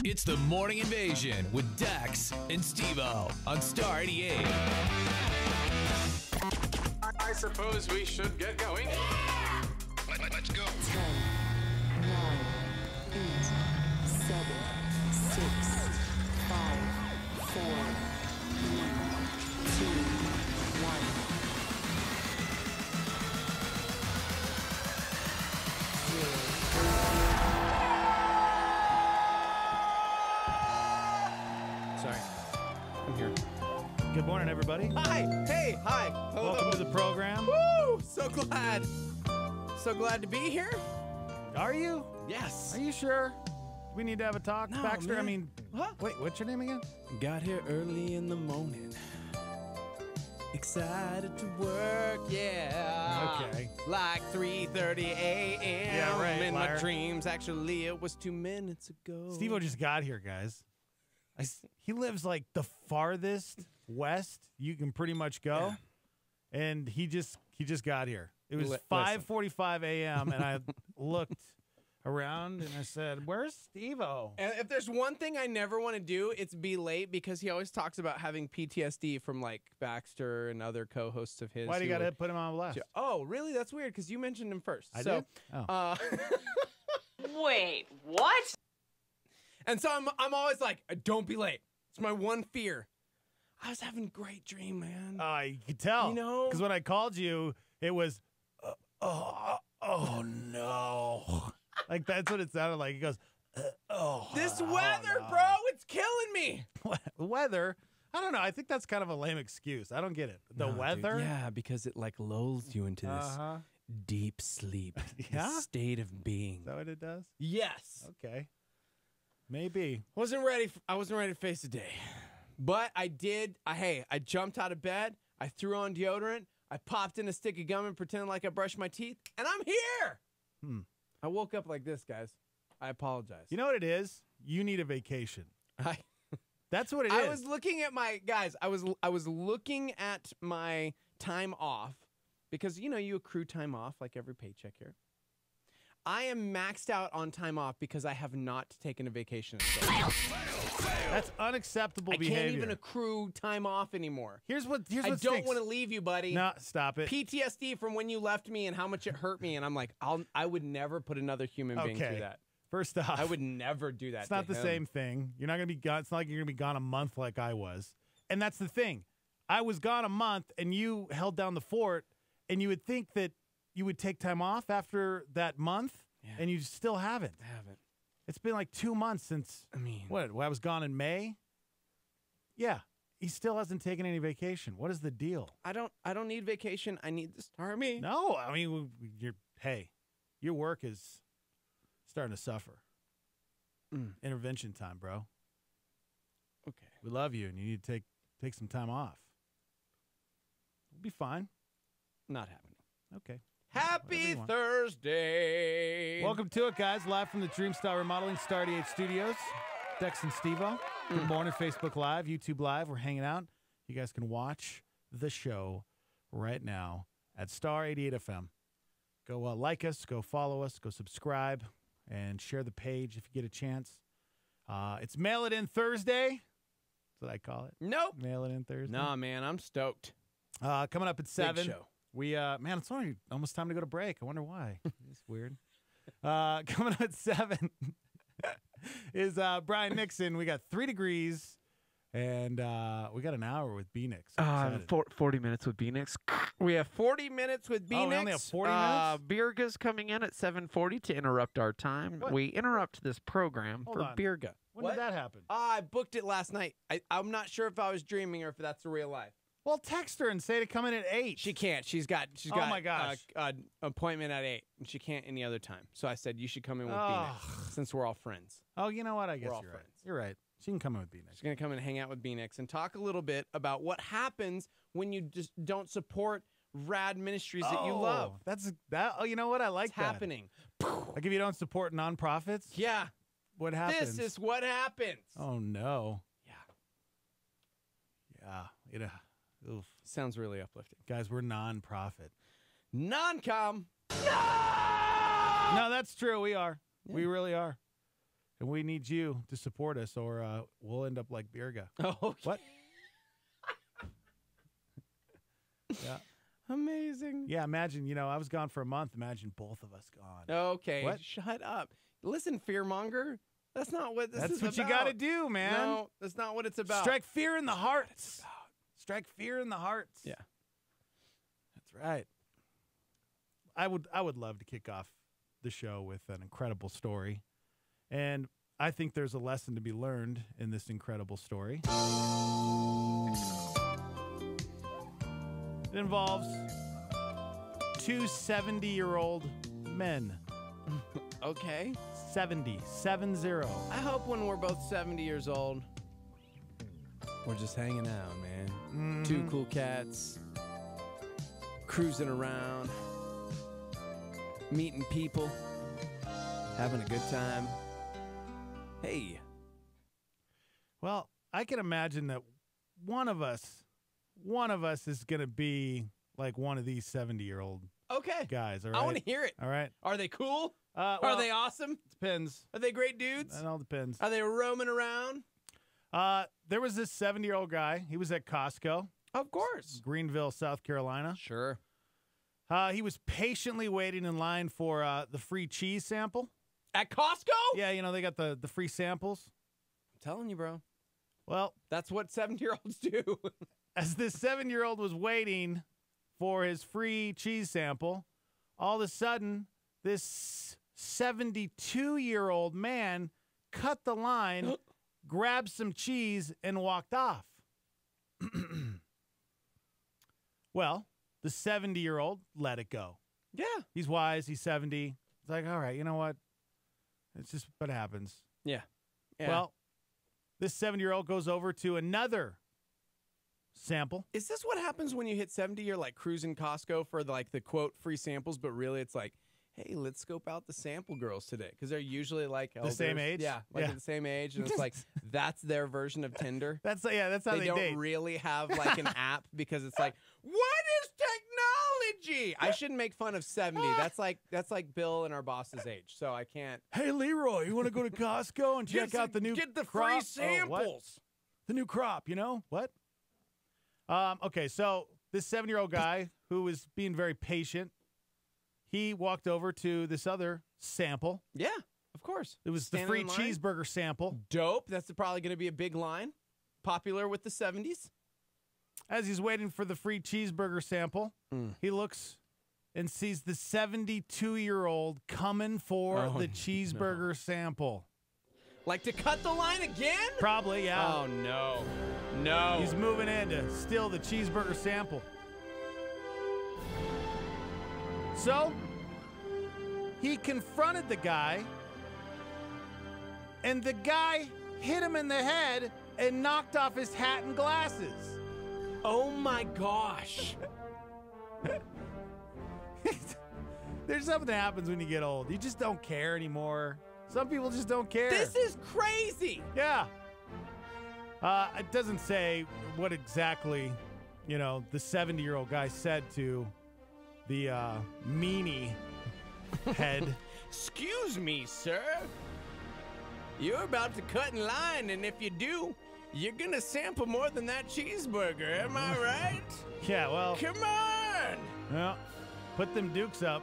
It's the Morning Invasion with Dex and Steve-O on Star 88. I suppose we should get going. Yeah! Let's go. 10, 9, 8, 7, 6, 5, 4, 3, 2, 1. Sorry. I'm here. Good morning, everybody. Hi. Hey. Hi. Hello. Welcome to the program. Woo! So glad. So glad to be here. Are you? Yes. Are you sure? We need to have a talk, No, Baxter. man. I mean, Huh? wait, what's your name again? Got here early in the morning. Excited to work, yeah. Okay. Like 3:30 a.m. Yeah, right, In liar. my dreams, actually, it was 2 minutes ago. Steve-O just got here, guys. He lives like the farthest west you can pretty much go, and he just got here. It was 5:45 a.m. and I looked around and I said, "Where's Steve-O?" And if there's one thing I never want to do, it's be late, because he always talks about having PTSD from like Baxter and other co-hosts of his. Why do you who got to would- put him on blast? Oh, really? That's weird, because you mentioned him first. I so, did? Oh. Wait, what? And so I'm always like, don't be late. It's my one fear. I was having a great dream, man. You could tell. You know? Because when I called you, it was, oh no. Like, that's what it sounded like. He goes, This weather, bro, it's killing me. weather? I don't know. I think that's kind of a lame excuse. I don't get it. The No, weather? dude. Yeah, because it like lulls you into this Uh-huh. deep sleep, Yeah? this state of being. Is that what it does? Yes. Okay. Maybe. I wasn't ready to face the day. But I did. I jumped out of bed. I threw on deodorant. I popped in a stick of gum and pretended like I brushed my teeth. And I'm here. I woke up like this, guys. I apologize. You know what it is? You need a vacation. I That's what it is. was looking at my guys. I was looking at my time off, because you accrue time off like every paycheck here. I am maxed out on time off because I have not taken a vacation. That's unacceptable I behavior. can't even accrue time off anymore. Here's what I don't stinks. want to leave you, buddy. No, stop it. PTSD from when you left me and how much it hurt me, and I'm like, I would never put another human being through that. First off, I would never do that. it's not to the him. same thing. You're not going to be gone. It's not like you're going to be gone a month like I was. And that's the thing. I was gone a month, and you held down the fort, and you would think that you would take time off after that month, and you still haven't. I haven't. It's been like 2 months since, I was gone in May? Yeah. He still hasn't taken any vacation. What is the deal? I don't need vacation. I need the Starmie. No, I mean, your work is starting to suffer. Intervention time, bro. Okay. We love you, and you need to take some time off. We'll be fine. Not happening. Okay. Happy you want. Thursday. Welcome to it, guys. Live from the Dreamstar Remodeling Star 88 Studios. Dex and Steve-O. Good morning. Facebook Live, YouTube Live. We're hanging out. You guys can watch the show right now at Star 88 FM. Go like us, go follow us, go subscribe, and share the page if you get a chance. It's Mail It In Thursday. That's what I call it. Nope. Mail It In Thursday. Nah, man, I'm stoked. Coming up at 7. show. We man, it's only almost time to go to break. I wonder why. It's weird. Coming up at 7 is Brian Nixon. We got 3 degrees, and we got an hour with B-Nix. 40 minutes with B-Nix. We have 40 minutes with B-Nix. Oh, we only have 40 minutes? Birga's coming in at 7:40 to interrupt our time. What? We interrupt this program Hold for on. Birga. When did that happen? I booked it last night. I'm not sure if I was dreaming or if that's real life. Well, text her and say to come in at 8. She can't. She's got Oh, my gosh. an appointment at 8, and she can't any other time. So I said you should come in with B-Nix, since we're all friends. Oh, you know what? I guess all you're right. friends. You're right. She can come in with B-Nix. She's gonna come and hang out with B-Nix and talk a little bit about what happens when you just don't support rad ministries that you love. That's that. Oh, you know what? I like It's that. happening. Like if you don't support nonprofits, Yeah. what happens? This is what happens. Oh no. Yeah. Yeah. Oof. Sounds really uplifting. Guys, we're non-profit. Non-com. No, that's true. We are. We really are. and we need you to support us, or we'll end up like Birga. Oh, What? Yeah. amazing. Yeah, imagine, I was gone for a month. Imagine both of us gone. Okay, What? shut up. Listen, fearmonger. That's not what this That's is what about. you got to do, man. No, that's not what it's about. Strike fear in the hearts. Strike fear in the hearts. Yeah. That's right. I would love to kick off the show with an incredible story. And I think there's a lesson to be learned in this incredible story. It involves two 70-year-old men. Okay. 70. I hope when we're both 70 years old, we're just hanging out, man. Two cool cats, cruising around, meeting people, having a good time. Hey. Well, I can imagine that one of us is going to be like one of these 70-year-old Okay. guys, all right? I want to hear it. All right? Are they cool? Well, Are they awesome? Depends. Are they great dudes? It all depends. Are they roaming around? There was this 70-year-old guy. He was at Costco, Of course. Greenville, South Carolina. Sure. He was patiently waiting in line for the free cheese sample. At Costco? Yeah, they got the free samples. I'm telling you, bro. Well, That's what 70-year-olds do. as this 7-year-old was waiting for his free cheese sample, all of a sudden, this 72-year-old man cut the line, grabbed some cheese, and walked off. Well, the 70-year-old let it go. Yeah. He's wise. He's 70. It's like, all right, you know what? It's just what happens. Yeah. Well, this 70-year-old goes over to another sample. Is this what happens when you hit 70? You're like cruising Costco for the quote free samples, but really it's like, hey, let's scope out the sample girls today because they're usually like elders. same age? Yeah, Yeah. the same age, and it's like that's their version of Tinder. That's how they they don't date. really have like an app because it's like, what is technology? I shouldn't make fun of 70. That's like Bill and our boss's age, so I can't. Hey, Leroy, you want to go to Costco and check out the new get the crop? free Oh, what? samples. The new crop, What? Okay, so this 7-year-old guy who was being very patient, he walked over to this other sample. Yeah, of course. It was Standing the free in line. cheeseburger sample. Dope. That's probably going to be a big line. Popular with the 70s. As he's waiting for the free cheeseburger sample, he looks and sees the 72-year-old coming for the cheeseburger sample. Like to cut the line again? Probably, yeah. Oh, no. No. He's moving in to steal the cheeseburger sample. So, he confronted the guy, and the guy hit him in the head and knocked off his hat and glasses. Oh, my gosh. There's something that happens when you get old. You just don't care anymore. Some people just don't care. This is crazy. Yeah. It doesn't say what exactly, the 70-year-old guy said to the meanie head. Excuse me, sir. You're about to cut in line, and if you do, you're going to sample more than that cheeseburger. Am I right? Yeah, well, Come on. well, put them dukes up.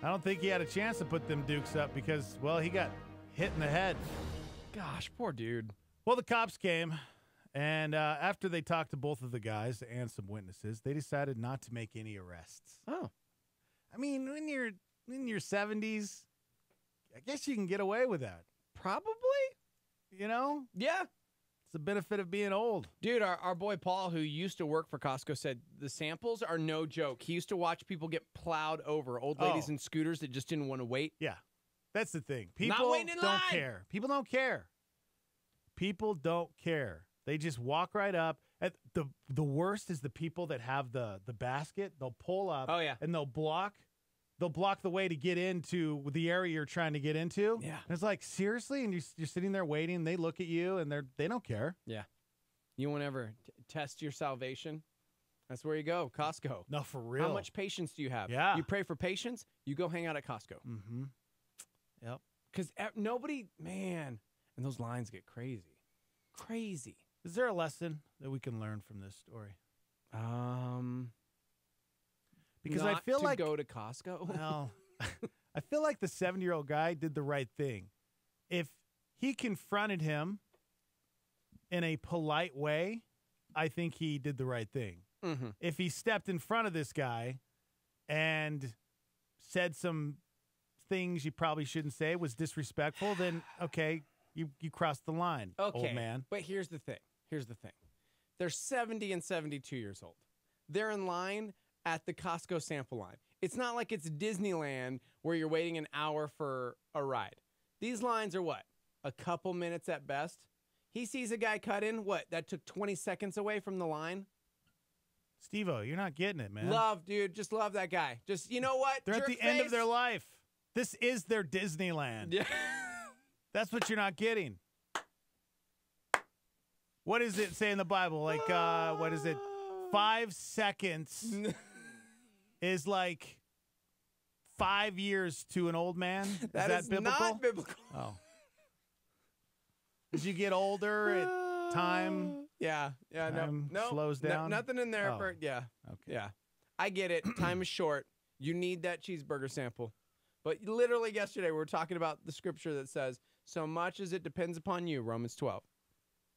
I don't think he had a chance to put them dukes up because, well, he got hit in the head. Gosh, poor dude. Well, the cops came, and after they talked to both of the guys and some witnesses, they decided not to make any arrests. Oh. I mean, when you're in your 70s, I guess you can get away with that. Probably? Yeah. It's the benefit of being old. Dude, our boy Paul, who used to work for Costco, said the samples are no joke. He used to watch people get plowed over, old ladies Oh. in scooters that just didn't want to wait. Yeah, that's the thing. Not People waiting in don't line. care. People don't care. People don't care. They just walk right up. At the worst is the people that have the basket. They'll pull up. Oh, yeah. And they'll block the way to get into the area you're trying to get into. Yeah. And it's like, seriously? And you're sitting there waiting, and they look at you, and they don't care. Yeah. You won't ever test your salvation? That's where you go, Costco. No, for real. How much patience do you have? Yeah. You pray for patience, you go hang out at Costco. Mm-hmm. Yep. Because nobody, man, and those lines get crazy. Crazy. Is there a lesson that we can learn from this story? Because I Not feel to like go to Costco. well, I feel like the 70-year-old guy did the right thing. If he confronted him in a polite way, I think he did the right thing. Mm-hmm. If he stepped in front of this guy and said some things you probably shouldn't say, was disrespectful, then okay, you crossed the line, Okay, old man. But here's the thing. They're 70 and 72 years old. They're in line at the Costco sample line. It's not like it's Disneyland where you're waiting an hour for a ride. These lines are what? A couple minutes at best. He sees a guy cut in, what? That took 20 seconds away from the line. Steve-O, you're not getting it, man. Love, dude. Just love that guy. Just, you know what? They're at Jerk the end of face. their life. This is their Disneyland. Yeah. That's what you're not getting. What does it say in the Bible? Like, what is it? 5 seconds is like 5 years to an old man? Is that biblical? Not biblical. Oh. As you get older, time Yeah. Time No. slows down? Nothing in there. Oh. For, yeah. Okay. Yeah. I get it. Time is short. You need that cheeseburger sample. But literally yesterday we were talking about the scripture that says, so much as it depends upon you, Romans 12.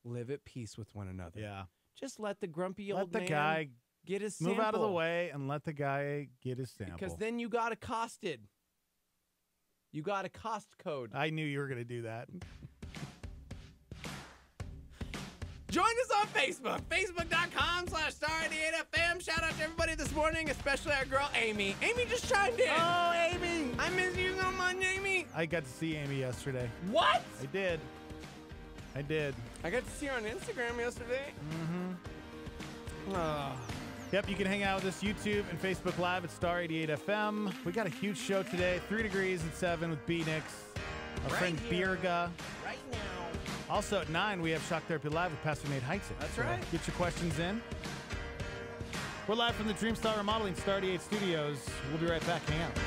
Live at peace with one another. Yeah. Just let the grumpy Let old the man guy get his move sample. out of the way and let the guy get his sample. Because then you got accosted. You got a cost code. I knew you were going to do that. Join us on Facebook, facebook.com/star88fm. Shout out to everybody this morning, especially our girl Amy. Amy just chimed in. Oh, Amy! I miss you so much, Amy. I got to see Amy yesterday. What? I did. I got to see her on Instagram yesterday. Oh. Yep, you can hang out with us YouTube and Facebook Live at Star 88 FM. We got a huge show today. 3 Degrees at 7 with B-Nix. Our friend here. Birga. Right now. Also at 9, we have Shock Therapy Live with Pastor Nate Heitzig. That's right. Get your questions in. We're live from the Dreamstar Remodeling Star 88 Studios. We'll be right back. Hang out.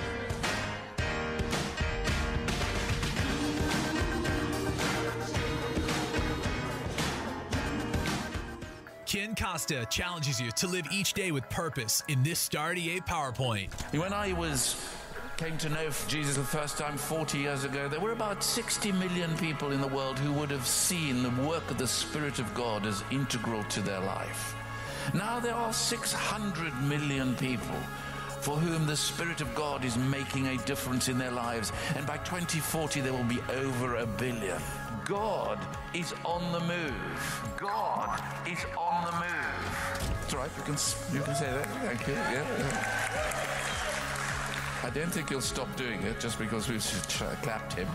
Ken Costa challenges you to live each day with purpose in this Star 88 PowerPoint. When I came to know Jesus the first time 40 years ago, there were about 60 million people in the world who would have seen the work of the Spirit of God as integral to their life. Now there are 600 million people for whom the Spirit of God is making a difference in their lives, and by 2040 there will be over 1 billion. God is on the move. God is on the move. That's right, you can say that. Thank you. Yeah. I don't think he'll stop doing it just because we've clapped him.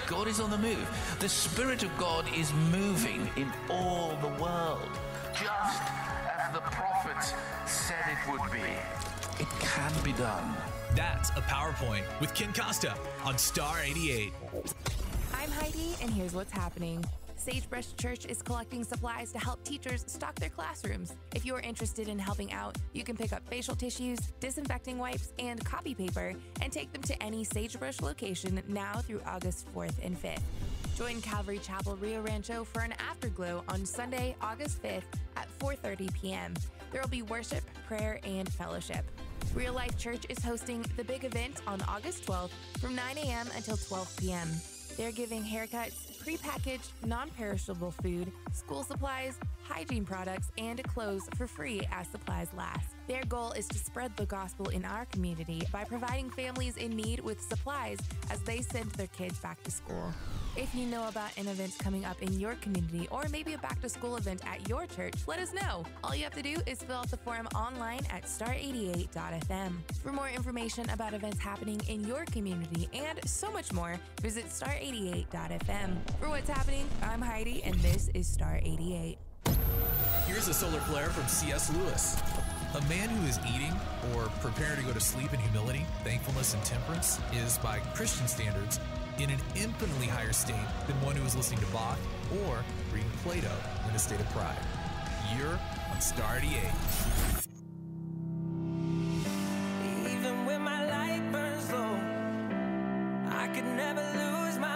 God is on the move. The Spirit of God is moving in all the world, just as the prophets said it would be. It can be done. That's a PowerPoint with Ken Costa on Star 88. I'm Heidi, and here's what's happening. Sagebrush Church is collecting supplies to help teachers stock their classrooms. If you are interested in helping out, you can pick up facial tissues, disinfecting wipes, and copy paper and take them to any Sagebrush location now through August 4th and 5th. Join Calvary Chapel Rio Rancho for an afterglow on Sunday, August 5th at 4:30 p.m. There will be worship, prayer, and fellowship. Real Life Church is hosting the big event on August 12th from 9 a.m. until 12 p.m. They're giving haircuts, prepackaged, non-perishable food, school supplies, hygiene products, and clothes for free as supplies last. Their goal is to spread the gospel in our community by providing families in need with supplies as they send their kids back to school. If you know about an event coming up in your community or maybe a back-to-school event at your church, let us know. All you have to do is fill out the form online at star88.fm. For more information about events happening in your community and so much more, visit star88.fm. For what's happening, I'm Heidi, and this is Star 88. Here's a solar flare from C.S. Lewis. A man who is eating or preparing to go to sleep in humility, thankfulness, and temperance is, by Christian standards, in an infinitely higher state than one who is listening to Bach or reading Plato in a state of pride. You're on Star 88. Even when my light burns low, I could never lose my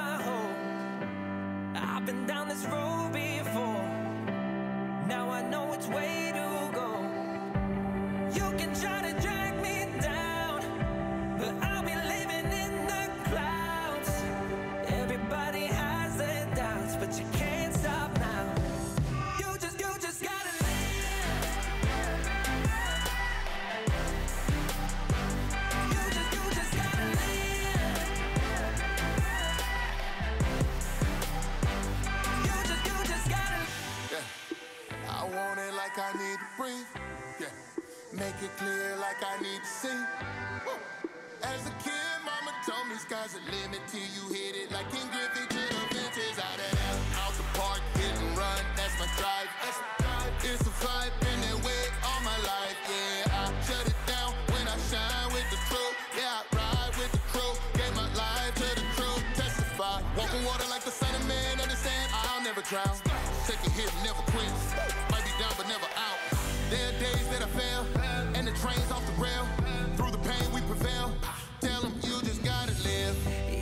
drown. Take a hit and never quit. Might be down but never out. There are days that I fail, and the train's off the rail. Through the pain we prevail. Tell them you just gotta live.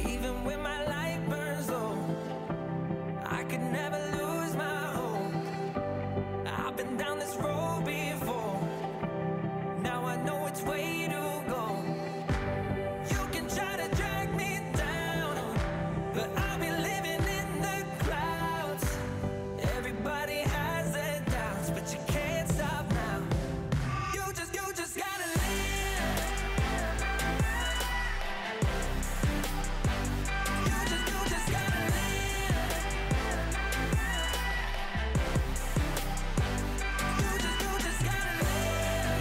Even when my light burns low, I could never lose my hope. I've been down this road before. Now I know which way to go. You can try to drag me down, but I'll be living in the clouds. Everybody has their doubts, but you can't stop now. You just gotta live. You just gotta live. You just gotta live.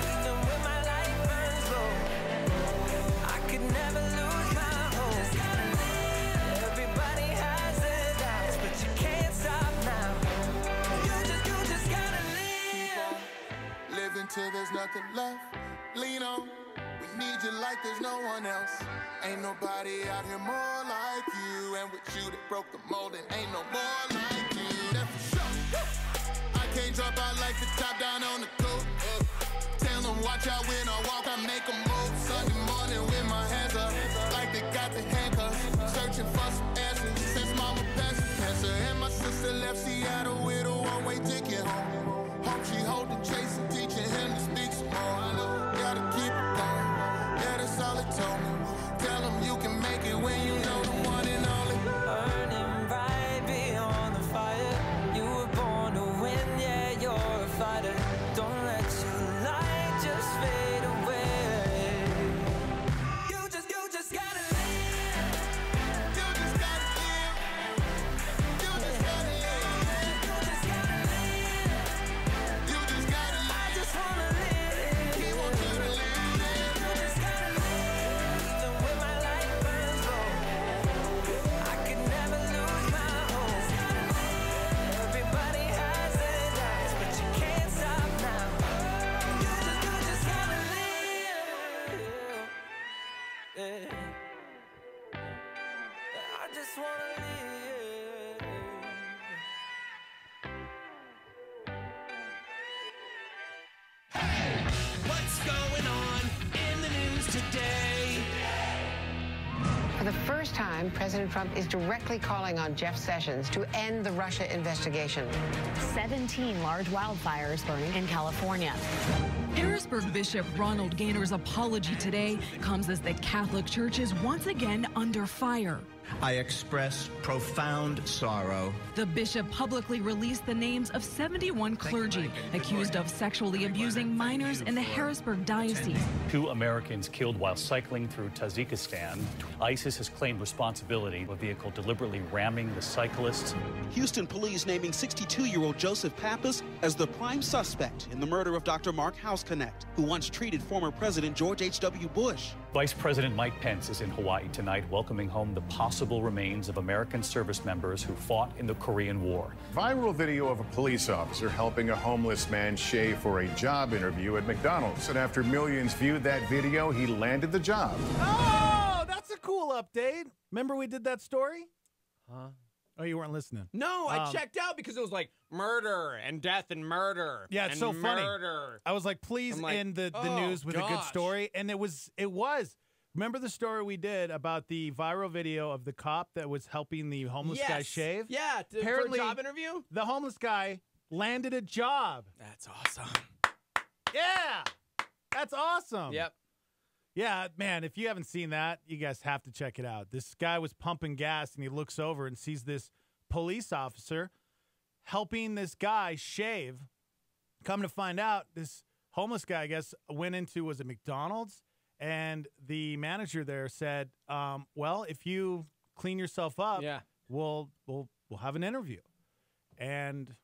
Even when my light burns low, I could never lose my hope. Just gotta live. Everybody has their doubts, but you can't stop now. You just gotta live. Living till there's nothing left. Lean on. We need you like there's no one else. Ain't nobody out here more like you. And with you that broke the mold, and ain't no more like you. That's for sure. I can't drop out like the top down on the coat. Tell them watch out when I walk, I make a move. Sunday morning with my hands up, like they got the handcuffs. Searching for some answers since mama passed cancer. And my sister left Seattle with a one-way ticket home. Hope she holding Chase and teaching him to speak some more. I know, gotta keep it going. Yeah, that's all it told me. Tell them you can make it when you know the one and only. Burning right beyond the fire. You were born to win, yeah, you're a fighter. Don't let your light just fade away. You just gotta live. You just gotta live. You just gotta live. You just gotta live. You just gotta live. I just wanna live. He wants you to live. You just gotta live. Even when my light burns low, I could never lose my hope. Everybody has their doubts, but you can't stop now. You just gotta live. Yeah. I just wanna live. What's going on in the news today? For the first time, President Trump is directly calling on Jeff Sessions to end the Russia investigation. 17 large wildfires burning in California. Harrisburg Bishop Ronald Gaynor's apology today comes as the Catholic Church is once again under fire. I express profound sorrow. The bishop publicly released the names of 71 clergy accused of sexually abusing minors in the Harrisburg diocese. 2 Americans killed while cycling through Tajikistan. ISIS has claimed responsibility of a vehicle deliberately ramming the cyclists. Houston police naming 62-year-old Joseph Pappas as the prime suspect in the murder of Dr. Mark Houseknecht, who once treated former President George H.W. Bush. Vice President Mike Pence is in Hawaii tonight, welcoming home the possible remains of American service members who fought in the Korean War. Viral video of a police officer helping a homeless man shave for a job interview at McDonald's. And after millions viewed that video, he landed the job. Oh, that's a cool update. Remember we did that story? Huh? Oh, you weren't listening. No, I checked out because it was like murder and death and murder. Yeah, it's and so funny. Murder. I was like, please end the news with a good story. And it was. Remember the story we did about the viral video of the cop that was helping the homeless guy shave? Yeah, apparently for a job interview? The homeless guy landed a job. That's awesome. Yeah, that's awesome. Yep. Yeah, man, if you haven't seen that, you guys have to check it out. This guy was pumping gas, and he looks over and sees this police officer helping this guy shave. Come to find out, this homeless guy, I guess, went into, was it McDonald's? And the manager there said, well, if you clean yourself up, we'll have an interview. And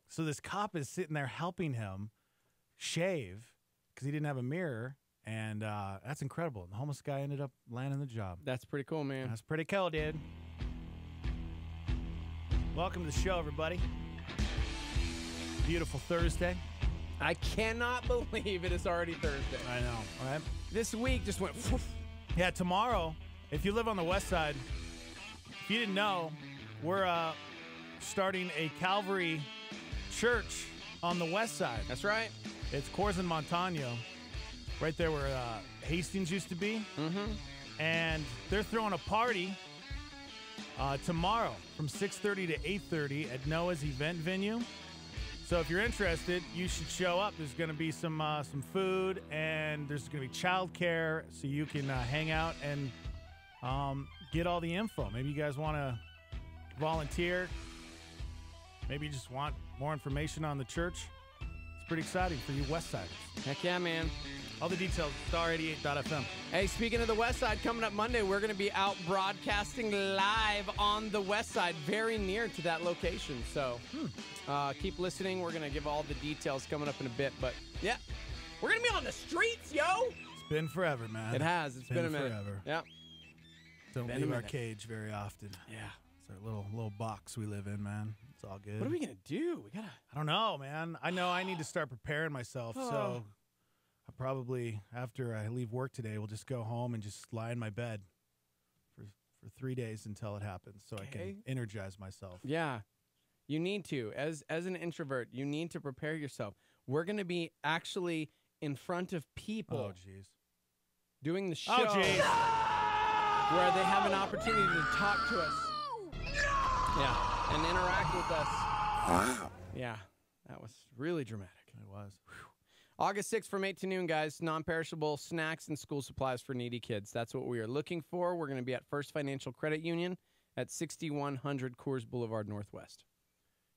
so this cop is sitting there helping him shave because he didn't have a mirror. And that's incredible. The homeless guy ended up landing the job. That's pretty cool, man. That's pretty cool, dude. Welcome to the show, everybody. Beautiful Thursday. I cannot believe it is already Thursday. I know, right? This week just went. Whoosh. Yeah, tomorrow, if you live on the west side, if you didn't know, we're starting a Calvary church on the west side. That's right. It's Corzine Montano, right there where Hastings used to be. Mm-hmm. And they're throwing a party tomorrow from 6:30 to 8:30 at Noah's event venue. So if you're interested, you should show up. There's going to be some food, and there's going to be childcare, so you can hang out and get all the info. Maybe you guys want to volunteer. Maybe you just want more information on the church. It's pretty exciting for you Westsiders. Heck yeah, man. All the details, star88.fm. Hey, speaking of the West Side, coming up Monday, we're going to be out broadcasting live on the West Side, very near to that location. So keep listening. We're going to give all the details coming up in a bit. But, yeah, we're going to be on the streets, yo. It's been forever, man. It has. It's been a minute. Forever. Yeah. Don't Been a leave our minute. cage very often. Yeah. It's our little box we live in, man. It's all good. What are we going to do? We got to. I don't know, man. I know I need to start preparing myself. So I probably, after I leave work today, will just go home and just lie in my bed for 3 days until it happens, so I can energize myself. Yeah. You need to. As an introvert, you need to prepare yourself. We're going to be actually in front of people. Oh, jeez. Doing the show. Oh, jeez. Where they have an opportunity to talk to us. Yeah. And interact with us. Yeah. That was really dramatic. It was. August 6th from 8 to noon, guys. Non-perishable snacks and school supplies for needy kids. That's what we are looking for. We're going to be at First Financial Credit Union at 6100 Coors Boulevard Northwest.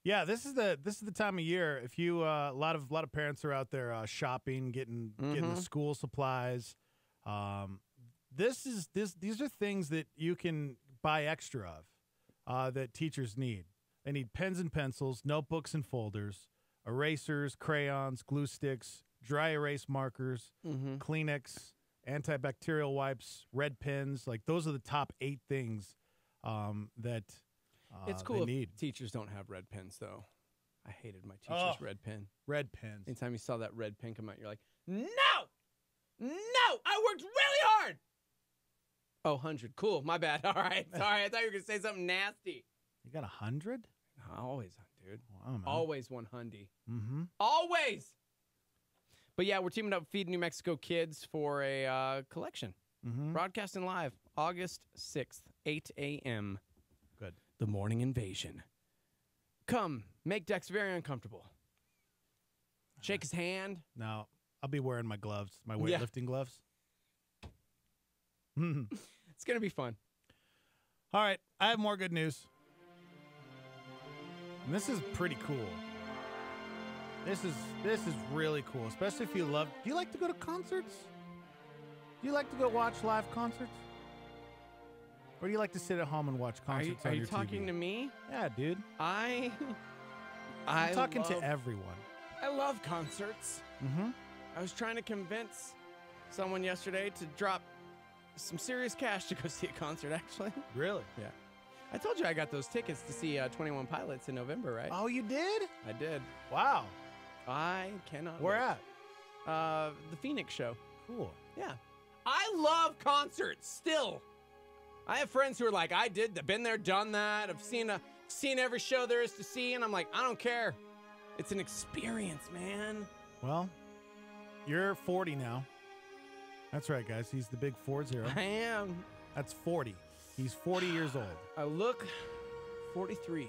Yeah, this is the time of year. If you a lot of parents are out there shopping, getting the school supplies. These are things that you can buy extra of that teachers need. They need pens and pencils, notebooks and folders, erasers, crayons, glue sticks, dry erase markers, Kleenex, antibacterial wipes, red pens. Like those are the top 8 things that it's cool they if need. teachers don't have red pens, though. I hated my teacher's red pen. Red pens. Anytime you saw that red pen come out, you're like, no! I worked really hard! Oh, 100. Cool. My bad. All right. Sorry. I thought you were going to say something nasty. You got 100? Always, dude. Wow, man. Always 100. Mm-hmm. Always! But yeah, we're teaming up with Feed New Mexico Kids for a collection. Broadcasting live August 6th, 8 a.m. Good. The Morning Invasion. Come, make Dex very uncomfortable. Shake his hand. No, I'll be wearing my gloves, my weightlifting gloves. It's going to be fun. All right, I have more good news. And this is pretty cool. This is really cool, especially if you love. Do you like to go to concerts? Do you like to go watch live concerts? Or do you like to sit at home and watch concerts on your TV? Are you talking to me? Yeah, dude. I'm talking to everyone. I love concerts. I was trying to convince someone yesterday to drop some serious cash to go see a concert, actually. Really? Yeah. I told you I got those tickets to see 21 Pilots in November, right? Oh, you did? I did. Wow. I cannot Where wait. at? The Phoenix show. Cool. Yeah. I love concerts still. I have friends who are like, been there, done that. I've seen every show there is to see, and I'm like, I don't care. It's an experience, man. Well, you're 40 now. That's right, guys. He's the big 40. I am. That's 40. He's 40 years old. I look 43.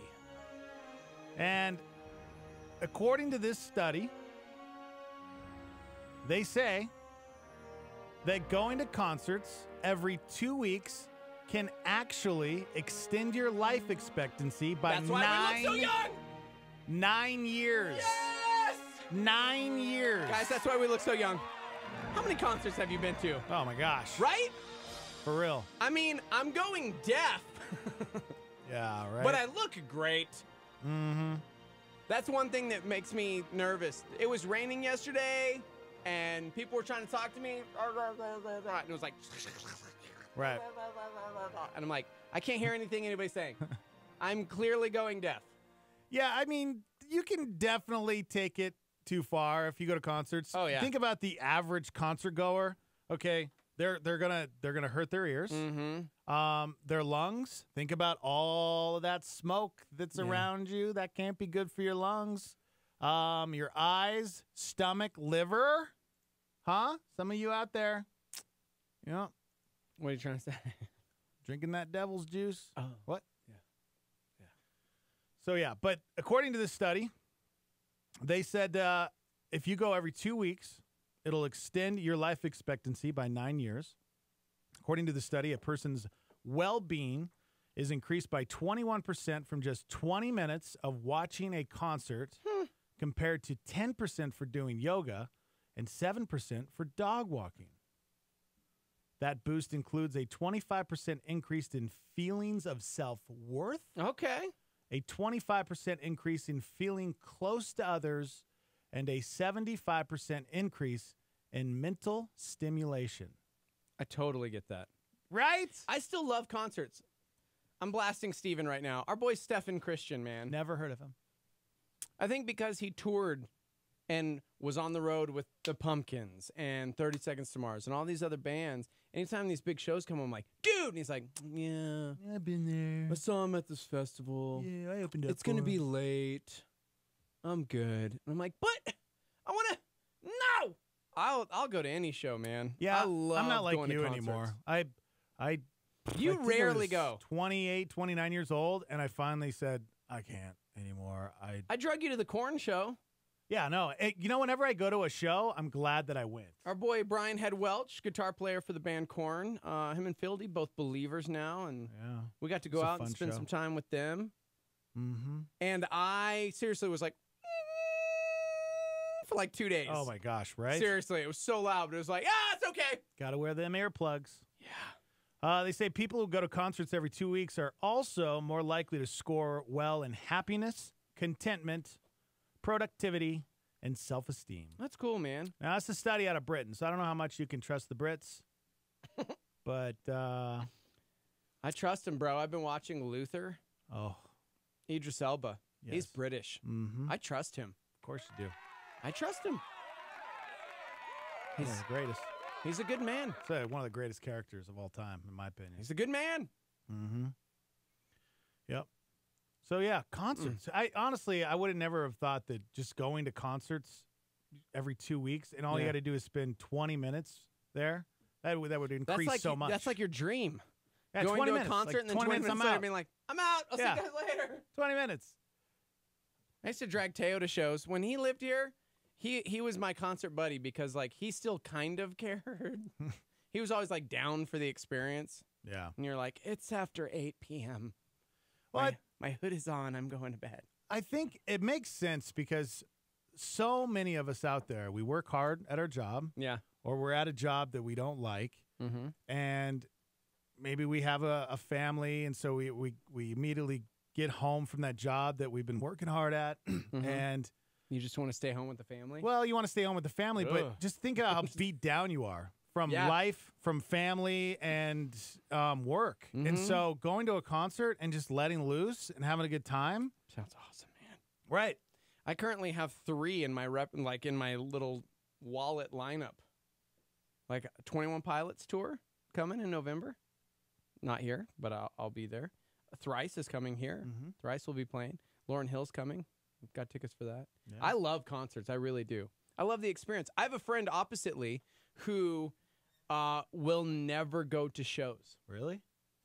And according to this study, they say that going to concerts every 2 weeks can actually extend your life expectancy by That's why we look so young. 9 years. Yes! 9 years. Guys, that's why we look so young. How many concerts have you been to? Oh, my gosh. Right? For real. I mean, I'm going deaf. Yeah, right. But I look great. Mm-hmm. That's one thing that makes me nervous. It was raining yesterday, and people were trying to talk to me. And it was like... Right. And I'm like, I can't hear anything anybody's saying. I'm clearly going deaf. Yeah, I mean, you can definitely take it too far if you go to concerts. Oh, yeah. Think about the average concert goer. Okay, they're gonna hurt their ears. Their lungs. Think about all of that smoke that's around you. That can't be good for your lungs. Your eyes, stomach, liver. Huh? Some of you out there. Yeah. What are you trying to say? Drinking that devil's juice. Oh. What? Yeah. So, yeah. But according to this study, they said if you go every 2 weeks, it'll extend your life expectancy by 9 years. According to the study, a person's well-being is increased by 21% from just 20 minutes of watching a concert compared to 10% for doing yoga and 7% for dog walking. That boost includes a 25% increase in feelings of self-worth. Okay. A 25% increase in feeling close to others, and a 75% increase in mental stimulation. I totally get that. Right? I still love concerts. I'm blasting Steven right now. Our boy Stephen Christian, man. Never heard of him. I think because he toured and was on the road with the Pumpkins and 30 Seconds to Mars and all these other bands. Anytime these big shows come, I'm like, dude! And he's like, yeah. I've been there. I saw him at this festival. Yeah, I opened up It's going to for be him. late. I'm good. And I'm like, but I want to... No! I'll go to any show, man. Yeah, I love I'm not like going to you concerts. anymore. You I think I rarely was go. 28, 29 years old, and I finally said, I can't anymore. I drug you to the Korn show. Yeah, no. Whenever I go to a show, I'm glad that I went. Our boy Brian Head Welch, guitar player for the band Korn, him and Fieldy, both believers now, and we got to go It's a out and fun spend show. some time with them. Mm-hmm. And I seriously was like, for like 2 days. Oh, my gosh, right? Seriously, it was so loud, but it was like, it's okay. Got to wear them earplugs. Yeah. They say people who go to concerts every 2 weeks are also more likely to score well in happiness, contentment, productivity, and self-esteem. That's cool, man. Now, that's a study out of Britain, so I don't know how much you can trust the Brits. But I trust him, bro. I've been watching Luther. Oh. Idris Elba. He's Yes. British. Mm-hmm. I trust him. Of course you do. I trust him. He's one of the greatest. He's a good man. It's one of the greatest characters of all time, in my opinion. He's a good man. Mm-hmm. Yep. So, yeah, concerts. I honestly, I would have never have thought that just going to concerts every 2 weeks and all you Yeah. got to do is spend 20 minutes there, that would increase so much. That's like your dream. Yeah, Going 20 to minutes. a concert Like and then 20 minutes I'm later out. being like, I'm out. I'll Yeah. see you guys later. 20 minutes. I used to drag Teo to shows. When he lived here, he was my concert buddy because like he still kind of cared. He was always like down for the experience. Yeah. And you're like, it's after 8 p.m. Well, My hood is on. I'm going to bed. I think it makes sense because so many of us out there, we work hard at our job. Yeah. Or we're at a job that we don't like. Mm-hmm. And maybe we have a family, and so we immediately get home from that job that we've been working hard at. And you just want to stay home with the family? well, you want to stay home with the family, Ugh. but just think of how beat down you are from Yeah. life, from family, and work. And Mhm. so going to a concert and just letting loose and having a good time. Sounds awesome, man. Right. I currently have 3 in my in my little wallet lineup. Like 21 Pilots tour coming in November. Not here, but I'll be there. Thrice is coming here. Thrice will be playing. Lauryn Hill's coming. We've got tickets for that. Yeah. I love concerts. I really do. I love the experience. I have a friend oppositely who will never go to shows. Really?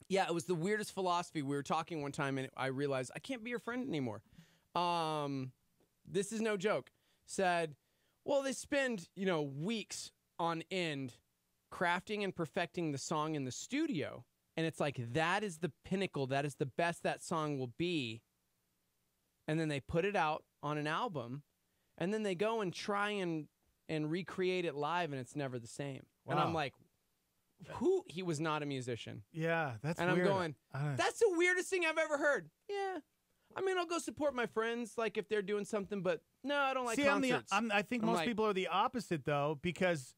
Yeah, it was the weirdest philosophy. We were talking one time, and I realized I can't be your friend anymore. This is no joke. Said, well, they spend, weeks on end crafting and perfecting the song in the studio. And it's like, that is the pinnacle. That is the best that song will be. And then they put it out on an album. And then they go and try and recreate it live, and it's never the same. And I'm Wow. like, he was not a musician. Yeah, that's And weird. I'm going, that's the weirdest thing I've ever heard. Yeah. I mean, I'll go support my friends, like, if they're doing something, but no, I don't like See, concerts. I think I'm most like, people are the opposite, though, because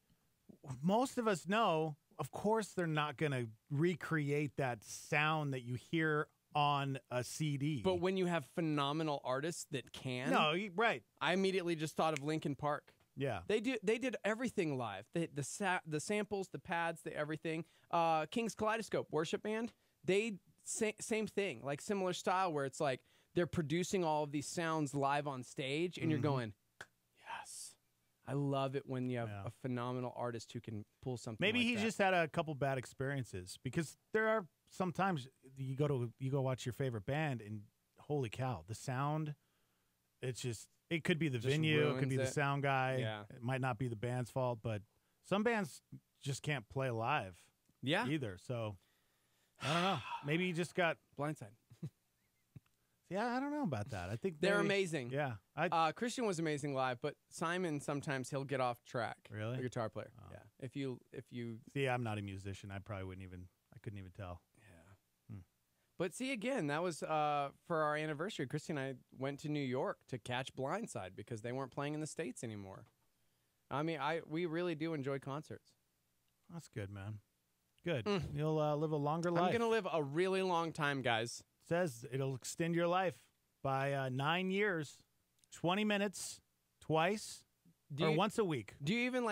most of us know, of course, they're not going to recreate that sound that you hear on a CD. But when you have phenomenal artists that can. No, right. I immediately just thought of Linkin Park. Yeah. They did everything live. The samples, the pads, the everything. King's Kaleidoscope worship band. They same thing, like similar style where it's like they're producing all of these sounds live on stage, and you're going, yes. I love it when you have a phenomenal artist who can pull something. Maybe like he's that. just had a couple bad experiences, because there are sometimes you go watch your favorite band and holy cow, the sound. It could be the venue, it could be the sound guy. Yeah. It might not be the band's fault, but some bands just can't play live. Yeah. Either. So I don't know. Maybe he just got Blindside. Yeah, I don't know about that. I think they're amazing. Yeah. Christian was amazing live, but Simon sometimes he'll get off track. Really? The guitar player. Oh. Yeah. If you see, I'm not a musician. I couldn't even tell. But see, again, that was for our anniversary. Christy and I went to New York to catch Blindside because they weren't playing in the States anymore. I mean, we really do enjoy concerts. That's good, man. Good. You'll live a longer life. I'm going to live a really long time, guys. Says it'll extend your life by 9 years, 20 minutes, twice, or once a week. Do you even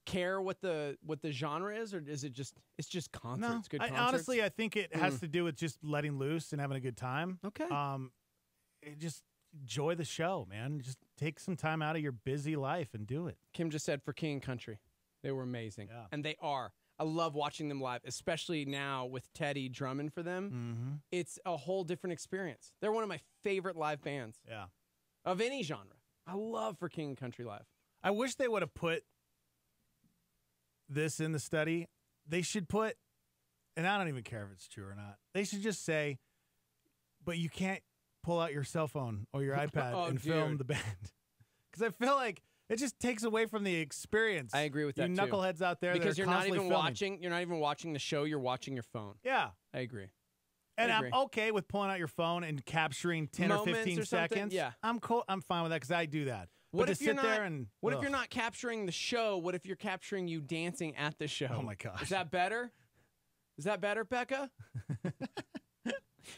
care what the genre is, or is it's just concerts? No, Good concerts? honestly, I think it has to do with just letting loose and having a good time. Okay. Just enjoy the show, man. Just take some time out of your busy life and do it. Kim just said for King and Country, they were amazing, and they are. I love watching them live, especially now with Teddy drumming for them. Mm-hmm. It's a whole different experience. They're one of my favorite live bands. Yeah. Of any genre. I love for King and Country live. I wish they would have put this in the study. They should put, and I don't even care if it's true or not, they should just say, but you can't pull out your cell phone or your iPad and film the band. Because I feel like it just takes away from the experience. I agree with that, you too. knuckleheads out there because that are you're not even constantly filming. watching. You're not even watching the show. You're watching your phone. Yeah, I agree. And I agree. I'm okay with pulling out your phone and capturing 10 Moments or 15 or something, seconds. yeah. I'm cool. I'm fine with that because I do that. What but if to you're sit not? there and What if you're not capturing the show? What if you're capturing you dancing at the show? Oh my gosh. Is that better? Is that better, Becca?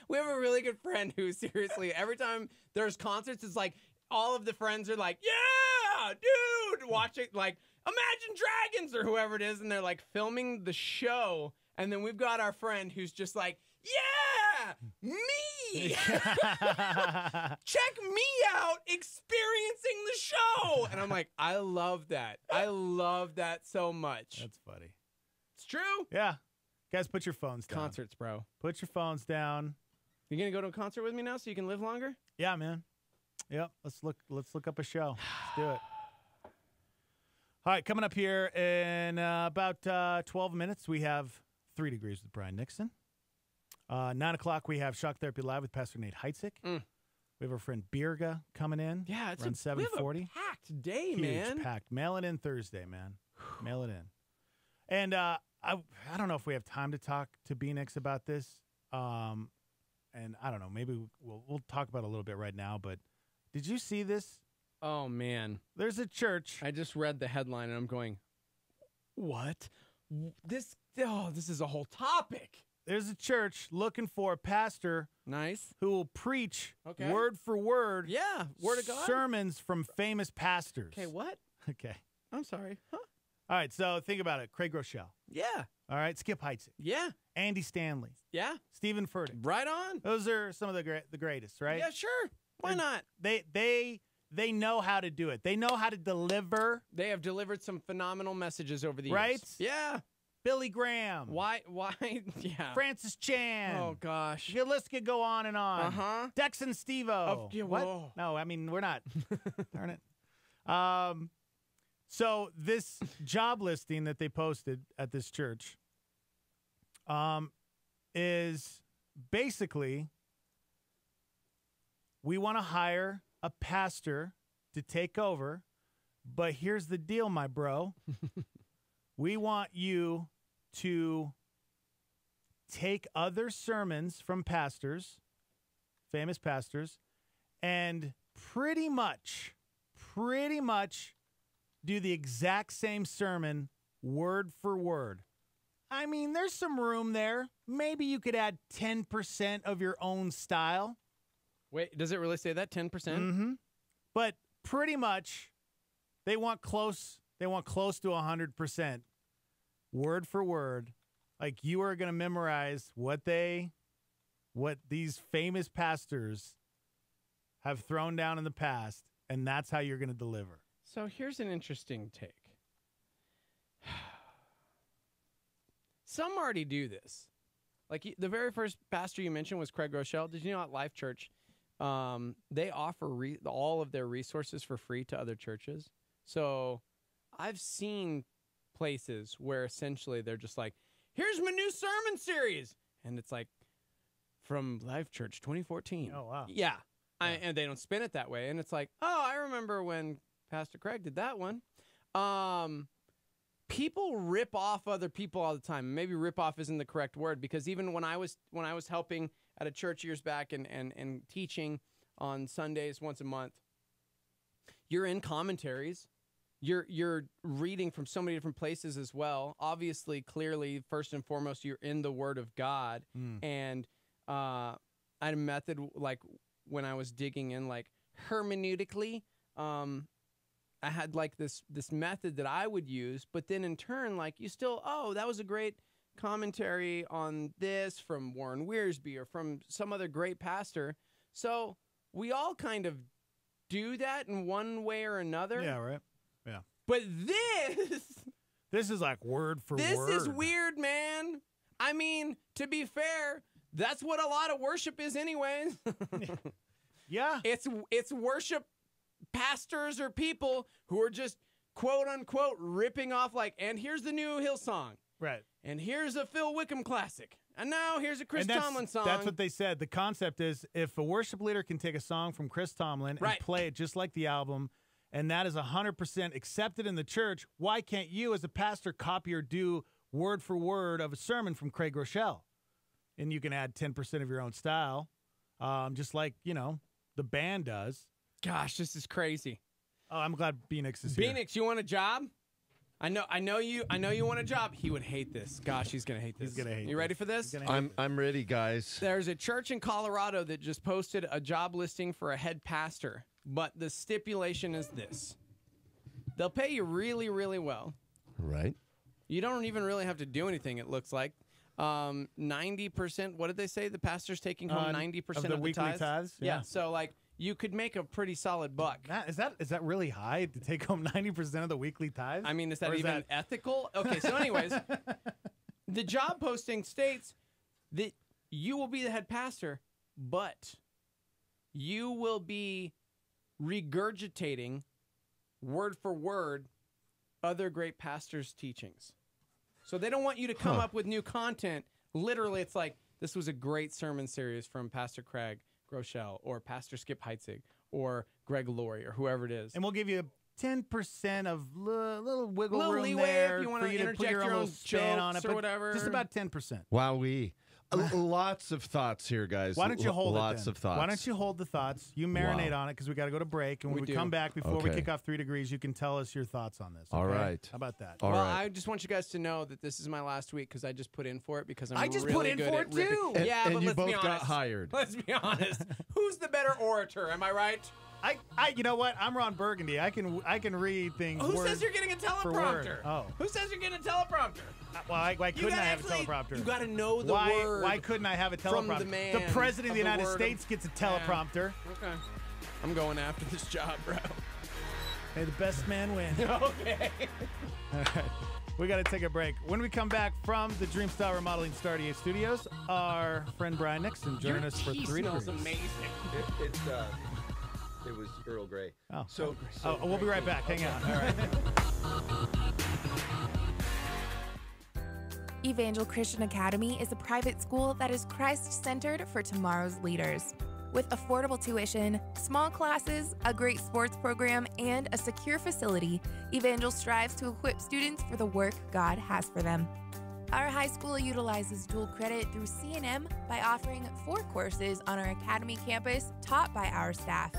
We have a really good friend who seriously every time there's concerts, it's like all of the friends are like, "Yeah, dude!" Watching like Imagine Dragons or whoever it is, and they're like filming the show, and then we've got our friend who's just like, "Yeah, me! Check me out experiencing the show!" And I'm like, I love that. I love that so much. That's funny. It's true. Yeah. Guys, put your phones down. Concerts, bro. Put your phones down. You gonna go to a concert with me now so you can live longer? Yeah, man. Yep. Let's look up a show. Let's do it. All right, coming up here in about 12 minutes, we have 3 Degrees with Brian Nixon. 9 o'clock, we have Shock Therapy Live with Pastor Nate Heitzig. We have our friend Birga coming in. Yeah, it's around 7:40. We have a packed day, Huge, man. packed. Mail it in Thursday, man. Mail it in. And I don't know if we have time to talk to B-Nix about this. And I don't know, maybe we'll talk about it a little bit right now, but did you see this? Oh, man. There's a church. I just read the headline, and I'm going, what? This is a whole topic. There's a church looking for a pastor who will preach word for word word of God sermons from famous pastors. Okay, what? Okay. I'm sorry. Huh? All right, so think about it. Craig Rochelle. Yeah. All right, Skip Heitzig. Yeah. Andy Stanley. Yeah. Stephen Furtick. Right on. Those are some of the greatest, right? Yeah, sure. Why not? They know how to do it. They know how to deliver. They have delivered some phenomenal messages over the years. Right? Yeah. Billy Graham. Why? Yeah. Francis Chan. Oh, gosh. The list could go on and on. Uh-huh. Dex and Steve-O. What? Whoa. No, I mean, we're not. Darn it. So this job listing that they posted at this church is basically, we want to hire a pastor to take over, but here's the deal, my bro. We want you to take other sermons from pastors, famous pastors, and pretty much do the exact same sermon word for word. I mean, there's some room there. Maybe you could add 10% of your own style. Wait, does it really say that, 10%? Mm-hmm. But pretty much, They want close to 100%, word for word. Like you are going to memorize what these famous pastors have thrown down in the past, and that's how you're going to deliver. So here's an interesting take. Some already do this. Like the very first pastor you mentioned was Craig Rochelle. Did you know at Life Church, they offer all of their resources for free to other churches? So I've seen places where essentially they're just like, here's my new sermon series. And it's like, from Life Church 2014. Oh, wow. Yeah. And they don't spin it that way. And it's like, oh, I remember when Pastor Craig did that one. People rip off other people all the time. Maybe rip off isn't the correct word, because even when I was helping at a church years back and teaching on Sundays once a month, you're in commentaries. You're reading from so many different places as well. Obviously, clearly, first and foremost, you're in the Word of God. And I had a method, like when I was digging in, like hermeneutically, I had like this method that I would use, but then in turn, like you still, oh, that was a great commentary on this from Warren Wiersbe or from some other great pastor. So we all kind of do that in one way or another. Yeah, right. Yeah. But this is like word for word. This is weird, man. I mean, to be fair, that's what a lot of worship is anyways. Yeah. It's worship pastors or people who are just quote unquote ripping off, like, and here's the new Hillsong. Right. And here's a Phil Wickham classic. And now here's a Chris Tomlin song. That's what they said. The concept is if a worship leader can take a song from Chris Tomlin and play it just like the album, and that is 100% accepted in the church, why can't you as a pastor copy or do word for word of a sermon from Craig Rochelle? And you can add 10% of your own style, just like, the band does. Gosh, this is crazy. Oh, I'm glad Phoenix is here. Phoenix, you want a job? I know you want a job. He would hate this. Gosh, he's gonna hate this. He's gonna hate. You ready for this? I'm ready, guys. There's a church in Colorado that just posted a job listing for a head pastor, but the stipulation is this: they'll pay you really, really well. Right. You don't even really have to do anything. It looks like 90%. What did they say? The pastor's taking home 90% of the weekly tithes. Yeah. So like, you could make a pretty solid buck. Is that really high to take home 90% of the weekly tithes? I mean, is that even ethical? Okay, so anyways, the job posting states that you will be the head pastor, but you will be regurgitating word for word other great pastors' teachings. So they don't want you to come up with new content. Literally, it's like, this was a great sermon series from Pastor Craig Rochelle or Pastor Skip Heitzig or Greg Laurie or whoever it is. And we'll give you 10% of little wiggle room leeway there if you want for to you to interject put your own spin on it, or but whatever. just about 10%. Wowee. Lots of thoughts here, guys. Why don't you hold Lots it of thoughts. Why don't you hold the thoughts? You marinate on it because we got to go to break. And when we come back, before we kick off 3 Degrees, you can tell us your thoughts on this. Okay? All right. How about that? Well, I just want you guys to know that this is my last week because I just put in for it because I'm just really put in good for at it too. ripping. Yeah, and but you let's be both honest. got hired. Let's be honest. Who's the better orator? Am I right? You know what? I'm Ron Burgundy. I can read things. Who word says you're getting a for teleprompter? word. Oh. Who says you're getting a teleprompter? Why couldn't I have a teleprompter? You got to know the why, word. Why couldn't I have a teleprompter? From the man the president of the United word States gets a teleprompter. Okay. I'm going after this job, bro. May the best man win. Okay. All right. We got to take a break. When we come back from the Dreamstyle Remodeling Star 88 Studios, our friend Brian Nixon joining us for 3 Degrees. Smells amazing. It was Earl Grey. Oh, so we'll be right back. Hang on. All right. Evangel Christian Academy is a private school that is Christ-centered for tomorrow's leaders. With affordable tuition, small classes, a great sports program, and a secure facility, Evangel strives to equip students for the work God has for them. Our high school utilizes dual credit through C&M by offering 4 courses on our academy campus taught by our staff.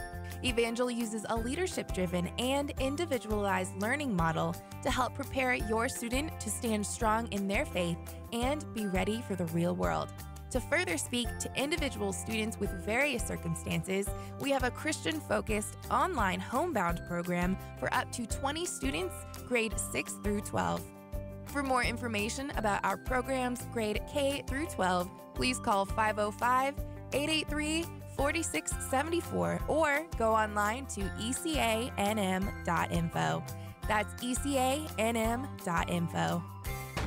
Evangel uses a leadership-driven and individualized learning model to help prepare your student to stand strong in their faith and be ready for the real world. To further speak to individual students with various circumstances, we have a Christian-focused online homebound program for up to 20 students, grade 6 through 12. For more information about our programs, grade K through 12, please call 505-883-4674 or go online to ecanm.info. That's ecanm.info.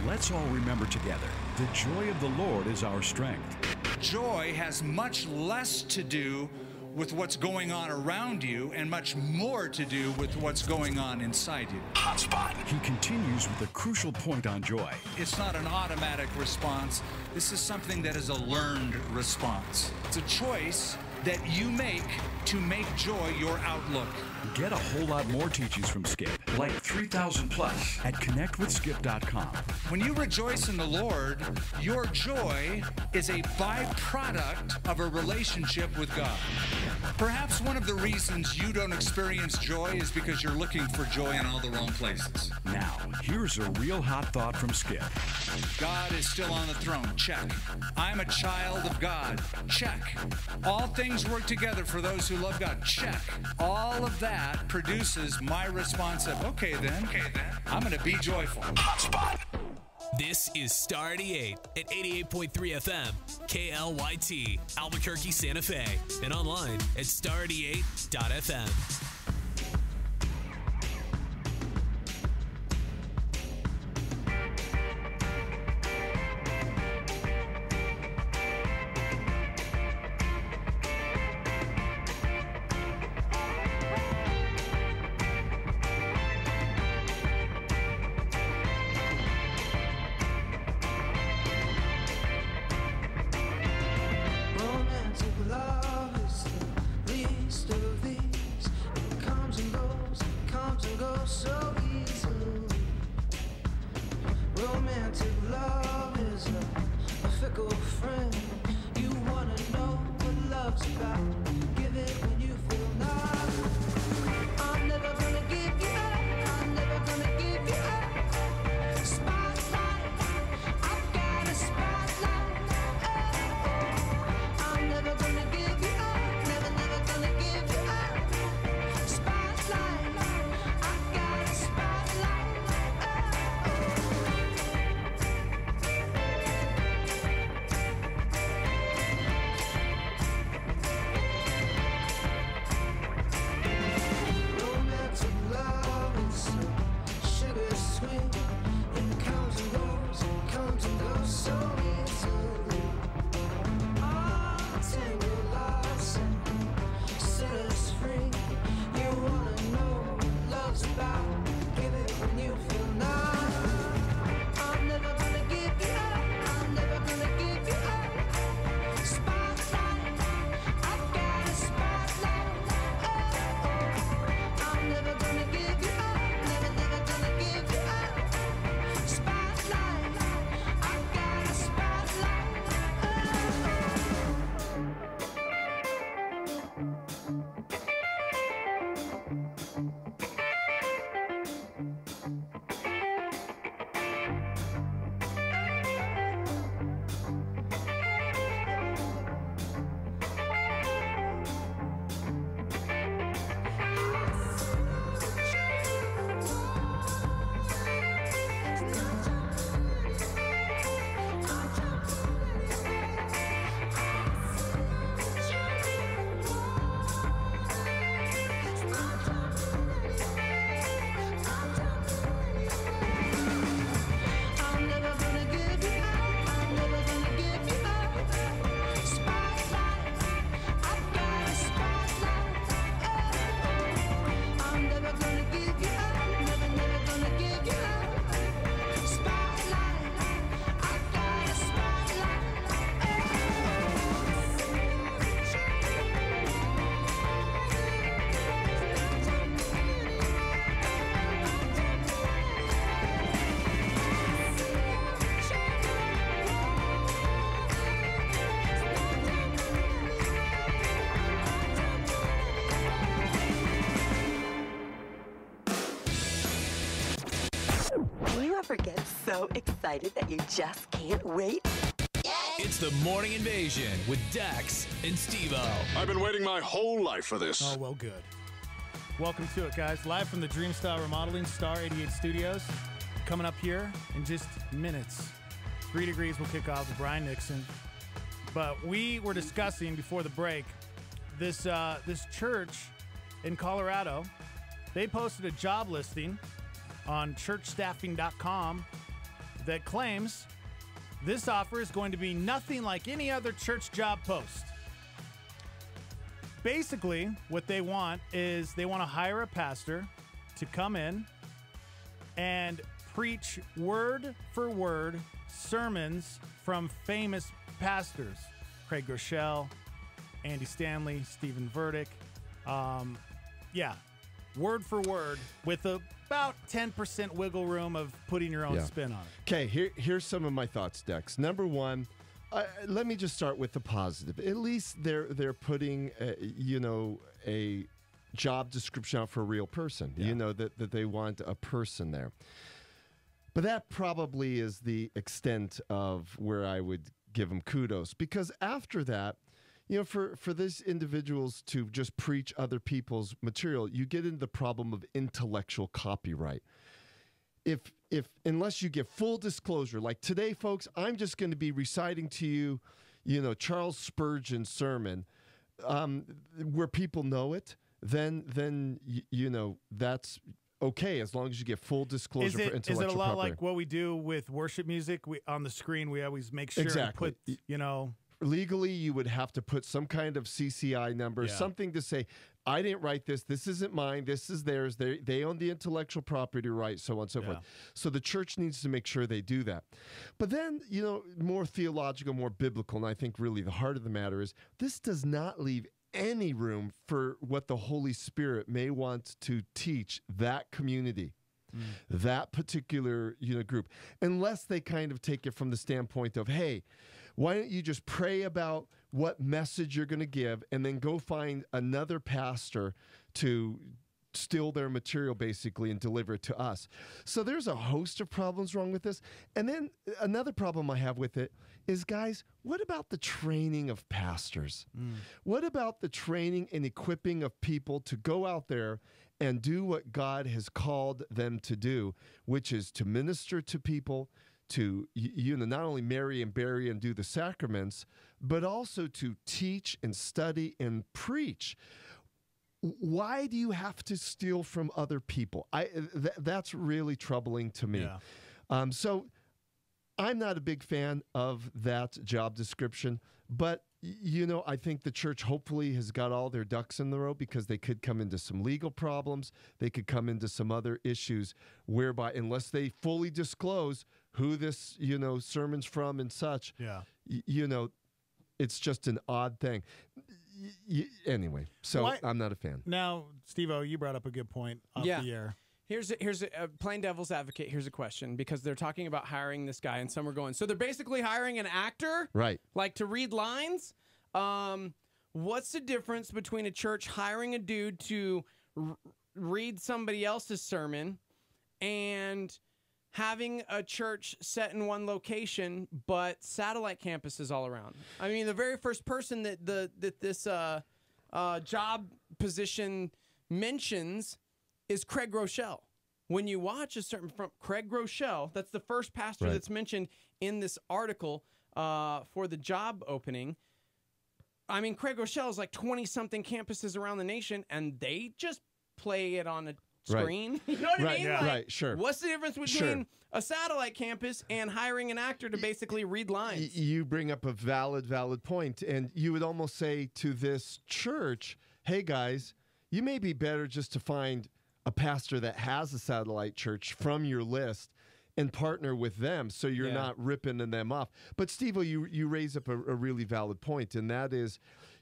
Let's all remember together, the joy of the Lord is our strength. Joy has much less to do with what's going on around you and much more to do with what's going on inside you. Hotspot. He continues with a crucial point on joy. It's not an automatic response. This is something that is a learned response. It's a choice that you make to make joy your outlook. Get a whole lot more teachings from Skip, like 3,000 plus at connectwithskip.com. When you rejoice in the Lord, your joy is a byproduct of a relationship with God. Perhaps one of the reasons you don't experience joy is because you're looking for joy in all the wrong places. Now, here's a real hot thought from Skip. God is still on the throne. Check. I'm a child of God. Check. All things work together for those who love God. Check. All of that produces my response of, okay then, I'm going to be joyful. Hotspot. This is Star 88 at 88.3 FM, KLYT, Albuquerque, Santa Fe, and online at star88.fm. Romantic love is the least of these. It comes and goes so easily. Romantic love is a fickle friend. You wanna know what love's about. Give it when you feel nothing. I'm never gonna give you up. I'm never gonna give you up. Spotlight, I've got a spotlight. I'm never gonna give you up. Never gonna give you up. Spotlight, I've got a spotlight. Romantic love is so sugar sweet. It comes and goes so easily. Tangle loves and set us free. You wanna know what love's about. Give it when you feel nothing. I'm never gonna give you up. I'm never gonna give you up. Spotlight, I've got a spotlight. I'm never gonna give you up. Never gonna give you up. Spotlight, I've got a spotlight. I'm never gonna give you up. I'm never gonna give you up. Spotlight, I've got a spotlight. I'm never gonna give you up. Never gonna give you up. Spotlight, I've got a spotlight. Do you ever get so excited that you just can't wait? It's the Morning Invasion with Dex and Steve-O. I've been waiting my whole life for this. Oh, well, good. Welcome to it, guys. Live from the Dream Style Remodeling Star 88 Studios. Coming up here in just minutes. 3 Degrees will kick off with Brian Nixon. But we were discussing before the break this church in Colorado. They posted a job listing on churchstaffing.com that claims this offer is going to be nothing like any other church job post. Basically, what they want is they want to hire a pastor to come in and preach word for word sermons from famous pastors. Craig Groeschel, Andy Stanley, Stephen Furtick. Word for word with about 10% wiggle room of putting your own spin on it. Okay, here's some of my thoughts, Dex. Number one, let me just start with the positive. At least they're putting, a job description out for a real person. Yeah. You know, that they want a person there. But that probably is the extent of where I would give them kudos. Because after that, for these individuals to just preach other people's material, you get into the problem of intellectual copyright. If unless you give full disclosure, like today, folks, I'm just going to be reciting to you, Charles Spurgeon's sermon, where people know it, then that's okay as long as you get full disclosure for intellectual property. Is it a lot like what we do with worship music? On the screen, we always make sure to put, Legally, you would have to put some kind of CCI number, something to say, I didn't write this. This isn't mine. This is theirs. They own the intellectual property rights, so on and so forth. So the church needs to make sure they do that. But then, more theological, more biblical, and I think really the heart of the matter is this does not leave any room for what the Holy Spirit may want to teach that community. That particular group, unless they kind of take it from the standpoint of, hey, why don't you just pray about what message you're going to give and then go find another pastor to steal their material basically and deliver it to us. So there's a host of problems wrong with this. And then another problem I have with it is, guys, what about the training of pastors? What about the training and equipping of people to go out there and do what God has called them to do, which is to minister to people, to not only marry and bury and do the sacraments, but also to teach and study and preach. Why do you have to steal from other people? That's really troubling to me. So I'm not a big fan of that job description, but I think the church hopefully has got all their ducks in the row, because they could come into some legal problems. They could come into some other issues whereby, unless they fully disclose who this, sermon's from and such, it's just an odd thing. Anyway, so I'm not a fan. Now, Steve-O, you brought up a good point off the air. Here's a plain devil's advocate. Here's a question, because they're talking about hiring this guy, and some are going, so they're basically hiring an actor? Right. Like to read lines? What's the difference between a church hiring a dude to read somebody else's sermon and having a church set in one location but satellite campuses all around? I mean, the very first person that this job position mentions is Craig Groeschel. When you watch a certain from Craig Groeschel, that's the first pastor that's mentioned in this article for the job opening. I mean, Craig Groeschel is like 20-something campuses around the nation, and they just play it on a screen. You know what I mean? Right, sure. What's the difference between a satellite campus and hiring an actor to basically read lines? You bring up a valid point, and you would almost say to this church, hey, guys, you may be better just to find a pastor that has a satellite church from your list and partner with them, so you're not ripping them off. But Steve-O, you raise up a really valid point, and that is,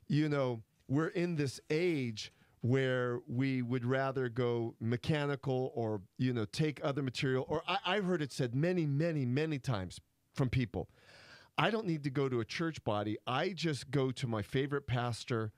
we're in this age where we would rather go mechanical or, take other material. Or I've heard it said many, many, many times from people, I don't need to go to a church body. I just go to my favorite pastor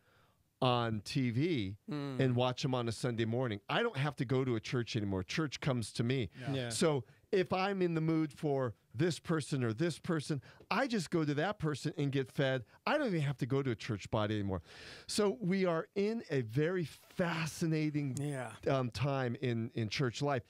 on TV and watch him on a Sunday morning. I don't have to go to a church anymore. Church comes to me. So if I'm in the mood for this person or this person. I just go to that person and get fed. I don't even have to go to a church body anymore. So we are in a very fascinating time in church life.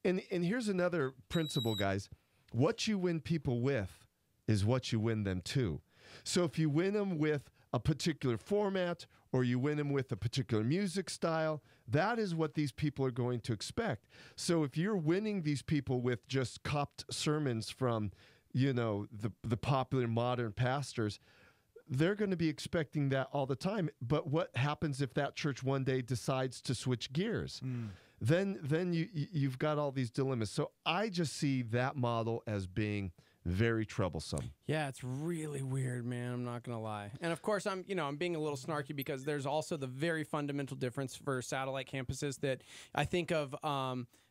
And here's another principle, guys. What you win people with is what you win them to. So if you win them with a particular format or you win them with a particular music style, that is what these people are going to expect. So if you're winning these people with just copped sermons from, the popular modern pastors, they're going to be expecting that all the time. But what happens if that church one day decides to switch gears? Then you've got all these dilemmas. So I just see that model as being very troublesome. Yeah, it's really weird, man. I'm not gonna lie. And of course, I'm being a little snarky because there's also the very fundamental difference for satellite campuses that I think of.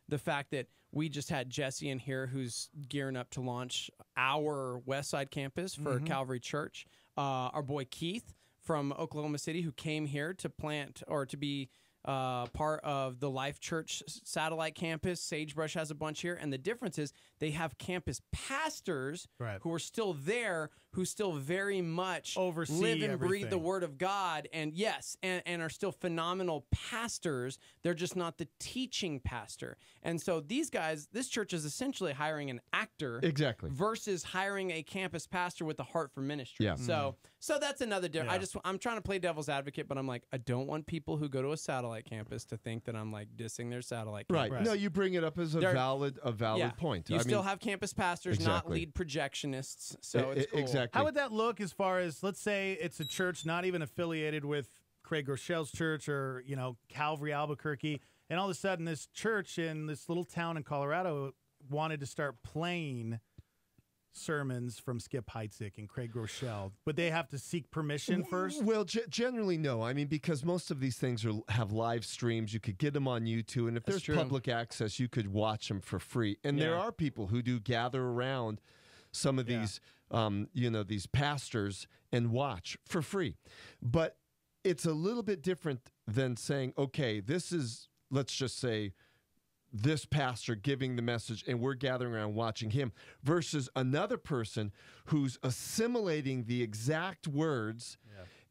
The fact that we just had Jesse in here, who's gearing up to launch our Westside campus for Calvary Church. Our boy Keith from Oklahoma City, who came here to plant or to be part of the Life Church satellite campus. Sagebrush has a bunch here. And the difference is they have campus pastors who are still there, who still very much oversee live and breathe everything. the word of God. And yes, and are still phenomenal pastors. They're just not the teaching pastor. And so these guys, this church is essentially hiring an actor. Exactly. Versus hiring a campus pastor with a heart for ministry. Yeah. So that's another difference. Yeah. I'm trying to play devil's advocate, but I'm like, I don't want people who go to a satellite campus to think that I'm like dissing their satellite campus. Right. No, you bring it up as a valid point. You still have campus pastors, not lead projectionists. So it's cool. Exactly. How would that look as far as, let's say it's a church not even affiliated with Craig Rochelle's church or, Calvary Albuquerque, and all of a sudden this church in this little town in Colorado wanted to start playing sermons from Skip Heitzig and Craig Rochelle, but they have to seek permission first? Well, generally, no. I mean, because most of these things have live streams. You could get them on YouTube, and if there's public access, you could watch them for free. And there are people who do gather around some of these, these pastors and watch for free. But it's a little bit different than saying, okay, this is, let's just say, this pastor giving the message and we're gathering around watching him versus another person who's assimilating the exact words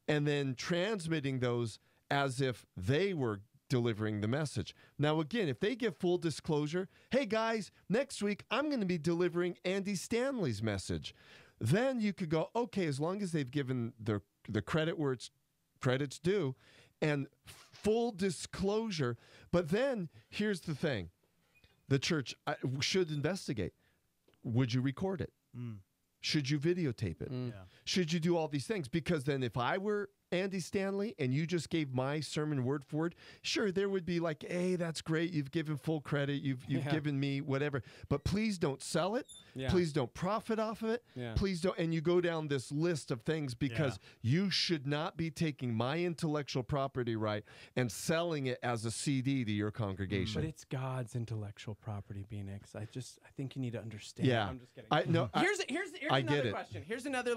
and then transmitting those as if they were delivering the message. Now, again, if they give full disclosure, hey guys, next week I'm going to be delivering Andy Stanley's message, then you could go, okay, as long as they've given the credit where it's credit's due and full disclosure. But then here's the thing. The church should investigate. Would you record it? Should you videotape it? Should you do all these things? Because then if I were Andy Stanley and you just gave my sermon word for word, sure, there would be like, hey, that's great. You've given full credit. You've given me whatever. But please don't sell it. Please don't profit off of it. Please don't. And you go down this list of things because you should not be taking my intellectual property right and selling it as a CD to your congregation. But it's God's intellectual property, B-Nix. I think you need to understand. Yeah. I'm just kidding. Here's I get another it. question. Here's another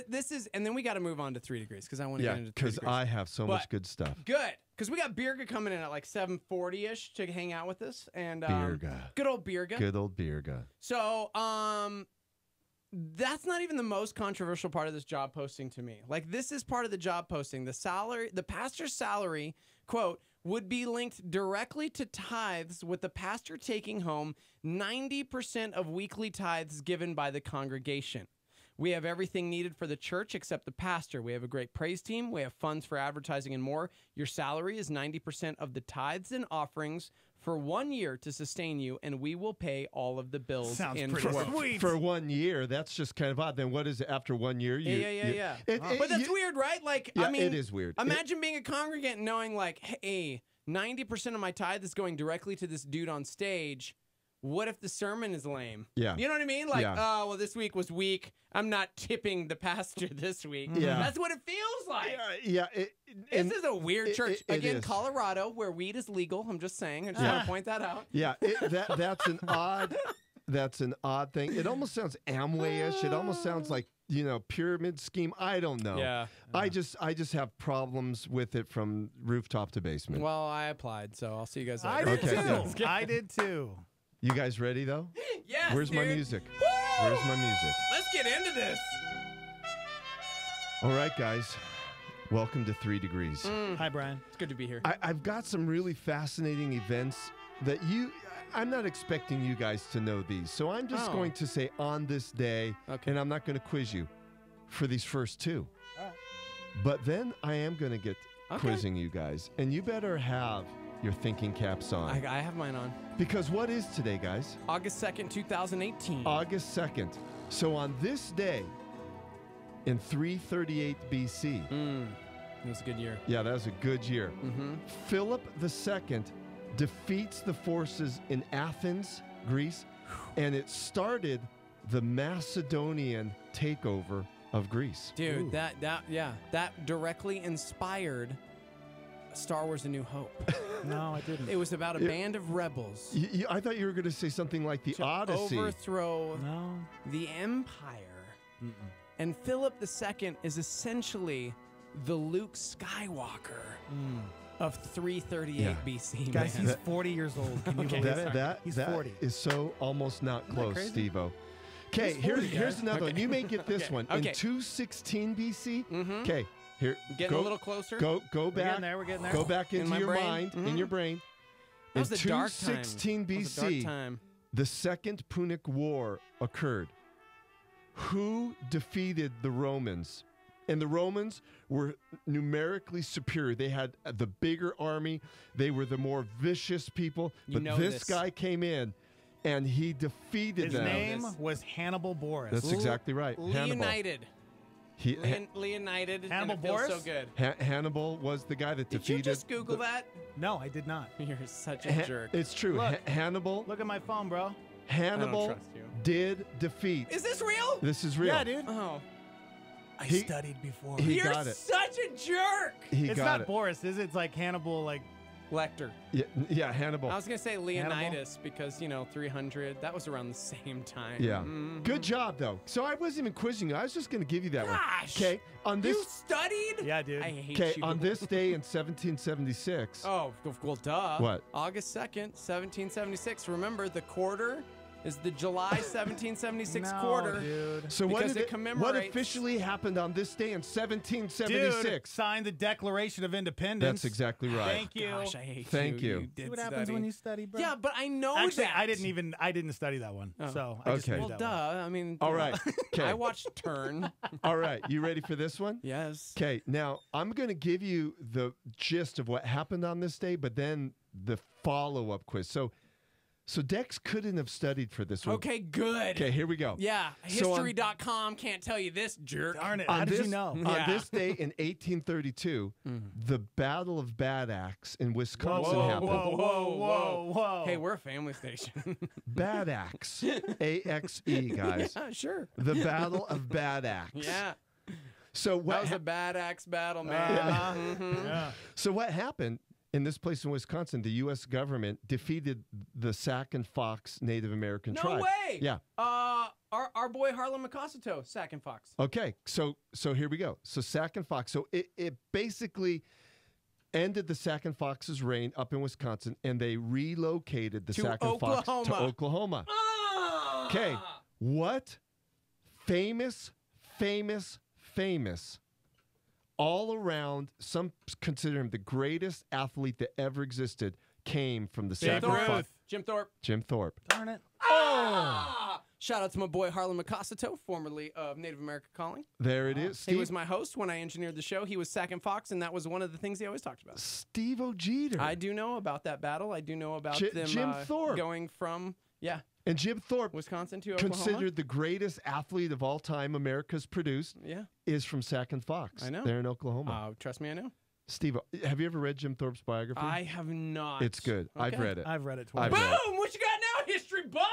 this is, and then we got to move on to 3 Degrees because I want to get into 3 because Degrees. I have so much good stuff. Good, because we got Birga coming in at like 7:40ish to hang out with us, and Birga. Good old Birga. Good old Birga. So, that's not even the most controversial part of this job posting to me. Like, this is part of the job posting. The pastor's salary, quote, would be linked directly to tithes, with the pastor taking home 90% of weekly tithes given by the congregation. We have everything needed for the church except the pastor. We have a great praise team. We have funds for advertising and more. Your salary is 90% of the tithes and offerings for 1 year to sustain you, and we will pay all of the bills. Sounds in pretty full. sweet. For 1 year, that's just kind of odd. Then what is it after 1 year? Yeah. But that's weird, right? Like, I mean, it is weird. Imagine being a congregant and knowing, like, hey, 90% of my tithe is going directly to this dude on stage. What if the sermon is lame? Yeah. You know what I mean? Like, oh, well, this week was weak. I'm not tipping the pastor this week. Yeah. That's what it feels like. Yeah. This is a weird church. Again, is. Colorado, where weed is legal. I'm just saying. I just want to point that out. Yeah, that's an odd. That's an odd thing. It almost sounds Amway-ish. It almost sounds like, pyramid scheme. I don't know. Yeah. I just have problems with it from rooftop to basement. Well, I applied, so I'll see you guys later. I did too. I did too. You guys ready though? Yes. Where's my dude. music? Woo! Where's my music? Let's get into this. All right, guys. Welcome to 3 Degrees. Hi, Brian. It's good to be here. I've got some really fascinating events that I'm not expecting you guys to know these. So I'm just going to say on this day, and I'm not going to quiz you for these first two. But then I am going to get quizzing you guys. And you better have your thinking caps on. I have mine on. Because what is today, guys? August 2nd, 2018. August 2nd. So on this day, in 338 BC. It was a good year. Yeah, that was a good year. Philip II defeats the forces in Athens, Greece, and it started the Macedonian takeover of Greece. Dude, that directly inspired Star Wars: A New Hope. No, I didn't. It was about a band of rebels. I thought you were going to say something like the Odyssey. Overthrow the Empire. And Philip II is essentially the Luke Skywalker of 338 BC. Guys, he's 40 years old. Can you believe it? He's 40. Is so almost not close, crazy? Steve-O. Okay, here's another one. You may get this one. In 216 BC. Okay, here. Getting a little closer. Go back. We're getting there. We're getting there. Go back into your brain. mind, in your brain. That was in a dark time. 216 That was a dark BC, time. the Second Punic War occurred. Who defeated the Romans? And the Romans were numerically superior. They had the bigger army. They were the more vicious people. But this guy came in, and he defeated them. His name was Hannibal Boris. That's exactly right. Leonited. Leonited. Hannibal and it feels Boris? so good. Hannibal was the guy that Did defeated. you just Google that? No, I did not. You're such a jerk. It's true. Look. Hannibal. Look at my phone, bro. Hannibal trust you. did defeat. Is this real? This is real. Yeah, dude. Oh. I studied before. He got it. Such a jerk. It's not Boris, is it? It's like Hannibal, like Lecter. Yeah, Hannibal. I was going to say Leonidas because, 300, that was around the same time. Yeah. Good job, though. So I wasn't even quizzing you. I was just going to give you that one. Okay. On this. You studied? Yeah, dude. I hate Okay. you. On this day in 1776. Oh, well, duh. What? August 2nd, 1776. Remember, the quarter is the July 1776 quarter. Dude. So because what, it commemorates. what officially happened on this day in 1776? Dude, signed the Declaration of Independence. That's exactly right. Thank you. Gosh, I hate Thank you. You did See what happens study. when you study, bro? Yeah, but I know Actually, that. I didn't study that one. So I just Okay. knew Well, that one. duh. I mean, All right. Okay. I watched Turn. All right. You ready for this one? Yes. Okay. Now, I'm going to give you the gist of what happened on this day, but then the follow-up quiz. So Dex couldn't have studied for this one. Okay, good. Okay, here we go. Yeah, So on- History.com can't tell you this, jerk. Darn it. On How did this, you know? On this day in 1832, the Battle of Bad Axe in Wisconsin happened. Whoa. Hey, we're a family station. Bad Axe. A-X-E, guys. Yeah, sure. The Battle of Bad Axe. Yeah. So That what, was a bad axe battle, man. Yeah. so what happened in this place in Wisconsin? The U.S. government defeated the Sac and Fox Native American No tribe. way. Yeah. Our boy Harlan McCossato, Sac and Fox. Okay, so here we go. So Sac and Fox. So it basically ended the Sac and Fox's reign up in Wisconsin, and they relocated the To Sac and Fox to Oklahoma. Oklahoma. Ah! Okay, what famous, all around, some consider him the greatest athlete that ever existed, came from the Sac and Fox. Jim Thorpe. Jim Thorpe. Darn it. Shout out to my boy Harlan McCossato, formerly of Native America Calling. There it is. Steve, He was my host when I engineered the show. He was Sac and Fox, and that was one of the things he always talked about. Steve O'Jeter. I do know about that battle. I do know about them Jim Thorpe. going from, And Jim Thorpe, Wisconsin to Oklahoma. considered the greatest athlete of all time America's produced, Yeah. is from Sac and Fox. I know. They're in Oklahoma. Trust me, I know. Steve, have you ever read Jim Thorpe's biography? I have not. It's good. I've Okay. read it. I've read it twice. I've read it. Boom! What you got now, history buff?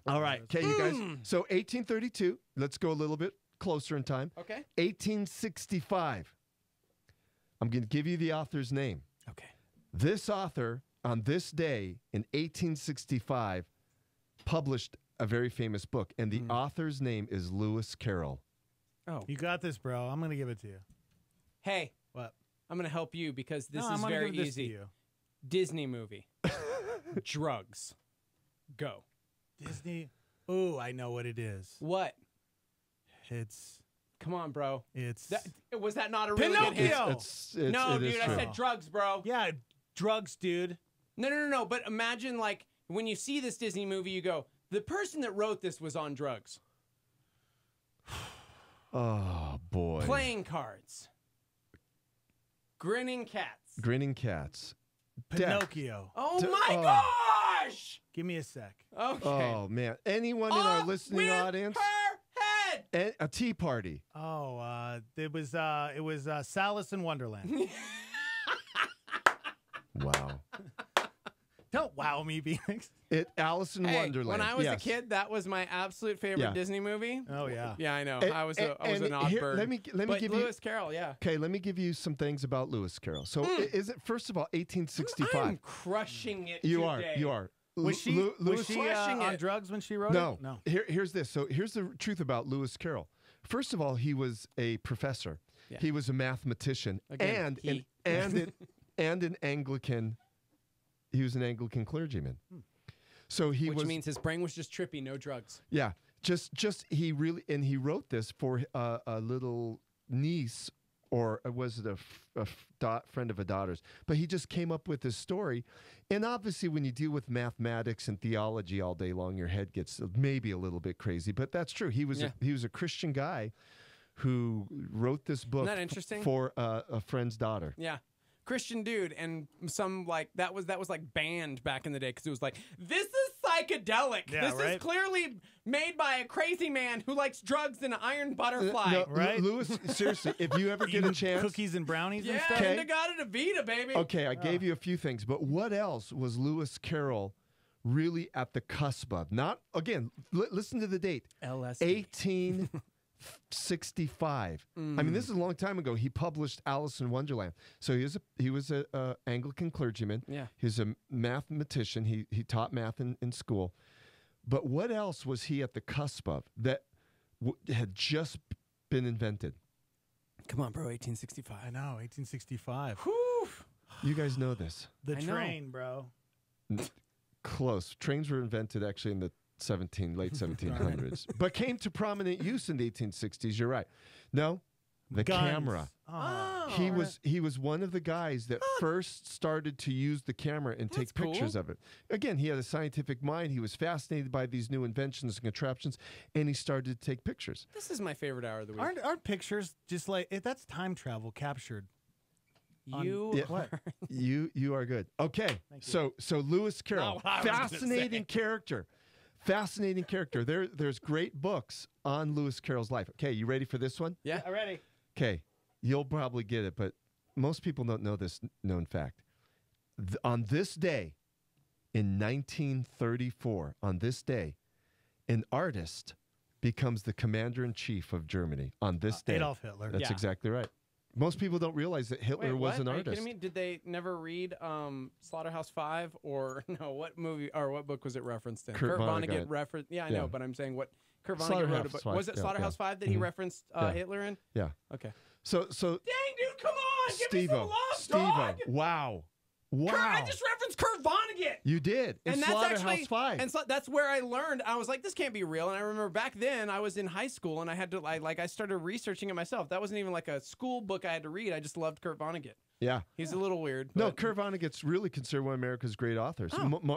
All right. Okay, you guys. So 1832. Let's go a little bit closer in time. Okay. 1865. I'm going to give you the author's name. Okay. This author, on this day in 1865, published a very famous book, and the author's name is Lewis Carroll. Oh. You got this, bro. I'm going to give it to you. Hey, What? I'm going to help you because this No, is I'm gonna very give this easy. To you. Disney movie. Drugs. Go. Disney. Ooh, I know what it is. What? It's. Come on, bro. It's. Was that not a really good hint? Pinocchio. No, dude, I said drugs, bro. Yeah, drugs, dude. No. But imagine, like, when you see this Disney movie, you go, the person that wrote this was on drugs. Oh, boy. Playing cards. Grinning cats. Grinning cats. Pinocchio. Oh, my gosh! Give me a sec. Okay. Oh, man. Anyone in our listening audience? A tea party. Oh, it was Alice in Wonderland. Wow. Don't wow me, Phoenix. Alice in Wonderland. When I was a kid, that was my absolute favorite Disney movie. Oh yeah. Yeah, I know. And- I was and- an odd here, bird. let me but give Lewis Carroll, yeah. Okay, let me give you some things about Lewis Carroll. So, is it first of all 1865? I'm crushing it. You today. are. Was she on drugs when she wrote No. it? No. Here's this. So here's the truth about Lewis Carroll. First of all, he was a professor. Yeah. He was a mathematician Again, and an Anglican. He was an Anglican clergyman. So Which means his brain was just trippy, no drugs. Yeah, just he wrote this for a little niece, or was it a friend of a daughter's? But he just came up with this story, and obviously, when you deal with mathematics and theology all day long, your head gets maybe a little bit crazy. But that's true. He was a Christian guy who wrote this book. Isn't that interesting? For a friend's daughter. Yeah. Christian dude, and some like that was like banned back in the day because it was like, this is psychedelic. Yeah, this right? is clearly made by a crazy man who likes drugs and an iron butterfly. No, Right? Lewis, seriously, if you ever get a chance, Cookies and brownies and Yeah, stuff. Okay. Indigata Vita, baby. Okay, I gave you a few things, but what else was Lewis Carroll really at the cusp of? Not again. Listen to the date. LSD. 1865. I mean, this is a long time ago. He published Alice in Wonderland. So he was a Anglican clergyman. Yeah. He was a mathematician. He taught math in school. But what else was he at the cusp of that had just been invented? Come on, bro. 1865. I know, 1865. Whew. You guys know this. The I know. train, bro. Close. Trains were invented actually in the late 1700s, but came to prominent use in the 1860s. You're right. No, the Guns. camera. Oh. He was one of the guys that first started to use the camera and take pictures cool. of it. Again, he had a scientific mind. He was fascinated by these new inventions and contraptions, and he started to take pictures. This is my favorite hour of the week. Aren't pictures just like that's time travel captured? You Yeah. are. You are good. Okay, so Lewis Carroll, Not what I was gonna fascinating character. Fascinating character. There's great books on Lewis Carroll's life. Okay, you ready for this one? Yeah. Ready. Okay, you'll probably get it, but most people don't know this known fact. On this day, in 1934, on this day, an artist becomes the commander-in-chief of Germany. On this day. Adolf Hitler. That's Yeah. exactly right. Most people don't realize that Hitler Wait, was what? an Are you artist. kidding me? Did they never read Slaughterhouse-Five or no? What movie or what book was it referenced in? Kurt Vonnegut. referenced. Yeah, I Yeah. know, but I'm saying what Kurt Vonnegut wrote about. Slaughterhouse-Five, Was it yeah, Slaughterhouse-Five that he referenced Hitler in? Yeah. Okay. So Dang, dude, come on, give me some love, Steve-O, dog. wow. Kurt, I just referenced Kurt Vonnegut. You did. In And that's Slaughterhouse actually, 5. and so that's where I learned. I was like, this can't be real. And I remember back then I was in high school and I had to I started researching it myself. That wasn't even like a school book I had to read. I just loved Kurt Vonnegut. Yeah. He's a little weird. No, but- Kurt Vonnegut's really considered one of America's great authors,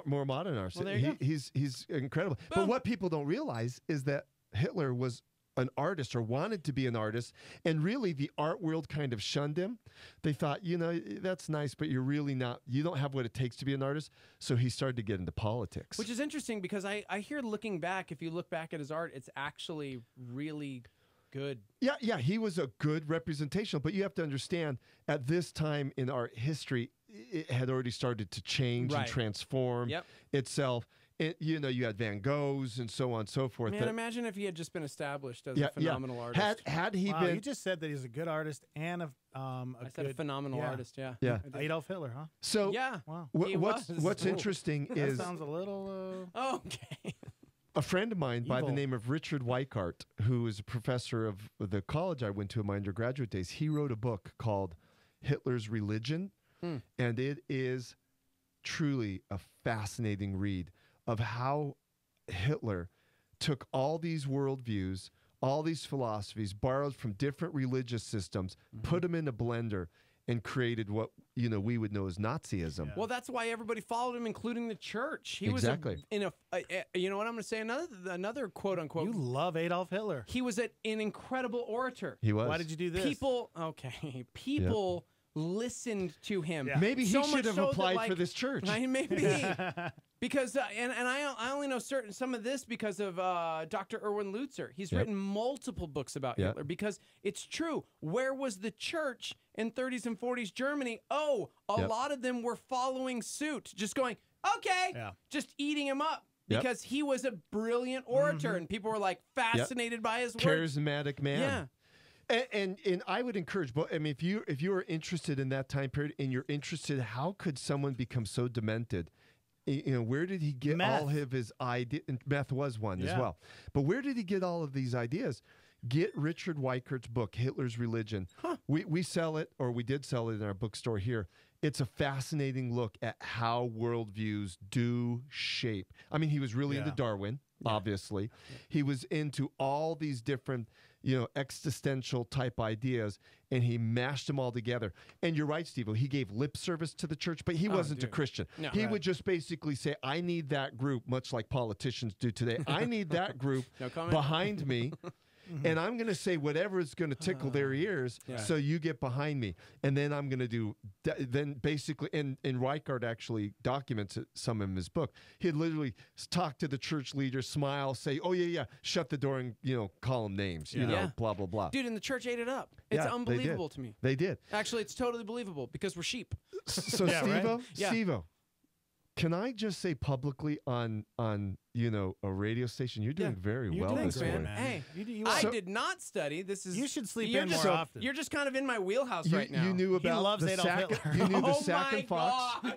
more modern artists. Well, there you go. He's incredible. But what people don't realize is that Hitler was an artist or wanted to be an artist, and really the art world kind of shunned him. They thought, that's nice, but you're really not, you don't have what it takes to be an artist. So he started to get into politics. Which is interesting because I hear looking back, if you look back at his art, it's actually really good. Yeah, he was a good representation, but you have to understand at this time in art history, it had already started to change and Right. transform itself. You had Van Goghs and so on and so forth. Man, imagine if he had just been established as a phenomenal artist. Had he Wow, been, you just said that he's a good artist and I said a phenomenal artist, yeah. Yeah. Adolf Hitler, huh? so Yeah. Wow. He what's was. interesting That is sounds a little. Okay. a friend of mine by the Evil. name of Richard Weikart, who is a professor of the college I went to in my undergraduate days. He wrote a book called Hitler's Religion, and it is truly a fascinating read of how Hitler took all these worldviews, all these philosophies, borrowed from different religious systems, put them in a blender, and created what we would know as Nazism. Well, that's why everybody followed him, including the church. He Exactly. was you know what I'm going to say? Another quote unquote. You love Adolf Hitler. He was an incredible orator. He was. Why did you do this? People listened to him. Yeah. Maybe he So should much have so that, applied like, for this church. Maybe. Because and I only know some of this because of Dr. Erwin Lutzer. He's written multiple books about Hitler because it's true. Where was the church in 30s and 40s Germany? Oh, a lot of them were following suit, just going, okay, just eating him up because he was a brilliant orator and people were like fascinated by his work. Charismatic man. Yeah. And I would encourage, but I mean, if you are interested in that time period and you're interested, how could someone become so demented? Where did he get all of his ideas? Meth was one as well. But where did he get all of these ideas? Get Richard Weichert's book, Hitler's Religion. We sell it, or we did sell it in our bookstore here. It's a fascinating look at how worldviews do shape. I mean, he was really into Darwin, obviously. He was into all these different, existential type ideas, and he mashed them all together. And you're right, Steve. He gave lip service to the church, but he wasn't a Christian. No. He would just basically say, I need that group, much like politicians do today. I need that group behind me. And I'm going to say whatever is going to tickle their ears so you get behind me. And then I'm going to do, then basically, and Reichert actually documents it, some in his book. He'd literally talk to the church leaders, smile, say, oh, yeah, shut the door and, call them names, blah, blah, blah. Dude, and the church ate it up. It's unbelievable to me. They did. Actually, it's totally believable because we're sheep. So, Steve-O, can I just say publicly on a radio station, you're doing very well this morning. Hey, I did not study. This is you should sleep in more often. You're just kind of in my wheelhouse right now. You knew about he loves Adolf Hitler. You knew the Sack and Fox. Gosh.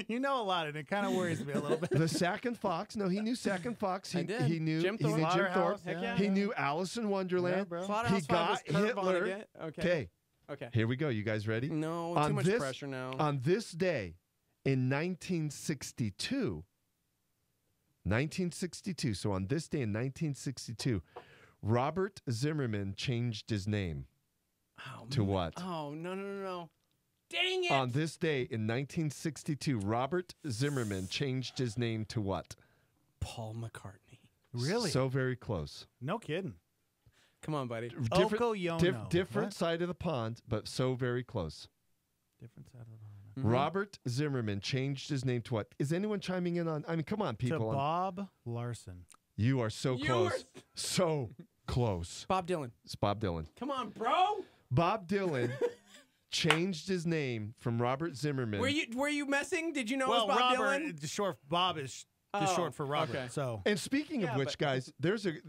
You know a lot, and it kind of worries me a little bit. The Sack and Fox. No, he knew Sack and Fox. He knew Jim Thorpe. He knew Alice in Wonderland. He got Hitler. Okay. Here we go. You guys ready? No, too much pressure now. On this day, in 1962, so on this day in 1962, Robert Zimmerman changed his name to what? Oh, no. Dang it! On this day in 1962, Robert Zimmerman changed his name to what? Paul McCartney. Really? So very close. No kidding. Come on, buddy. Different side of the pond, but so very close. Different side of the pond. Robert Zimmerman changed his name to what? Is anyone chiming in on? I mean, come on, people. To Bob Larson. You are so close. So close. Bob Dylan. It's Bob Dylan. Come on, bro. Bob Dylan changed his name from Robert Zimmerman. Were you messing? Did you know it was Bob Dylan? Bob is just short for Robert. Okay. So. And speaking of which, guys,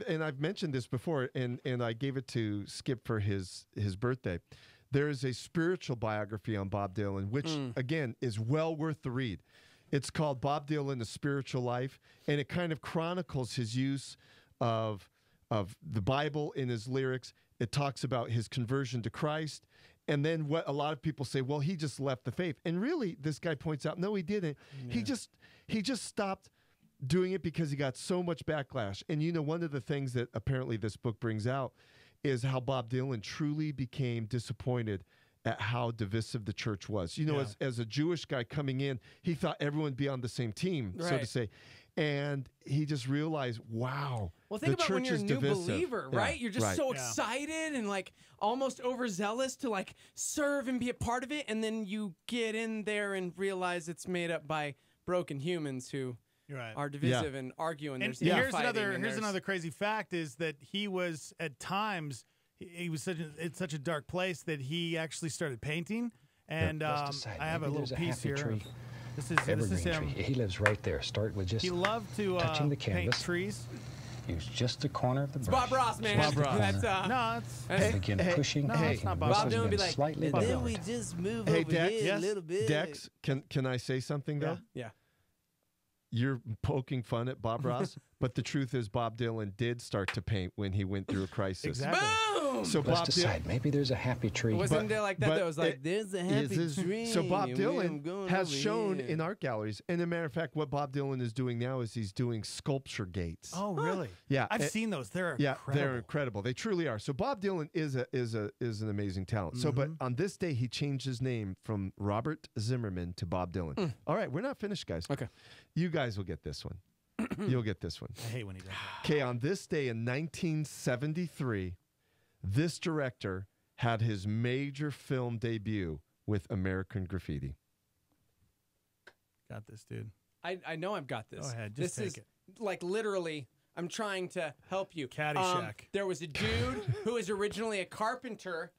and I've mentioned this before, and I gave it to Skip for his birthday. There is a spiritual biography on Bob Dylan, which, again, is well worth the read. It's called Bob Dylan, A Spiritual Life, and it kind of chronicles his use of the Bible in his lyrics. It talks about his conversion to Christ, and then what a lot of people say, well, he just left the faith. And really, this guy points out, no, he didn't. Yeah. He just stopped doing it because he got so much backlash. And, one of the things that apparently this book brings out is how Bob Dylan truly became disappointed at how divisive the church was. As a Jewish guy coming in, he thought everyone would be on the same team, so to say. And he just realized, wow, well, think about when you're a new divisive. Believer, right? You're just so excited and like almost overzealous to like serve and be a part of it. And then you get in there and realize it's made up by broken humans who are divisive and arguing. And here's another crazy fact is that he was at times he was in such a dark place that he actually started painting. And I have a little piece here. Tree. This is him. He lives right there. Start with just he loved to touching the paint canvas. Trees. Use just the corner of the brush. Bob Ross, man. Bob Ross. That's begin pushing. No, it's not Bob. Bob Dylan be like, slightly and then we just move hey, over Dex, here a little bit. Dex, can I say something though? Yeah. You're poking fun at Bob Ross, but the truth is Bob Dylan did start to paint when he went through a crisis. Exactly. Boom! boom. So Let's Bob decide. Maybe there's a happy tree. Wasn't there like that? That was like, there's a happy tree. So Bob and Dylan I'm going has over shown here. in art galleries, and as a matter of fact, what Bob Dylan is doing now is he's doing sculpture gates. Oh, really? Yeah, I've seen those. They're incredible. they're incredible. They truly are. So Bob Dylan is an amazing talent. So, but on this day, he changed his name from Robert Zimmerman to Bob Dylan. All right, we're not finished, guys. Okay, you guys will get this one. You'll get this one. I hate when he does that. Okay, on this day in 1973, this director had his major film debut with American Graffiti. Got this, dude. I know I've got this. Go ahead, just this take is like literally. I'm trying to help you. Caddyshack. There was a dude who was originally a carpenter.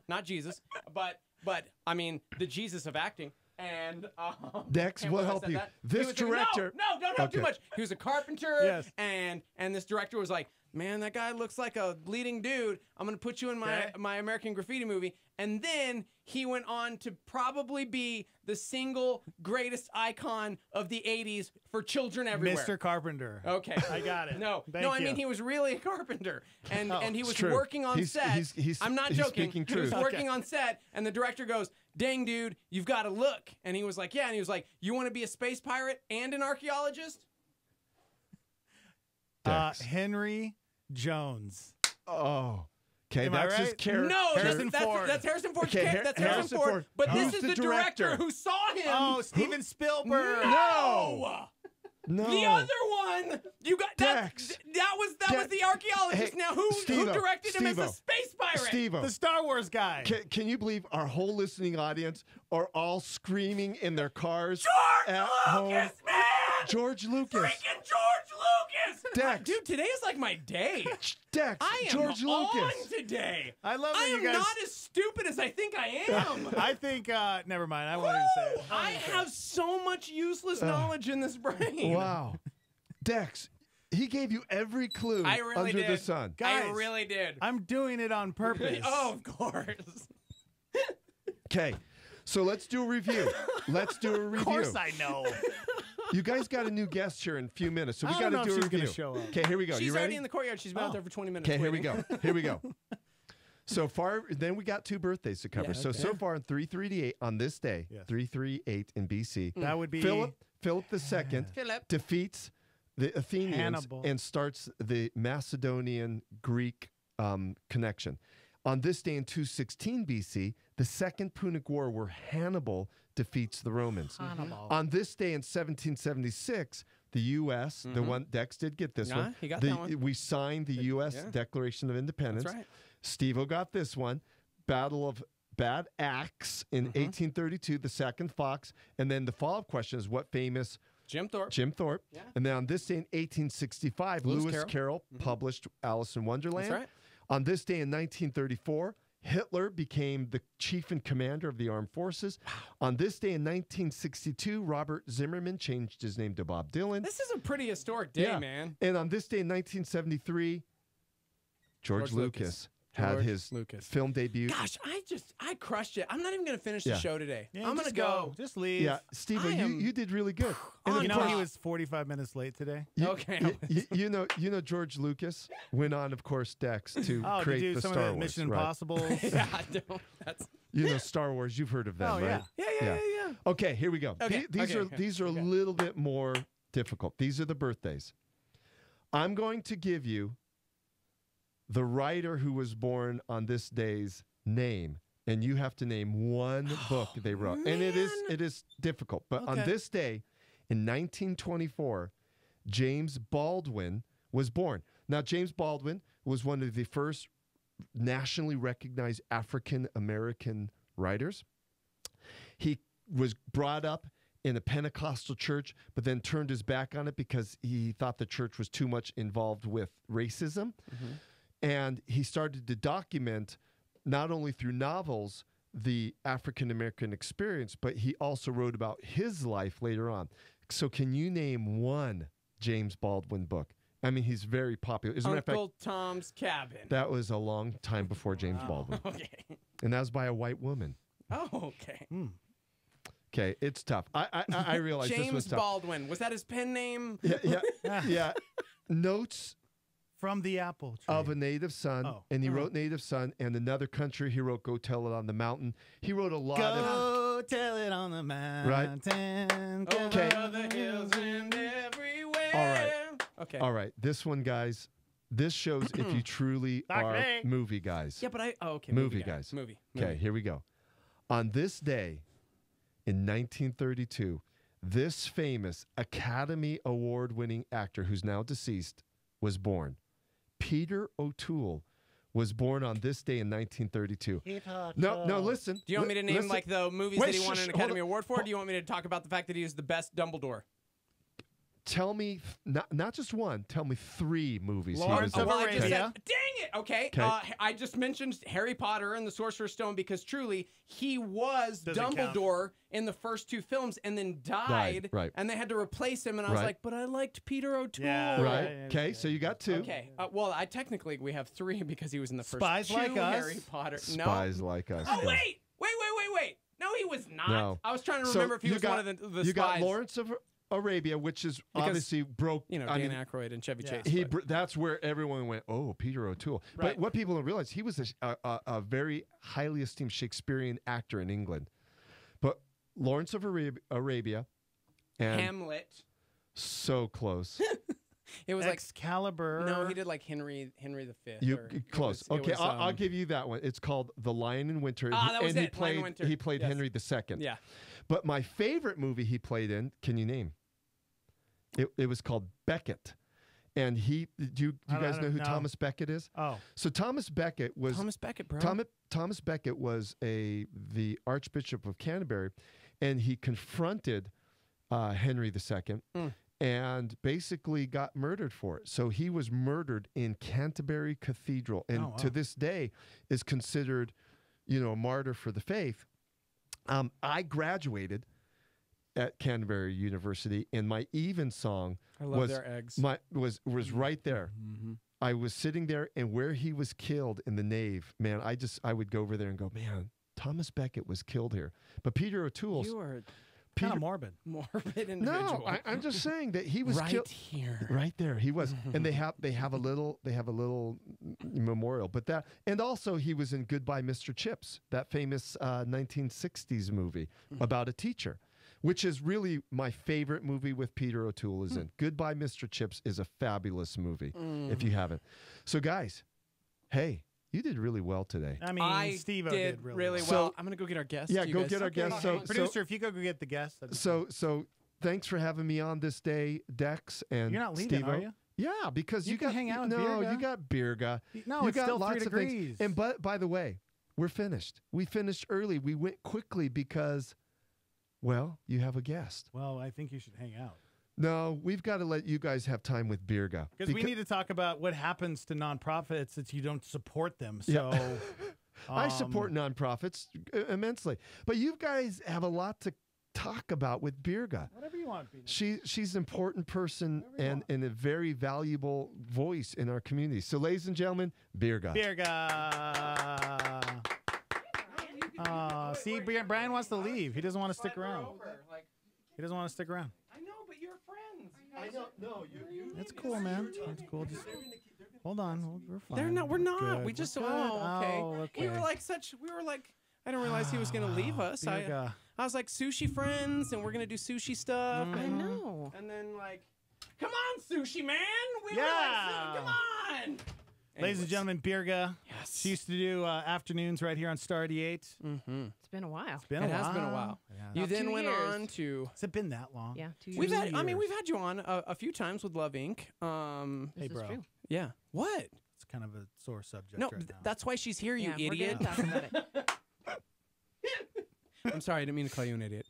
Not Jesus, but I mean the Jesus of acting. And Dex can't will believe I help said you. that. This He was director. no, don't help too Okay. much. He was a carpenter. Yes. And this director was like, man, that guy looks like a leading dude. I'm gonna put you in my American Graffiti movie. And then he went on to probably be the single greatest icon of the 80s for children everywhere. Mr. Carpenter. Okay. I got it. No, Thank I you. mean he was really a carpenter, and he was true. working on He's- set. he's- I'm not he's joking. speaking He was truth. working on set, and the director goes, "Dang, dude, you've got to look." And he was like, "Yeah." And he was like, "You want to be a space pirate and an archaeologist?" Henry Jones. Oh. Okay, Am I that's his right? character. No, Harrison Ford. that's Harrison Ford's Okay, character. That's Harrison Ford. But Who's this is the the director who saw him. Oh, Steven Spielberg. No. No. The other one, you got Dex. that was the archaeologist. Hey, now who Steve-O, directed him as a Steve-O. space pirate? Steve-O. The Star Wars guy. Can you believe our whole listening audience are all screaming in their cars George at home? Lucas, man! George Lucas. Freaking George Lucas! Dex. Dude, today is like my day. Dex. I am George on Lucas. today. I love that I you am guys. not as stupid as I think I am. I think. Never mind. I wanted to say it. I have so much useless knowledge in this brain. Wow. Dex, he gave you every clue I really under did. the sun. Guys, I really did. I'm doing it on purpose. Oh, of course. Okay, so let's do a review. Let's do a review. Of course I know. You guys got a new guest here in a few minutes, so we I got don't to know do if a she's gonna review. show up. Okay, here we go. She's you ready? already in the courtyard. She's been out there for 20 minutes. Okay, here we waiting. go. Here we go. So far, then we got two birthdays to cover. Yeah, So okay. far in 338 on this day, Yes. 338 in BC, That would be Philip II Philip. defeats the Athenians Hannibal. and starts the Macedonian Greek connection. On this day in 216 BC, the Second Punic War, where Hannibal defeats the Romans. Hannibal. On this day in 1776, the U.S., the one Dex did get this Yeah, one. he got that one. We signed the U.S. yeah. Declaration of Independence. That's right. Steve-O got this one. Battle of Bad Axe in 1832, the Second Fox. And then the follow-up question is what famous Jim Thorpe. Jim Thorpe. Yeah. And then on this day in 1865, Lewis Carroll published Alice in Wonderland. That's right. On this day in 1934, Hitler became the chief and commander of the armed forces. On this day in 1962, Robert Zimmerman changed his name to Bob Dylan. This is a pretty historic day, man. And on this day in 1973, George Lucas had George his Lucas. film debut. Gosh, I crushed it. I'm not even going to finish the Yeah. show today. Yeah, I'm going to just go. Just leave. Yeah, Steve, I am you did really good. on of You know course, he was 45 minutes late today. Okay. you know George Lucas went on, of course, Dex to Oh, to create do the some Star of the Wars. Mission right? Impossible. Yeah, I don't. That's You know Star Wars. You've heard of them, Oh, right? yeah. yeah. Okay, here we go. Okay, These okay, are a little bit more difficult. These are the birthdays. I'm going to give you the writer who was born on this day's name, and you have to name one book they wrote. And it is difficult. But on Okay. this day, in 1924, James Baldwin was born. Now, James Baldwin was one of the first nationally recognized African American writers. He was brought up in a Pentecostal church, but then turned his back on it because he thought the church was too much involved with racism. And he started to document, not only through novels, the African American experience, but he also wrote about his life later on. So can you name one James Baldwin book? I mean, he's very popular. As a matter of fact, Uncle Tom's Cabin. that was a long time before James Baldwin. Okay. And that was by a white woman. Oh, okay. Okay, it's tough. I realize this was James tough. Baldwin. Was that his pen name? Yeah. Notes From the apple tree. Of a native son, and he wrote Native Son, and another country he wrote Go Tell It on the Mountain. He wrote a lot of... Go tell it on the mountain. Right. Over the hills and everywhere. All right. Okay. All right. This one, guys, this shows if you truly are movie guys. Yeah, but okay. Movie guys. Movie. Okay, here we go. On this day in 1932, this famous Academy Award-winning actor who's now deceased was born. Peter O'Toole was born on this day in 1932. No, listen. Do you want me to name listen. like the movies Wait, that he won shush, an hold Academy on. Award for? Or do you want me to talk about the fact that he was the best Dumbledore? Tell me, not just one, tell me 3 movies. Lawrence he was of in. I just Arabia. said, dang it. Okay. I just mentioned Harry Potter and the Sorcerer's Stone because truly he was Doesn't Dumbledore in the first 2 films and then died. Right. And they had to replace him. And I was Right. like, but I liked Peter O'Toole. Yeah. Right. Okay, so you got 2. Okay. Well, we have 3 because he was in the first Spies 2 Like Us? Harry Potter. No. Spies Like Us. Oh, yeah. wait. No, he was not. No. I was trying to So remember if he you was got, one of the You got spies. Lawrence of Arabia, which is Because, obviously broke. Dan Aykroyd and Chevy Chase. He but- that's where everyone went, oh, Peter O'Toole. Right. But what people don't realize, he was a very highly esteemed Shakespearean actor in England. But Lawrence of Arabia and Hamlet. so close. It was Excalibur. No, he did like Henry V. You close. Okay, I'll give you that one. It's called The Lion in Winter. that was and it, Lion in Winter. He played Yes. Henry II. Yeah. But my favorite movie he played in, can you name? It was called Beckett. And do you guys know who Thomas Beckett is? Oh. So Thomas Beckett was Thomas Beckett, bro. Thomas Beckett was the Archbishop of Canterbury, and he confronted Henry II and basically got murdered for it. So he was murdered in Canterbury Cathedral, and to this day is considered, a martyr for the faith. I graduated at Canterbury University, and my evensong I love was their eggs. was right there. I was sitting there, and where he was killed in the nave, man, I would go over there and go, man, Thomas Beckett was killed here. But Peter O'Toole, You are kind of morbid. Morbid individual. no, I'm just saying that he was right killed here. right there. He was, and they have a little memorial. But that, and also he was in Goodbye, Mr. Chips, that famous 1960s movie about a teacher, which is really my favorite movie with Peter O'Toole is in. Goodbye, Mr. Chips is a fabulous movie if you haven't. So guys, hey, you did really well today. I mean, Steve-O did really well. So- I'm going to go get our guest. Yeah, You go guys- get our guest. So, Producer, if you go get the guest. so thanks for having me on this day, Dex and You're not leaving, Steve-O. are you? Yeah, because You you can got hang out with no, Birga. you got Birga. No, you it's got still lots 3 of degrees. things. And by the way, we're finished. We finished early. We went quickly because, well, you have a guest. Well, I think you should hang out. No, we've got to let you guys have time with Birga. Because we need to talk about what happens to nonprofits if you don't support them. So Yeah. I support nonprofits immensely. But you guys have a lot to talk about with Birga. Whatever you want, Peter. She's an important person and a very valuable voice in our community. So, ladies and gentlemen, Birga. See, Brian wants to leave. He doesn't want to stick around. He doesn't want to stick around. I know, but you're friends. I know. No, you. That's cool, man. That's cool. Just hold on. We're fine. They're not. We're not. Good. We just. We're good. Oh, okay. Oh, We were like such. We were like. I didn't realize he was going to leave us. Birga. I was like sushi friends, and we're going to do sushi stuff. Mhm. I know. And then like, come on, sushi man. We Yeah. were like, come on. Ladies and gentlemen, Birga. Yes. She used to do afternoons right here on Star 88. Mm-hmm. It's been a while. It's been It a while. has been a while. Yeah. You About then 2 went years. on to. Has it been that long? Yeah, 2 years. We've had. Years. I mean, we've had you on a few times with Love Inc. Hey, This is bro. true. Yeah. What? It's kind of a sore subject No, right now. that's why she's here, you Yeah, we're idiot. gonna talk about it. I'm sorry, I didn't mean to call you an idiot.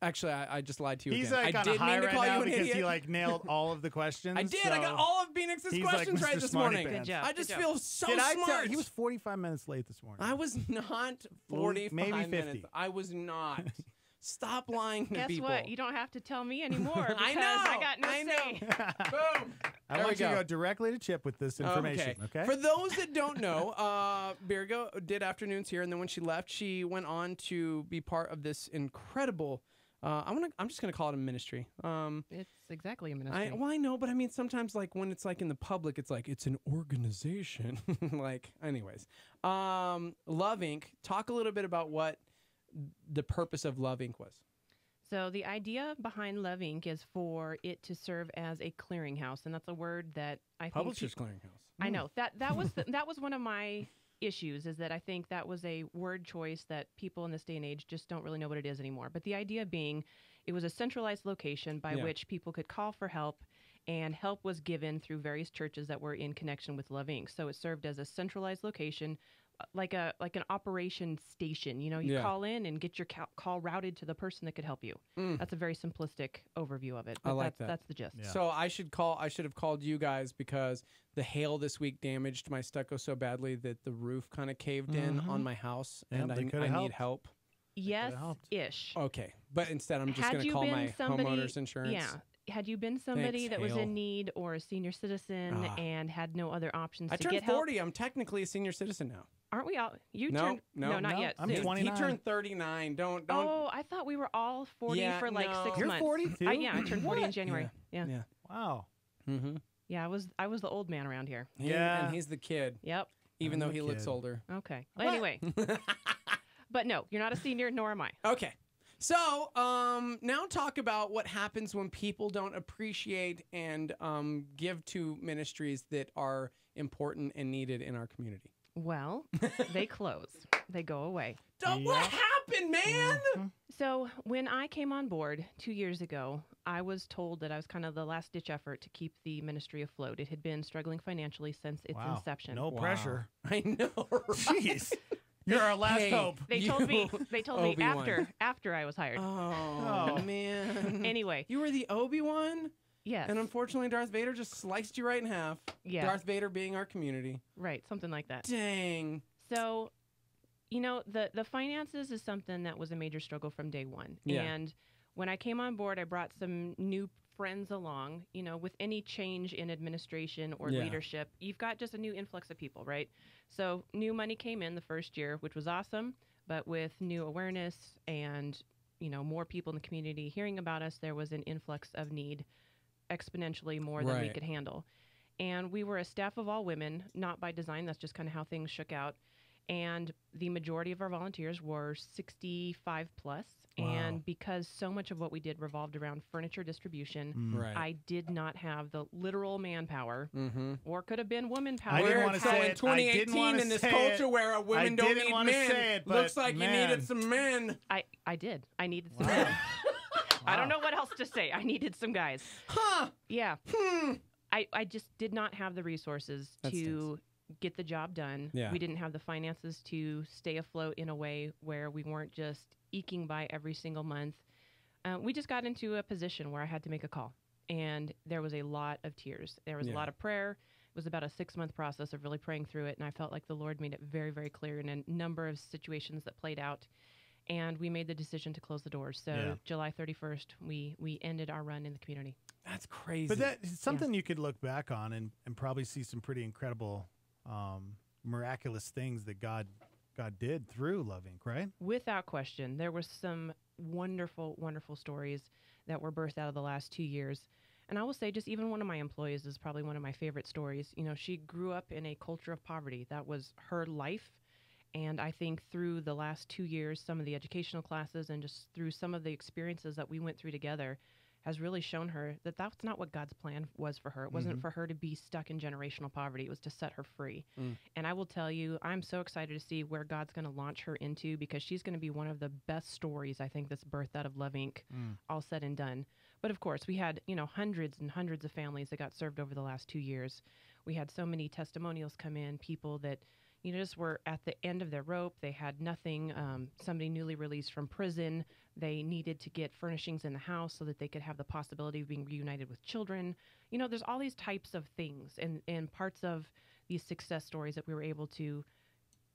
Actually, I just lied to you He's again. like I on a did high mean to right call now you an because idiot. he like nailed all of the questions. I did. I got so all of Phoenix's he's like questions Mr. right this Smarty morning. Pants. Good job. I just Good feel so Did I smart. tell he was 45 minutes late this morning? I was not 45 Maybe 50. minutes. I was not. Stop lying to Guess people. what? You don't have to tell me anymore because I know. I got no I say. Boom. I There want we you to go. go directly to Chip with this information. Okay. For those that don't know, Birga did afternoons here, and then when she left, she went on to be part of this incredible I'm just gonna call it a ministry. It's exactly a ministry. I know, but I mean, sometimes like when it's like in the public, it's like it's an organization. Like, anyways, Love Inc. Talk a little bit about what the purpose of Love Inc. was. So the idea behind Love Inc. is for it to serve as a clearinghouse, and that's a word that I think Publishers Clearinghouse. I know that was that was one of my issues, is that I think that was a word choice that people in this day and age just don't really know what it is anymore. But the idea being, it was a centralized location by which people could call for help, and help was given through various churches that were in connection with Love Inc. So it served as a centralized location, like an operation station. You know, you call in and get your call routed to the person that could help you. That's a very simplistic overview of it. But I like that. That's the gist. Yeah. So I should have called you guys because the hail this week damaged my stucco so badly that the roof kind of caved in on my house, and I need help. Yes-ish. Okay, but instead I'm just going to call my homeowner's insurance. Yeah. Had you been somebody that was in need or a senior citizen and had no other options I to turned get 40. I'm technically a senior citizen now. Aren't we all? No, not yet. I'm soon. 29. He turned 39. Don't. Oh, I thought we were all 40 for like 6 You're months. 40 too? Yeah, I turned 40 in January. Yeah. Wow. Mm-hmm. Yeah, I was the old man around here. Yeah, and he's the kid. Yep. Even though he looks older. Okay. Well, anyway. But no, you're not a senior, nor am I. Okay. So, now talk about what happens when people don't appreciate and give to ministries that are important and needed in our community. Well, they close. They go away. What happened, man? So when I came on board 2 years ago, I was told that I was kind of the last-ditch effort to keep the ministry afloat. It had been struggling financially since its inception. No pressure. I know, right? Jeez. You're our last hope. They told me after I was hired. Oh, man. Anyway. You were the Obi-Wan? Yes. And unfortunately, Darth Vader just sliced you right in half. Yeah. Darth Vader being our community. Right, something like that. Dang. So, you know, the finances is something that was a major struggle from day one. Yeah. And when I came on board, I brought some new friends along. You know, with any change in administration or leadership, you've got just a new influx of people, right? So new money came in the first year, which was awesome. But with new awareness and, you know, more people in the community hearing about us, there was an influx of need exponentially more than we could handle. And we were a staff of all women, not by design. That's just kind of how things shook out. And the majority of our volunteers were 65 plus. Wow. And because so much of what we did revolved around furniture distribution, I did not have the literal manpower, or could have been woman power. I didn't want to say in 2018 in this culture where women don't need men, looks like you needed some men. I did. I needed some men. I don't know what else to say. I needed some guys. Huh. Yeah. I just did not have the resources to get the job done. Yeah. We didn't have the finances to stay afloat in a way where we weren't just eking by every single month. We just got into a position where I had to make a call. And there was a lot of tears. There was a lot of prayer. It was about a 6-month process of really praying through it. And I felt like the Lord made it very, very clear in a number of situations that played out. And we made the decision to close the doors. So July 31st, we ended our run in the community. That's crazy. But that's something you could look back on and probably see some pretty incredible, miraculous things that God did through Love Inc., right? Without question. There were some wonderful, wonderful stories that were birthed out of the last 2 years. And I will say, just even one of my employees is probably one of my favorite stories. You know, she grew up in a culture of poverty. That was her life. And I think through the last 2 years, some of the educational classes and just through some of the experiences that we went through together has really shown her that that's not what God's plan was for her. It wasn't for her to be stuck in generational poverty. It was to set her free. And I will tell you, I'm so excited to see where God's going to launch her into, because she's going to be one of the best stories, I think, that's birthed out of Love Inc., all said and done. But of course, we had, you know, hundreds and hundreds of families that got served over the last 2 years. We had so many testimonials come in, people that, you know, just were at the end of their rope. They had nothing. Somebody newly released from prison. They needed to get furnishings in the house so that they could have the possibility of being reunited with children. You know, there's all these types of things and parts of these success stories that we were able to,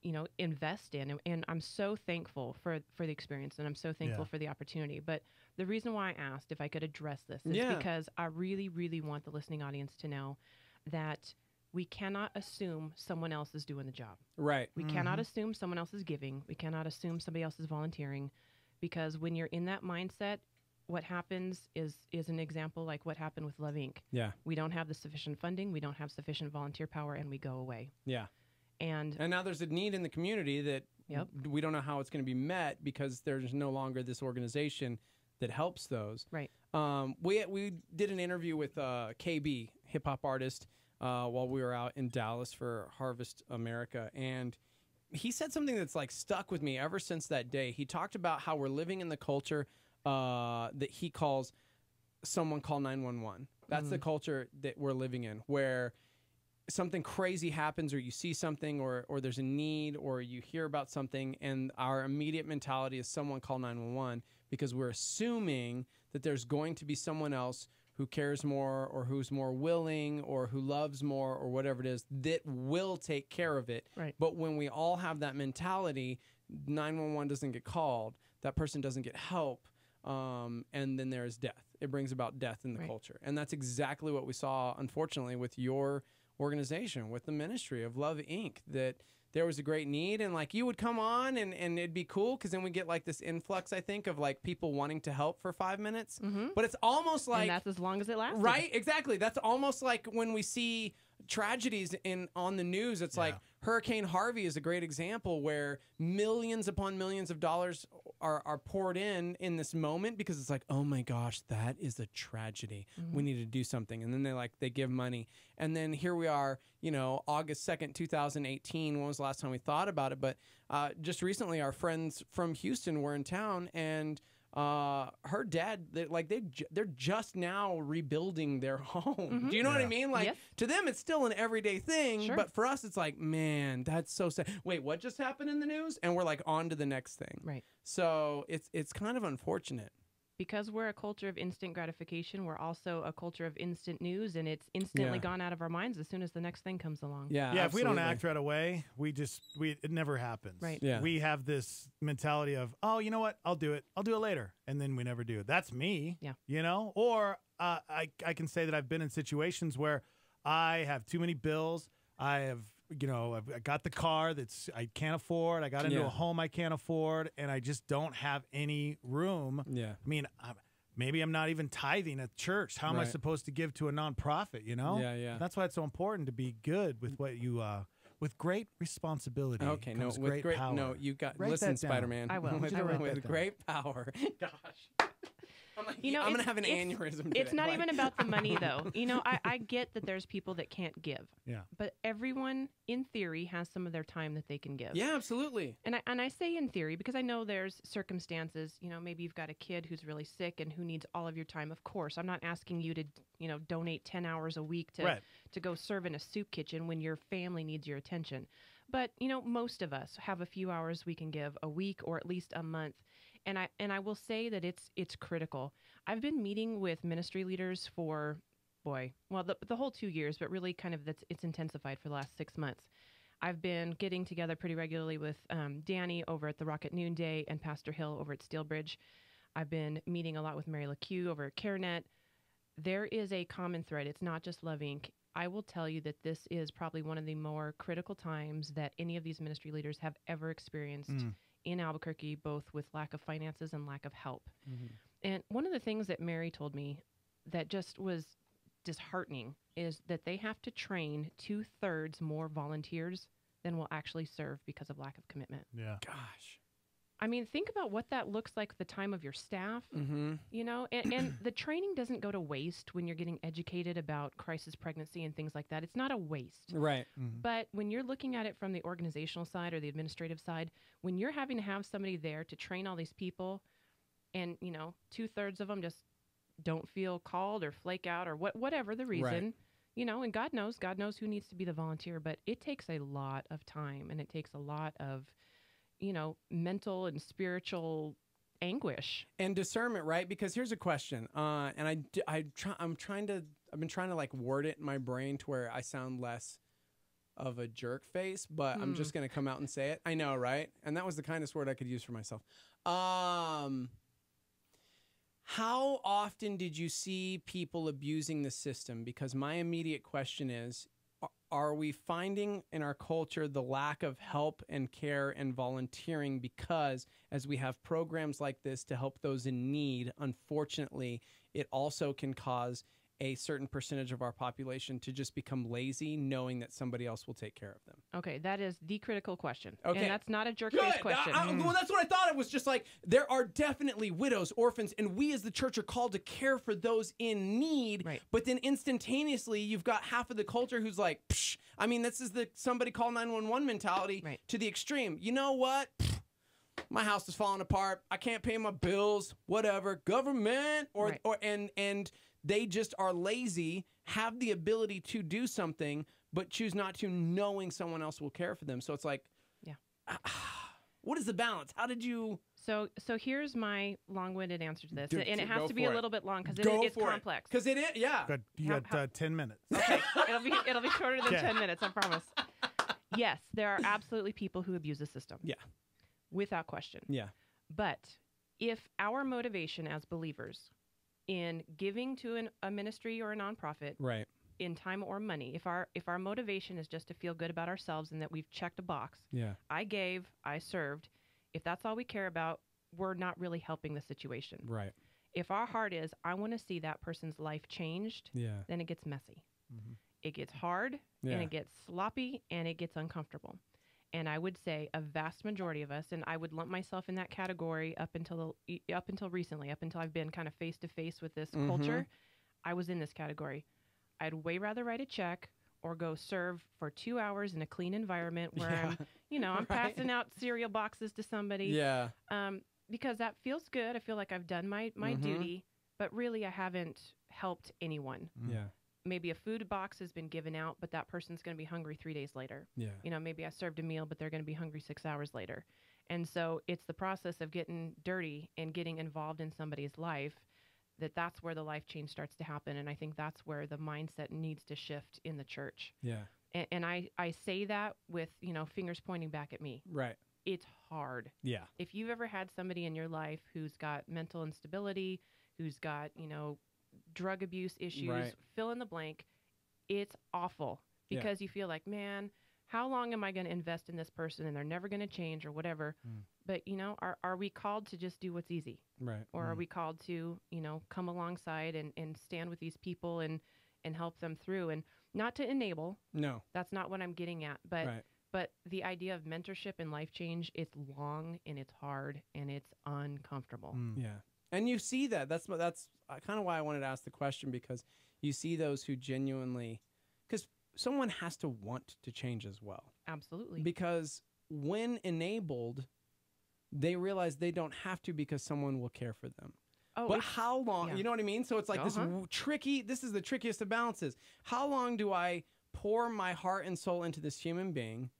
you know, invest in. And I'm so thankful for the experience, and I'm so thankful for the opportunity. But the reason why I asked if I could address this is because I really, really want the listening audience to know that we cannot assume someone else is doing the job. Right. We cannot assume someone else is giving. We cannot assume somebody else is volunteering, because when you're in that mindset, what happens is an example like what happened with Love Inc. Yeah. We don't have the sufficient funding, we don't have sufficient volunteer power, and we go away. Yeah. And now there's a need in the community that we don't know how it's going to be met because there's no longer this organization that helps those. Right. We did an interview with KB, hip hop artist, while we were out in Dallas for Harvest America, and he said something that's like stuck with me ever since that day. He talked about how we're living in the culture that he calls someone call 911. That's the culture that we're living in, where something crazy happens or you see something or there's a need or you hear about something and our immediate mentality is someone call 911 because we're assuming that there's going to be someone else who cares more or who's more willing or who loves more or whatever it is that will take care of it. Right. But when we all have that mentality, 911 doesn't get called, that person doesn't get help, and then there's death. It brings about death in the culture. And that's exactly what we saw, unfortunately, with your organization, with the ministry of Love Inc., that there was a great need and like you would come on and it'd be cool because then we get like this influx, I think, of like people wanting to help for 5 minutes. But it's almost like... And that's as long as it lasts. Right, exactly. That's almost like when we see tragedies on the news. It's like Hurricane Harvey is a great example where millions upon millions of dollars are poured in this moment because it's like, oh my gosh, that is a tragedy. We need to do something. And then they give money. And then here we are, August 2nd, 2018. When was the last time we thought about it? But just recently, our friends from Houston were in town and her dad, they're just now rebuilding their home. Do you know what I mean? Like to them, it's still an everyday thing, but for us, it's like, man, that's so sad. Wait, what just happened in the news? And we're like on to the next thing. Right. So it's kind of unfortunate. Because we're a culture of instant gratification, we're also a culture of instant news, and it's instantly gone out of our minds as soon as the next thing comes along. Yeah, if we don't act right away, it never happens. Right. Yeah. We have this mentality of, oh, you know what? I'll do it later. And then we never do it. That's me. Yeah. Or I can say that I've been in situations where I have too many bills. I've got the car I can't afford. I got into a home I can't afford, and I just don't have any room. Yeah. I mean, maybe I'm not even tithing at church. How am I supposed to give to a nonprofit, Yeah. That's why it's so important to be good with what you, with great responsibility. Okay, no, comes with great power. No, you got, Write listen, that down. Spider-Man. I will. With great power. Gosh. I'm going to have an aneurysm today. It's not even about the money, though. I get that there's people that can't give. Yeah. But everyone, in theory, has some of their time that they can give. Yeah, absolutely. And I say in theory because I know there's circumstances, maybe you've got a kid who's really sick and who needs all of your time. Of course, I'm not asking you to, donate 10 hours a week to go serve in a soup kitchen when your family needs your attention. But, most of us have a few hours we can give a week or at least a month. And I will say that it's critical. I've been meeting with ministry leaders for, the whole 2 years, but really kind of it's intensified for the last 6 months. I've been getting together pretty regularly with Danny over at the Rocket Noonday and Pastor Hill over at Steelbridge. I've been meeting a lot with Mary LeCue over at CareNet. There is a common thread. It's not just Love Inc. I will tell you that this is probably one of the more critical times that any of these ministry leaders have ever experienced in Albuquerque, both with lack of finances and lack of help. And one of the things that Mary told me that just was disheartening is that they have to train 2/3 more volunteers than will actually serve because of lack of commitment. Yeah. Gosh. I mean, think about what that looks like, the time of your staff, and the training doesn't go to waste when you're getting educated about crisis pregnancy and things like that. It's not a waste. Right. But when you're looking at it from the organizational side or the administrative side, when you're having to have somebody there to train all these people and, 2/3 of them just don't feel called or flake out or whatever the reason, and God knows who needs to be the volunteer, but it takes a lot of time and it takes a lot of mental and spiritual anguish and discernment, right? Because here's a question, and I've been trying to like word it in my brain to where I sound less of a jerk face, but I'm just gonna come out and say it. I know, right? And that was the kindest word I could use for myself. How often did you see people abusing the system? Because my immediate question is, are we finding in our culture the lack of help and care and volunteering because as we have programs like this to help those in need, unfortunately, it also can cause a certain percentage of our population to just become lazy, knowing that somebody else will take care of them? Okay, that is the critical question. Okay. And that's not a jerk-face question. Well, that's what I thought. It was just like, there are definitely widows, orphans, and we as the church are called to care for those in need. Right. But then instantaneously, you've got half of the culture who's like, psh, I mean, this is the somebody call 911 mentality to the extreme. You know what? Pfft, my house is falling apart. I can't pay my bills. Whatever. Government. And they just are lazy, have the ability to do something, but choose not to, knowing someone else will care for them. So it's like, what is the balance? How did you? So here's my long-winded answer to this, Do- and it go has to be for a it. little bit long because Go it's for it. complex. Because it is, yeah. Good. You got 10 minutes. Okay, it'll be shorter than Okay. 10 minutes, I promise. Yes, there are absolutely people who abuse the system. Yeah. Without question. Yeah. But if our motivation as believers in giving to a ministry or a nonprofit, Right. in time or money, if our motivation is just to feel good about ourselves and that we've checked a box, Yeah. I gave, I served, if that's all we care about, we're not really helping the situation. Right. If our heart is, I want to see that person's life changed, Yeah. then it gets messy. It gets hard, Yeah. and it gets sloppy, and it gets uncomfortable. And I would say a vast majority of us, and I would lump myself in that category up until recently, up until I've been kind of face to face with this culture, I was in this category. I'd way rather write a check or go serve for 2 hours in a clean environment where I'm passing out cereal boxes to somebody. Yeah. Because that feels good. I feel like I've done my duty, but really I haven't helped anyone. Yeah. Maybe a food box has been given out, but that person's going to be hungry 3 days later. Yeah. Maybe I served a meal, but they're going to be hungry 6 hours later. And so it's the process of getting dirty and getting involved in somebody's life that's where the life change starts to happen. And I think that's where the mindset needs to shift in the church. Yeah. And I say that with, fingers pointing back at me. Right. It's hard. Yeah. If you've ever had somebody in your life who's got mental instability, who's got, drug abuse issues, Right. fill in the blank, it's awful Yeah. because you feel like, man, how long am I going to invest in this person and they're never going to change or whatever? But, are we called to just do what's easy? Right. Or are we called to, come alongside and stand with these people and help them through, and not to enable? No. That's not what I'm getting at. But Right. but the idea of mentorship and life change, it's long and it's hard and it's uncomfortable. Yeah. And you see that. That's kind of why I wanted to ask the question, because you see those who genuinely, because someone has to want to change as well. Absolutely. Because when enabled, they realize they don't have to because someone will care for them. Oh, but how long? yeah. You know what I mean? So it's like this tricky, this is the trickiest of balances. How long do I pour my heart and soul into this human being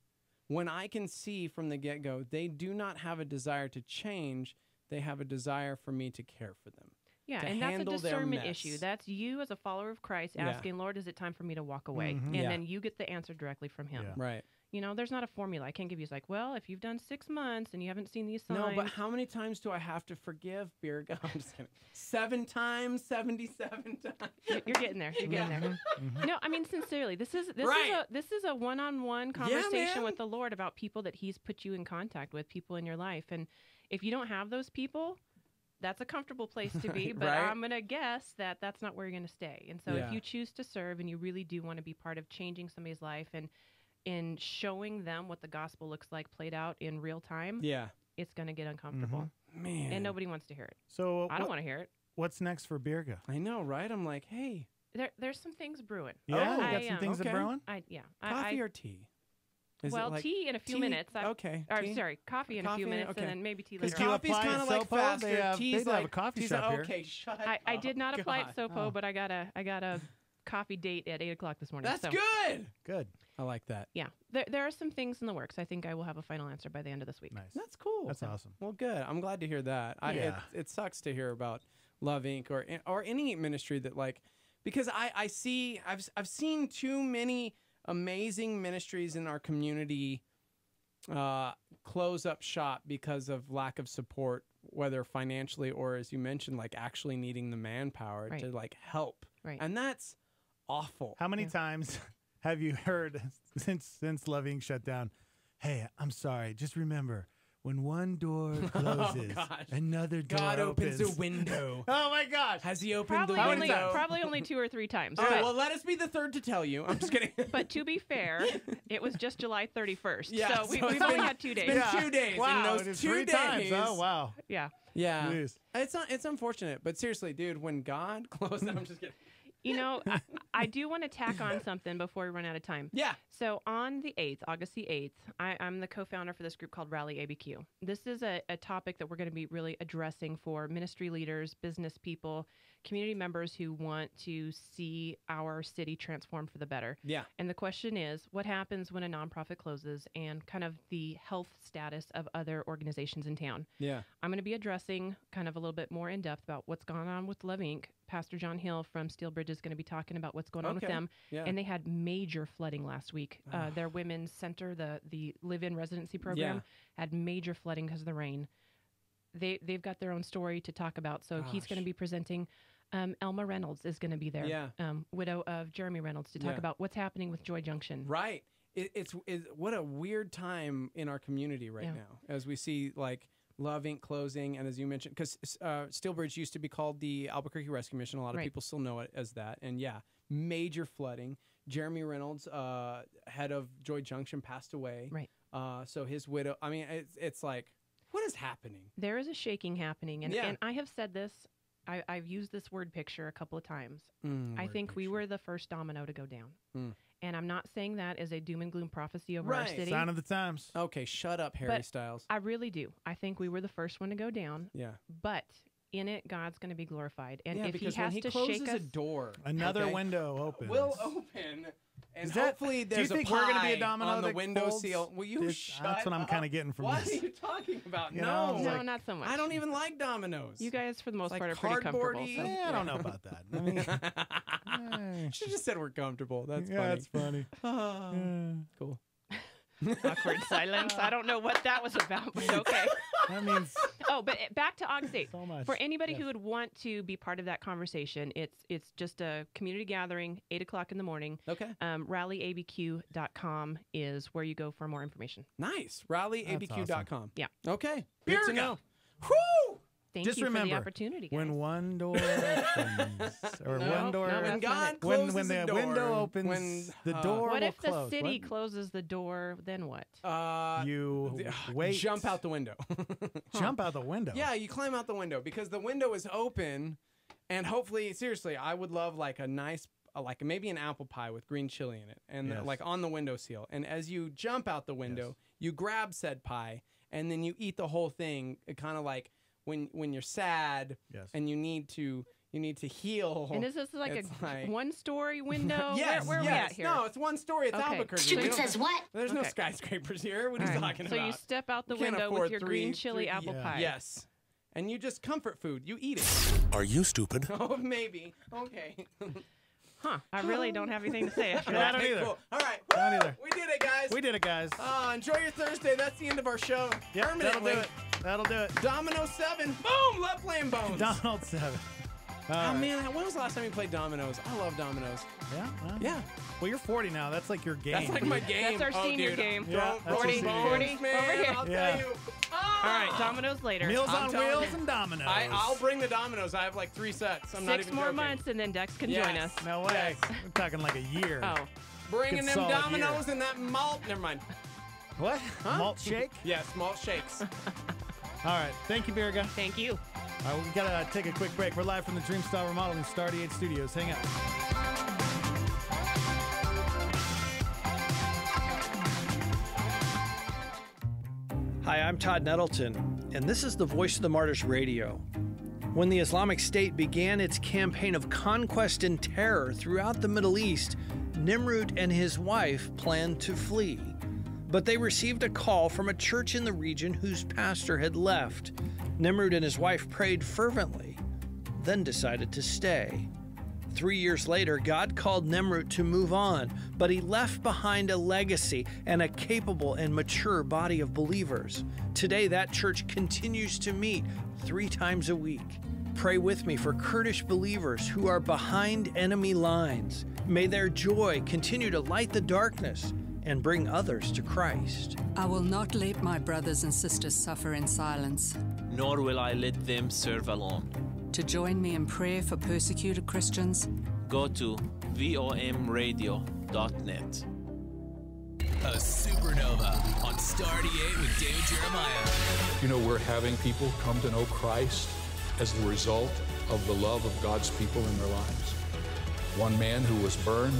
when I can see from the get-go they do not have a desire to change, they have a desire for me to care for them? Yeah, to and that's a handle their discernment mess. issue. That's you as a follower of Christ Yeah. asking, Lord, is it time for me to walk away? And Yeah. then you get the answer directly from him. Yeah. Right. There's not a formula. I can't give you. It's like, well, if you've done 6 months and you haven't seen these signs. No, but how many times do I have to forgive, Birga? I'm just kidding. 7 times, 77 times. You're getting there. You're getting there. No, I mean, sincerely, this is a one-on-one conversation with the Lord about people that he's put you in contact with, people in your life. And if you don't have those people, that's a comfortable place to be, but Right. I'm going to guess that that's not where you're going to stay. And so Yeah. if you choose to serve and you really do want to be part of changing somebody's life and in showing them what the gospel looks like played out in real time, Yeah. it's going to get uncomfortable. Man. And nobody wants to hear it. So I don't want to hear it. What's next for Birga? I know, right? I'm like, hey. There's some things brewing. Yeah, you got some things okay. brewing? Coffee or tea? Is it Well, like tea in a few tea? minutes. Okay. Or, tea? sorry, coffee in a few minutes, and then maybe tea later. Because coffee's kind of like faster. They Tea's do have a like coffee tea's shop like, here. okay, shut I did not apply God. at SoPo, but I got a coffee date at 8:00 this morning. That's so. good. Good. I like that. Yeah, there are some things in the works. I think I will have a final answer by the end of this week. Nice. That's cool. That's awesome. Well, good. I'm glad to hear that. Yeah. It sucks to hear about Love Inc. or any ministry that because I've seen too many amazing ministries in our community close up shop because of lack of support, whether financially or, as you mentioned, actually needing the manpower to help. Right. And that's awful. How many times have you heard since Love Inc. shut down? Hey, I'm sorry. Just remember, when one door closes, another door God opens opens a window. Oh my gosh! Has he opened Probably the only, window? probably only 2 or 3 times. All right, but, well, let us be the third to tell you. I'm just kidding. but to be fair, it was just July 31st. Yeah, so we've it's only been- had 2 days. It's been 2 days. Wow, and it those is 2 3 days. times. Oh wow. Yeah. Yeah. Jeez. It's unfortunate, but seriously, dude, when God closed, I'm just kidding. You know, I do want to tack on something before we run out of time. Yeah. So on the 8th, August the 8th, I'm the co-founder for this group called Rally ABQ. This is a topic that we're going to be really addressing for ministry leaders, business people, community members who want to see our city transformed for the better. Yeah. And the question is, what happens when a nonprofit closes and kind of the health status of other organizations in town? Yeah. I'm going to be addressing kind of a little bit more in depth about what's gone on with Love Inc. Pastor John Hill from Steel Bridge is going to be talking about what's going on with Okay. them. Yeah. And they had major flooding last week. Their women's center, the live-in residency program, had major flooding because of the rain. They've got their own story to talk about. So he's going to be presenting. Elma Reynolds is going to be there. Yeah. Widow of Jeremy Reynolds, to talk Yeah. about what's happening with Joy Junction. Right. It's what a weird time in our community right now, as we see like Love Inc. closing, and as you mentioned, because Steel Bridge used to be called the Albuquerque Rescue Mission. A lot of people still know it as that. And yeah, major flooding. Jeremy Reynolds, head of Joy Junction, passed away. Right. So his widow. I mean, it's like, what is happening? There is a shaking happening, and, Yeah. and I have said this. I've used this word picture a couple of times. I word think we were the first domino to go down. Mm. And I'm not saying that as a doom and gloom prophecy over our Right. city. Sign of the times. Okay, shut up, Harry But Styles. I really do. I think we were the first one to go down. Yeah. But in it, God's going to be glorified. And Yeah, if he because has when he to closes shake a us, door, Another okay, window opens. will open, and Is that- hopefully do you there's think a we're pie gonna be a domino on the that window folds? seal. Will you shut That's what I'm up? kind of getting from What this. are you talking about? You know, no, no, like- not so much. I don't even like dominoes. You guys, for the most It's part, like are pretty comfortable. cardboardy. So. I don't know about that. I mean, She just said we're comfortable. That's yeah, funny. that's funny. Cool. Awkward silence. I don't know what that was about, but okay. That means Oh, but back to August 8th. so much. For anybody Yes. who would want to be part of that conversation, it's just a community gathering, 8 o'clock in the morning. Okay. RallyABQ.com is where you go for more information. Nice. RallyABQ.com. Yeah. Okay. Good to Birga. know. Whoo! Thank Just you remember, for the opportunity, guys. when one door opens, or No, one door, no, When that's not God it. closes when the a door, window opens, when, the door What will if the close. city What? closes the door, then what? You wait. Jump out the window. Jump out the window. Yeah, you climb out the window because the window is open, and hopefully, seriously, I would love like a nice, like maybe an apple pie with green chili in it, and Yes. like on the windowsill. And as you jump out the window, you grab said pie, and then you eat the whole thing. Kind of like when you're sad, Yes. and you need to heal. And is this like It's a one-story window? Yes, where are we yes. at here? No, it's one story. It's Okay. Albuquerque. Stupid We don't- says what? There's no Okay. skyscrapers here. What are All you right. talking So about? you step out the You can't window with afford your green chili apple pie. Yes. And you just comfort food. You eat it. Are you stupid? Oh, maybe. Okay. Huh. I really don't have anything to say after Yeah, I that. don't either. Cool. All right. Not Woo! either. We did it, guys. We did it, guys. Enjoy your Thursday. That's the end of our show. Yep, that'll Permanently. do it. That'll do it. Domino 7. Boom. Love playing bones. Donald 7. Oh, man. When was the last time you played dominoes? I love dominoes. Yeah? Well, Yeah. Well, you're 40 now. That's like your game. That's like my game. That's our senior dude. game. Yeah, Don't that's throw our senior bones, game. man. Over here. I'll Yeah. tell you. All right, Domino's later. Meals I'm on telling wheels you. and dominoes. I'll bring the dominoes. I have like 3 sets. I'm not 6 even more joking. months, and then Dex can Yes. join us. No way. We're talking like a year. Oh, Bringing Good them solid dominoes year. and that malt. Never mind. What? Huh? Malt shake? Yes, malt shakes. All right. Thank you, Birga. thank you. All right, we got to take a quick break. We're live from the Dreamstyle Remodeling Starty 8 Studios. Hang out. Hi, I'm Todd Nettleton, and this is the Voice of the Martyrs Radio. When the Islamic State began its campaign of conquest and terror throughout the Middle East, Nimrud and his wife planned to flee. But they received a call from a church in the region whose pastor had left. Nimrud and his wife prayed fervently, then decided to stay. 3 years later, God called Nimrud to move on, but he left behind a legacy and a capable and mature body of believers. Today, that church continues to meet 3 times a week. Pray with me for Kurdish believers who are behind enemy lines. May their joy continue to light the darkness and bring others to Christ. I will not let my brothers and sisters suffer in silence. Nor will I let them serve alone. To join me in prayer for persecuted Christians, go to vomradio.net. A supernova on Star 88 with David Jeremiah. You know, we're having people come to know Christ as the result of the love of God's people in their lives. One man who was burned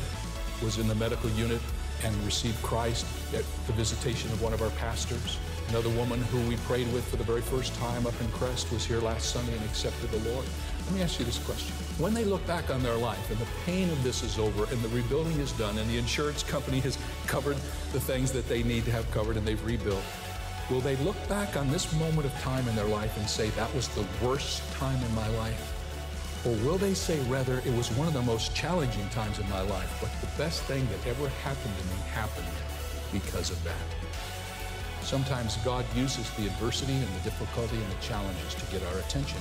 was in the medical unit and received Christ at the visitation of one of our pastors. Another woman who we prayed with for the very first time up in Crest was here last Sunday and accepted the Lord. Let me ask you this question. When they look back on their life and the pain of this is over and the rebuilding is done and the insurance company has covered the things that they need to have covered and they've rebuilt, will they look back on this moment of time in their life and say, that was the worst time in my life? Or will they say, rather, it was one of the most challenging times in my life, but the best thing that ever happened to me happened because of that? Sometimes God uses the adversity and the difficulty and the challenges to get our attention.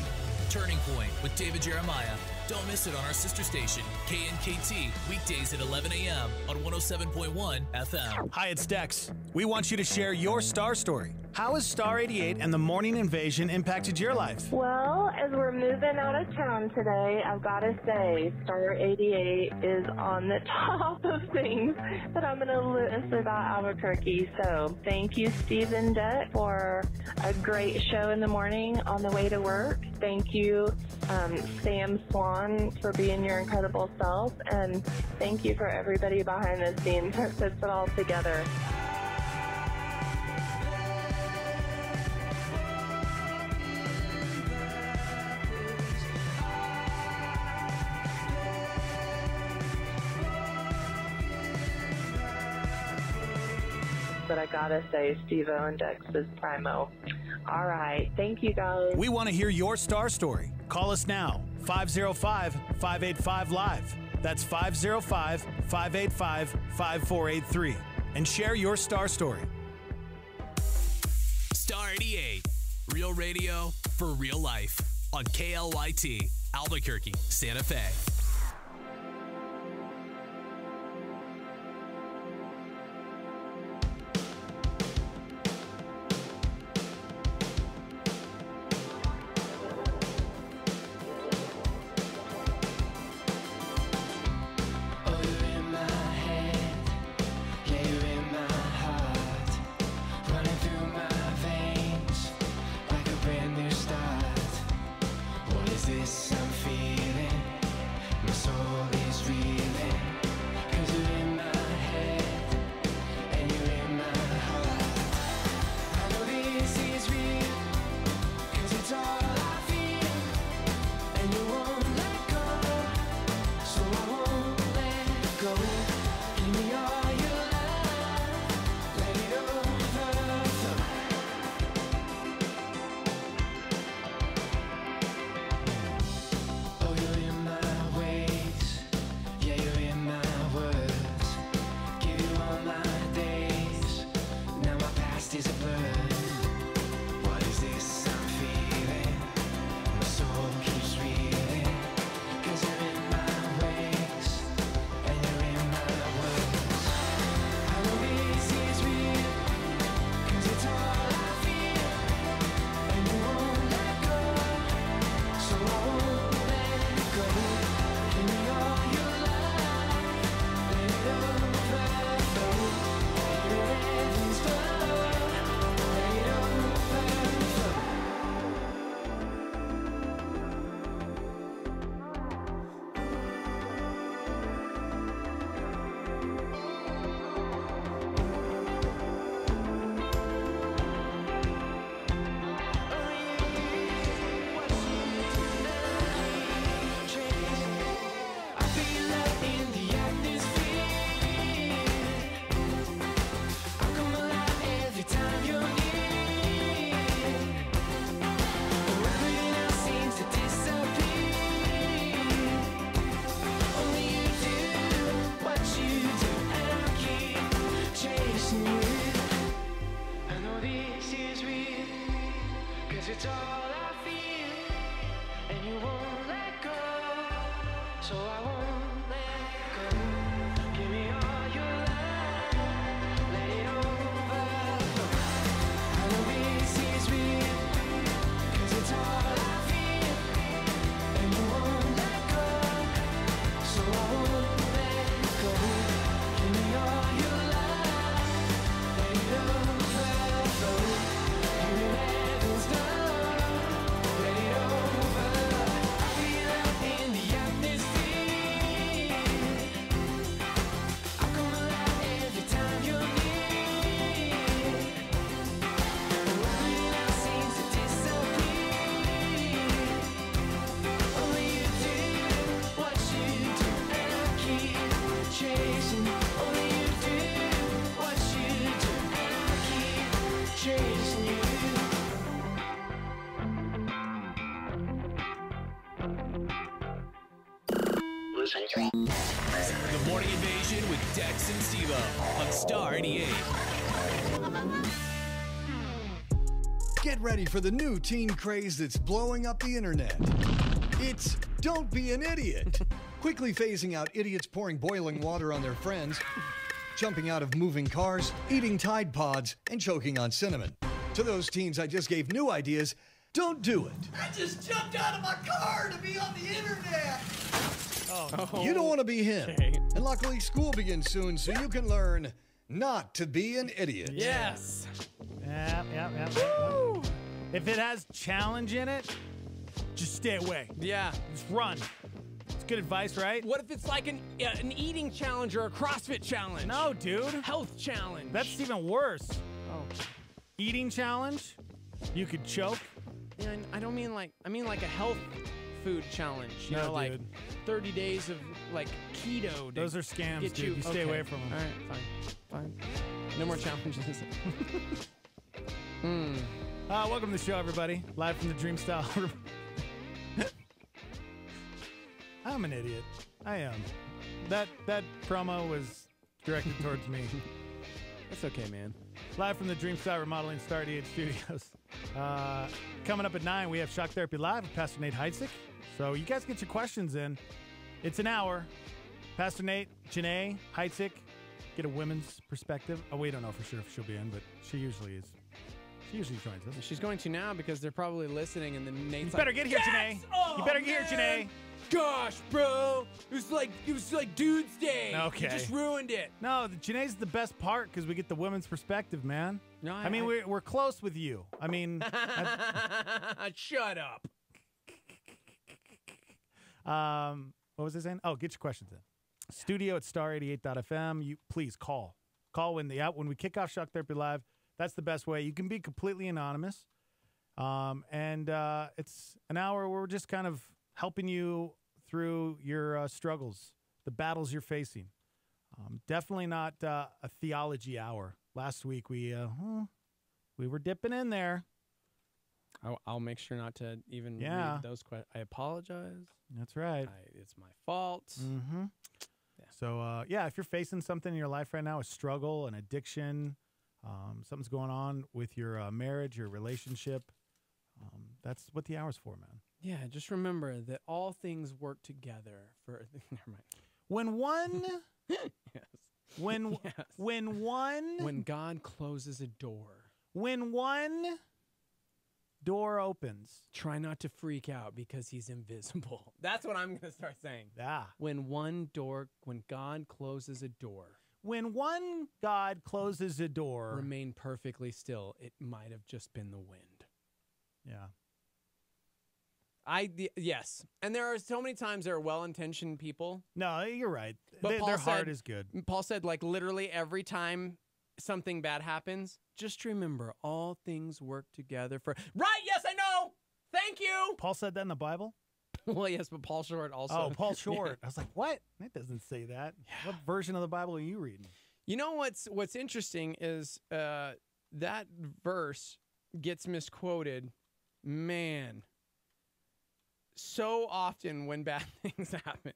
Turning Point with David Jeremiah. Don't miss it on our sister station, KNKT, weekdays at 11 a.m. on 107.1 FM. Hi, it's Dex. We want you to share your star story. How has Star 88 and the morning invasion impacted your life? Well, as we're moving out of town today, I've got to say, Star 88 is on the top of things that I'm going to list about Albuquerque. So thank you, Stephen Deck, for a great show in the morning on the way to work. Thank you, Sam Swan, for being your incredible self. And thank you for everybody behind the scenes that puts it all together. But I gotta say, Steve-O and Dex is primo. All right. Thank you, guys. We want to hear your star story. Call us now, 505-585-LIVE. That's 505-585-5483. And share your star story. Star 88, real radio for real life on KLYT, Albuquerque, Santa Fe. So I won't let go. losing track. The Morning Invasion with Dex and Steve-O on Star 88. Get ready for the new teen craze that's blowing up the internet. It's Don't Be an Idiot. Quickly phasing out idiots pouring boiling water on their friends, jumping out of moving cars, eating Tide Pods, and choking on cinnamon. To those teens I just gave new ideas, don't do it. I just jumped out of my car to be on the internet. You don't want to be him. Okay. And luckily school begins soon, so you can learn not to be an idiot. Yes. Yeah. If it has challenge in it, just stay away. Yeah. Just run. It's good advice, right? What if it's like an eating challenge or a CrossFit challenge? No, dude. Health challenge. That's even worse. Oh. Eating challenge, you could choke. Yeah, I don't mean like, I mean like a health food challenge. You No, know, like dude. 30 days of like keto. to Those are scams, get dude. You stay away from them. All right, fine. No more challenges. Welcome to the show, everybody. Live from the Dream Style. I'm an idiot. I am. That promo was directed towards me. That's okay, man. Live from the Dream Style Remodeling Star 88 Studios. Coming up at 9, we have Shock Therapy Live with Pastor Nate Heitzig. So you guys get your questions in. It's an hour. Pastor Nate, Janae, Heitzig, get a women's perspective. Oh, we don't know for sure if she'll be in, but she usually is. She usually joins us. She's going to now because they're probably listening, and then Nate's You better like, get here, "Yes! Janae. Oh, You better get here, man! Janae. Gosh, bro, it was like Dude's Day. Okay. You just ruined it. No, Janae's the best part because we get the women's perspective, man. No, I mean, we're close with you. I mean, shut up. What was I saying? Oh, get your questions in. Studio at star88.fm. You please call. Call when we kick off Shock Therapy Live. That's the best way. You can be completely anonymous. And it's an hour where we're just kind of helping you through your struggles, the battles you're facing. Definitely not a theology hour. Last week we were dipping in there. I'll make sure not to even Yeah. read those questions. I apologize. That's right. It's my fault. Mm-hmm. Yeah. So, if you're facing something in your life right now, a struggle, an addiction, something's going on with your marriage, your relationship, that's what the hour's for, man. Yeah, just remember that all things work together for. Never mind. When one, Yes. when God closes a door, when one door opens, try not to freak out because he's invisible. That's what I'm going to start saying. Yeah. When God closes a door, when one God closes a door, remain perfectly still. It might have just been the wind. Yeah. Yes. And there are so many times there are well-intentioned people. No, you're right. But Their heart is good. Paul said, like, literally every time something bad happens, just remember all things work together for. Right? Yes, I know. Thank you. Paul said that in the Bible? Well, yes, but Paul Short also. Oh, Paul Short. I was like, what? That doesn't say that. Yeah. What version of the Bible are you reading? You know what's interesting is that verse gets misquoted, man, so often when bad things happen.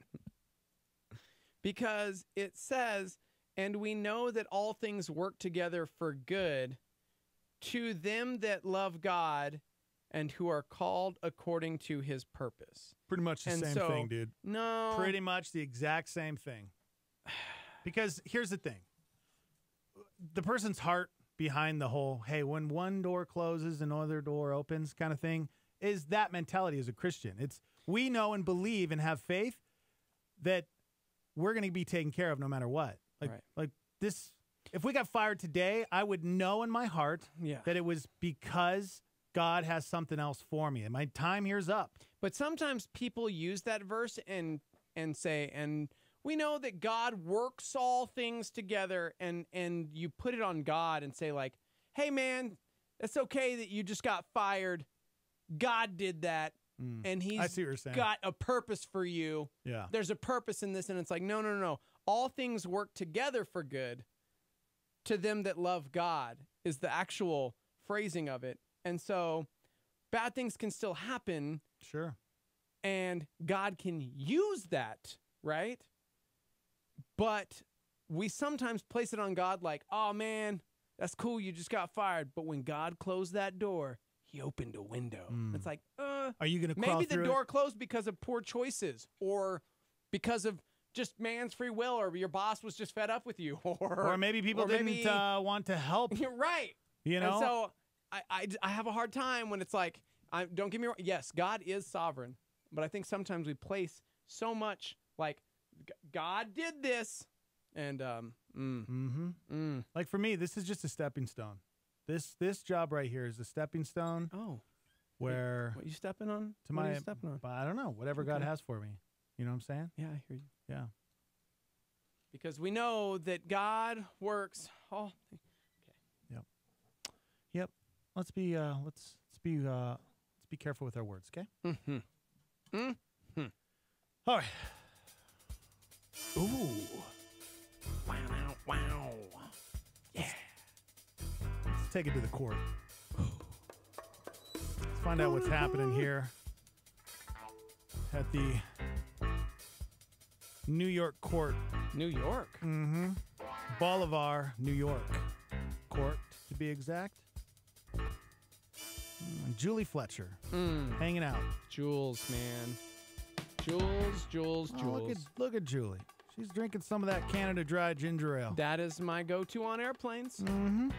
Because it says, and we know that all things work together for good to them that love God and who are called according to his purpose. Pretty much the same thing, dude. No. Pretty much the exact same thing. Because here's the thing. The person's heart behind the whole, hey, when one door closes, another door opens kind of thing, is that mentality as a Christian. It's we know and believe and have faith that we're going to be taken care of no matter what. Like this, if we got fired today, I would know in my heart that it was because God has something else for me, and my time here's up. But sometimes people use that verse and say, and we know that God works all things together, and you put it on God and say, like, hey, man, it's okay that you just got fired. God did that, and he's I see what you're saying. got a purpose for you. Yeah. There's a purpose in this, and it's like, no. All things work together for good to them that love God is the actual phrasing of it. And so bad things can still happen. Sure. And God can use that right? But we sometimes place it on God like, oh man, that's cool, you just got fired. But when God closed that door, he opened a window. It's like, Are you going to maybe the door closed because of poor choices or because of just man's free will, or your boss was just fed up with you, or maybe people didn't want to help. You're right. You know? And so I have a hard time when it's like, don't get me wrong. Yes, God is sovereign, but I think sometimes we place so much like God did this, and like for me, this is just a stepping stone. This job right here is a stepping stone. Oh, where what you stepping on? To What my, are you stepping on? I don't know. Whatever God has for me. You know what I'm saying? Yeah, I hear you. Yeah. Because we know that God works all. Yep. Let's be careful with our words, okay? All right. Ooh. Wow. Yeah. Let's take it to the court. Let's find out what's happening here at the New York court. New York? Mm-hmm. Bolivar, New York court, to be exact. Julie Fletcher hanging out. Jules, man. Jules. Oh, look at Julie. She's drinking some of that Canada Dry ginger ale. That is my go-to on airplanes. Mm-hmm.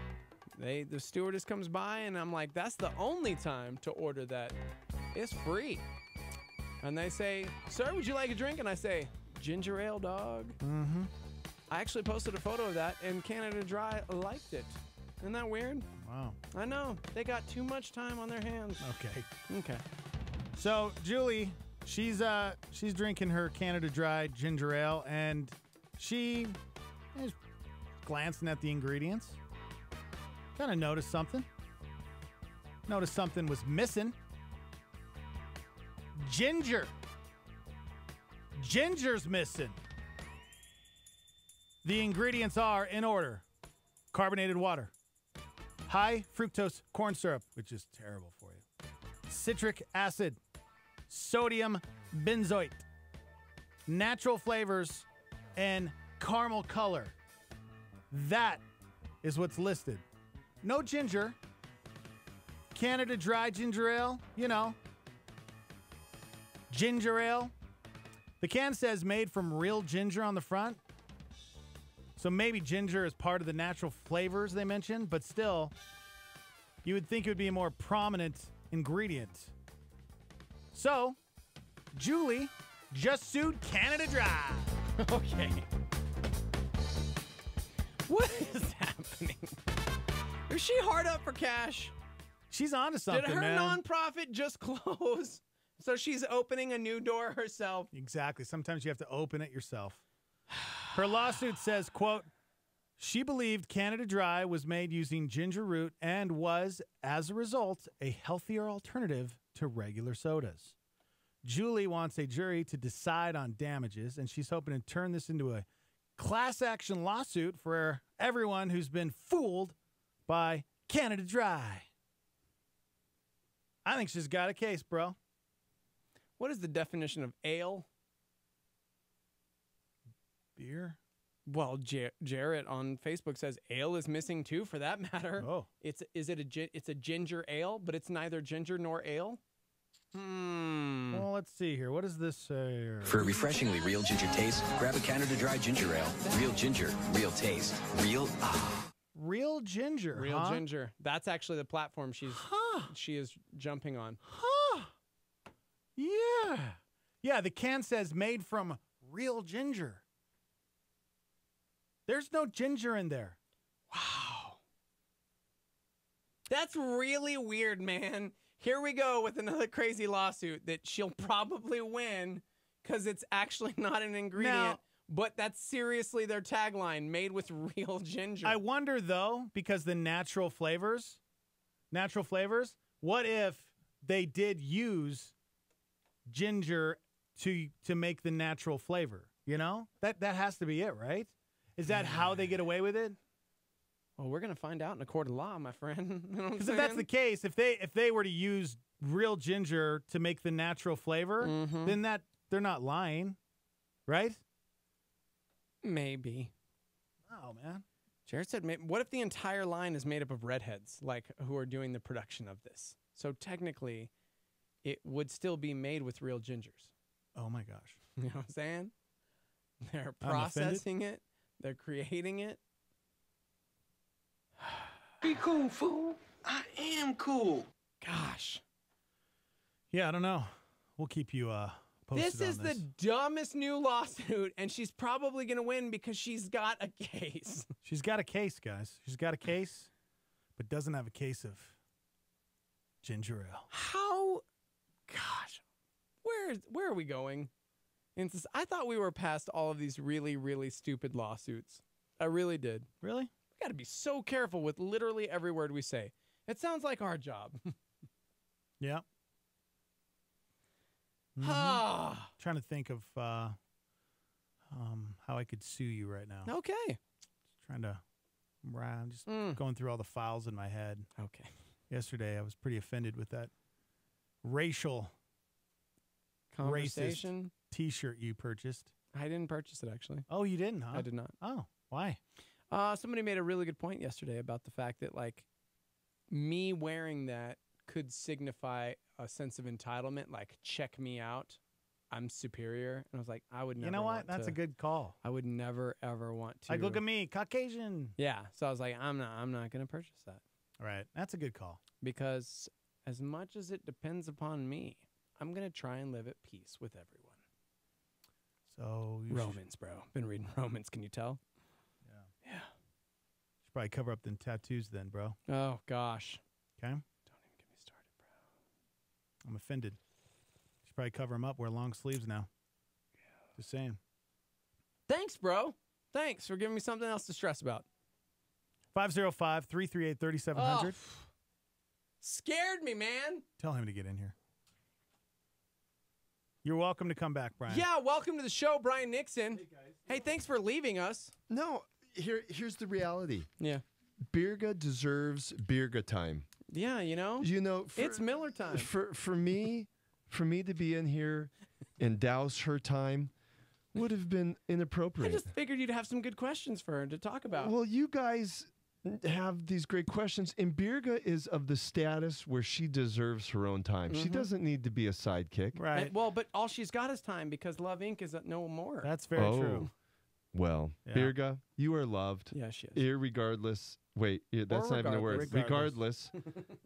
The stewardess comes by, and I'm like, that's the only time to order that. It's free. And they say, sir, would you like a drink? And I say, ginger ale, dog. Mm-hmm. I actually posted a photo of that, and Canada Dry liked it. Isn't that weird? Wow. I know. They got too much time on their hands. Okay. So Julie, she's drinking her Canada Dry ginger ale, and she is glancing at the ingredients. Kind of noticed something. Noticed something was missing. Ginger. Ginger's missing. The ingredients are in order: carbonated water, high fructose corn syrup, which is terrible for you, citric acid, sodium benzoate, natural flavors, and caramel color. That is what's listed. No ginger. Canada Dry ginger ale, ginger ale. The can says made from real ginger on the front. So maybe ginger is part of the natural flavors they mentioned, but still, you would think it would be a more prominent ingredient. So, Julie just sued Canada Dry. Okay. What is happening? Is she hard up for cash? She's on to something, Did her man. nonprofit just close? So she's opening a new door herself. Exactly. Sometimes you have to open it yourself. Her lawsuit says, quote, she believed Canada Dry was made using ginger root and was, as a result, a healthier alternative to regular sodas. Julie wants a jury to decide on damages, and she's hoping to turn this into a class action lawsuit for everyone who's been fooled by Canada Dry. I think she's got a case, bro. What is the definition of ale? Beer? Well, Jarrett on Facebook says ale is missing too, for that matter. Oh. It's a ginger ale, but it's neither ginger nor ale? Well, let's see here. What does this say? For a refreshingly real ginger taste, grab a Canada Dry ginger ale. Real ginger, real taste, real Real ginger, Real huh? ginger. That's actually the platform she is jumping on. Huh. Yeah. Yeah, the can says made from real ginger. There's no ginger in there. Wow. That's really weird, man. Here we go with another crazy lawsuit that she'll probably win because it's actually not an ingredient. Now, but that's seriously their tagline, made with real ginger. I wonder, though, because the natural flavors, what if they did use ginger to make the natural flavor? You know? That has to be it, right? Is that how they get away with it? Well, we're going to find out in a court of law, my friend. You know what I'm Because saying? if that's the case, if they were to use real ginger to make the natural flavor, then they're not lying, right? Maybe. Oh, man. Jared said, what if the entire line is made up of redheads, like who are doing the production of this? So technically, it would still be made with real gingers. Oh, my gosh. You know what I'm saying? They're I'm offended. processing it. They're creating it. Be cool, fool. I am cool. Gosh. Yeah, I don't know. We'll keep you posted This is on this. the dumbest new lawsuit, and she's probably going to win because she's got a case. She's got a case, guys. She's got a case, but doesn't have a case of ginger ale. How? Gosh. Where are we going? I thought we were past all of these really, really stupid lawsuits. I really did. Really? We got to be so careful with literally every word we say. It sounds like our job. Yeah. Trying to think of how I could sue you right now. Okay. Just trying to, I'm just going through all the files in my head. Okay. Yesterday, I was pretty offended with that racial Conversation. racist T-shirt you purchased. I didn't purchase it, actually. Oh, you didn't, huh? I did not. Oh, why? Somebody made a really good point yesterday about the fact that, like, me wearing that could signify a sense of entitlement, like, check me out. I'm superior. And I was like, I would never. You know what? want That's to- a good call. I would never, ever want to. Like, look at me, Caucasian. Yeah. So I was like, I'm not going to purchase that. Right. That's a good call. Because as much as it depends upon me, I'm going to try and live at peace with everyone. So you Romans, bro. Been reading Romans. Can you tell? should probably cover up the tattoos then, bro. Oh, gosh. Okay. Don't even get me started, bro. I'm offended. Should probably cover them up. Wear long sleeves now. Yeah. Just saying. Thanks, bro. Thanks for giving me something else to stress about. 505-338-3700. Scared me, man. Tell him to get in here. You're welcome to come back, Brian. Yeah, welcome to the show, Brian Nixon. Hey, guys. Hey, thanks for leaving us. No, here's the reality. Yeah. Birga deserves Birga time. Yeah, you know? It's Miller time. For me to be in here and douse her time would have been inappropriate. I just figured you'd have some good questions for her to talk about. Well, you guys have these great questions, and Birga is of the status where she deserves her own time. She doesn't need to be a sidekick. Right. Well, but all she's got is time because Love Inc. is no more. That's very true. Well, Yeah. Birga, you are loved. Yeah, she is. Irregardless. Wait, that's not even a word. Regardless.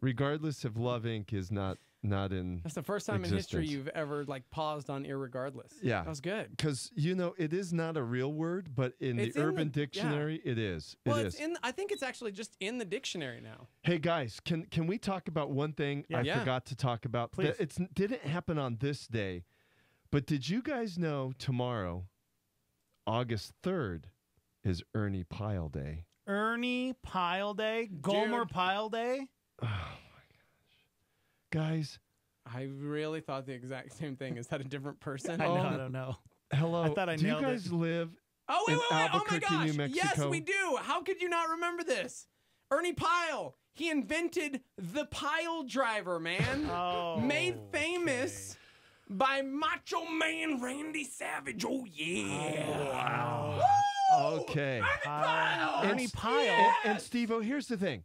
Regardless if Love Inc. is not in That's the first time existence. in history you've ever paused on irregardless. Yeah. That was good. Because, it is not a real word, but in It's the in Urban the- yeah. Dictionary, it is. Well, it it's is. I think it's actually just in the dictionary now. Hey, guys, can we talk about one thing I Yeah. forgot to talk about? Please. It didn't happen on this day, but did you guys know tomorrow, August 3rd, is Ernie Pyle Day? Ernie Pyle Day? Gomer Pyle Day? Oh, my gosh. Guys. I really thought the exact same thing. Is that a different person? I know, I don't know. Hello. I thought I do you nailed it. guys live Oh, wait, in wait, wait. Oh, my Albuquerque, gosh. New Mexico? Yes, we do. How could you not remember this? Ernie Pyle. He invented the pile driver, man. Oh, Made famous by Macho Man Randy Savage. Oh, yeah. Wow. Okay. Ernie Pyle. And Steve-O, here's the thing.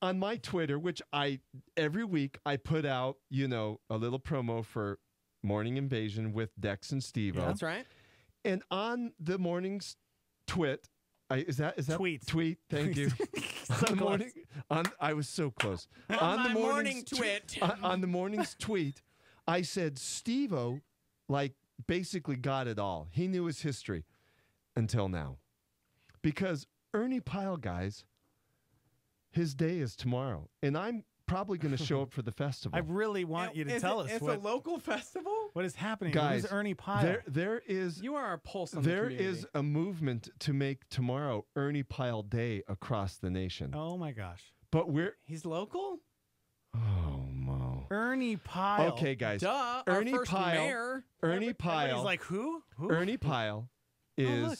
On my Twitter, which every week I put out, a little promo for Morning Invasion with Dex and Steve-O. That's right. And on the morning's is that Tweet. Tweet, thank you. I was so close. On the morning twit. On the morning's tweet, I said Steve-O basically got it all. He knew his history until now. Because Ernie Pyle, guys, his day is tomorrow. And I'm probably going to show up for the festival. I really want you to tell us It's what, a local festival? what is happening. Guys, What is Ernie Pyle? there is You are our pulse on the there community. is a movement to make tomorrow Ernie Pyle Day across the nation. Oh, my gosh. But He's local? Oh, Mo. Ernie Pyle. Okay, guys. Duh. Ernie our first Pyle. mayor. Ernie Pyle. Everybody's like, who? Ernie Pyle Oh, is look.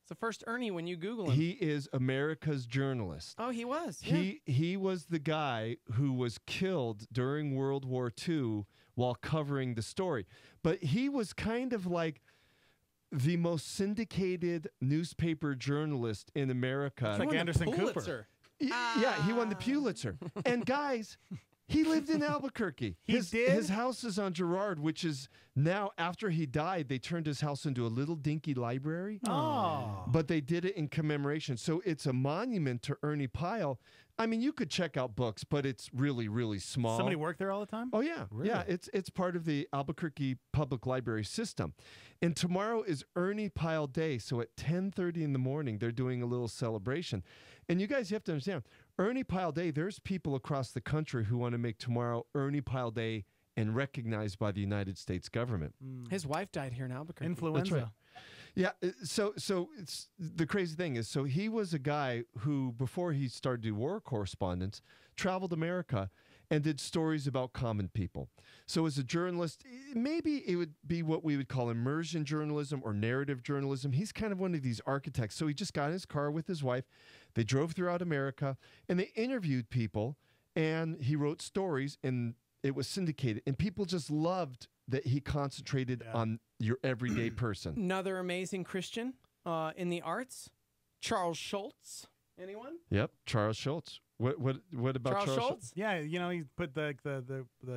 It's the first Ernie when you Google him. he is America's journalist. Oh, he was. Yeah. He was the guy who was killed during World War II while covering the story. But he was kind of like the most syndicated newspaper journalist in America. It's like Anderson Cooper. Yeah, he won the Pulitzer. And guys, he lived in Albuquerque. His house is on Girard, which is now, after he died, they turned his house into a little dinky library. Oh. But they did it in commemoration. So it's a monument to Ernie Pyle. I mean, you could check out books, but it's really, really small. Somebody work there all the time? Oh, yeah. Really? Yeah, it's part of the Albuquerque Public Library system. And tomorrow is Ernie Pyle Day. So at 10:30 in the morning, they're doing a little celebration. And you guys have to understand, Ernie Pyle Day, there's people across the country who want to make tomorrow Ernie Pyle Day and recognized by the United States government. His wife died here in Albuquerque. Influenza. That's right. Yeah, so it's the crazy thing is, so he was a guy who, before he started to do war correspondence, traveled America and did stories about common people. So as a journalist, maybe it would be what we would call immersion journalism or narrative journalism. He's kind of one of these architects. So he just got in his car with his wife. They drove throughout America and they interviewed people and he wrote stories and it was syndicated. And people just loved that he concentrated on your everyday person. Another amazing Christian in the arts, Charles Schultz. Anyone? Yep, Charles Schultz. What about Charles Schultz? Yeah, you know, he put the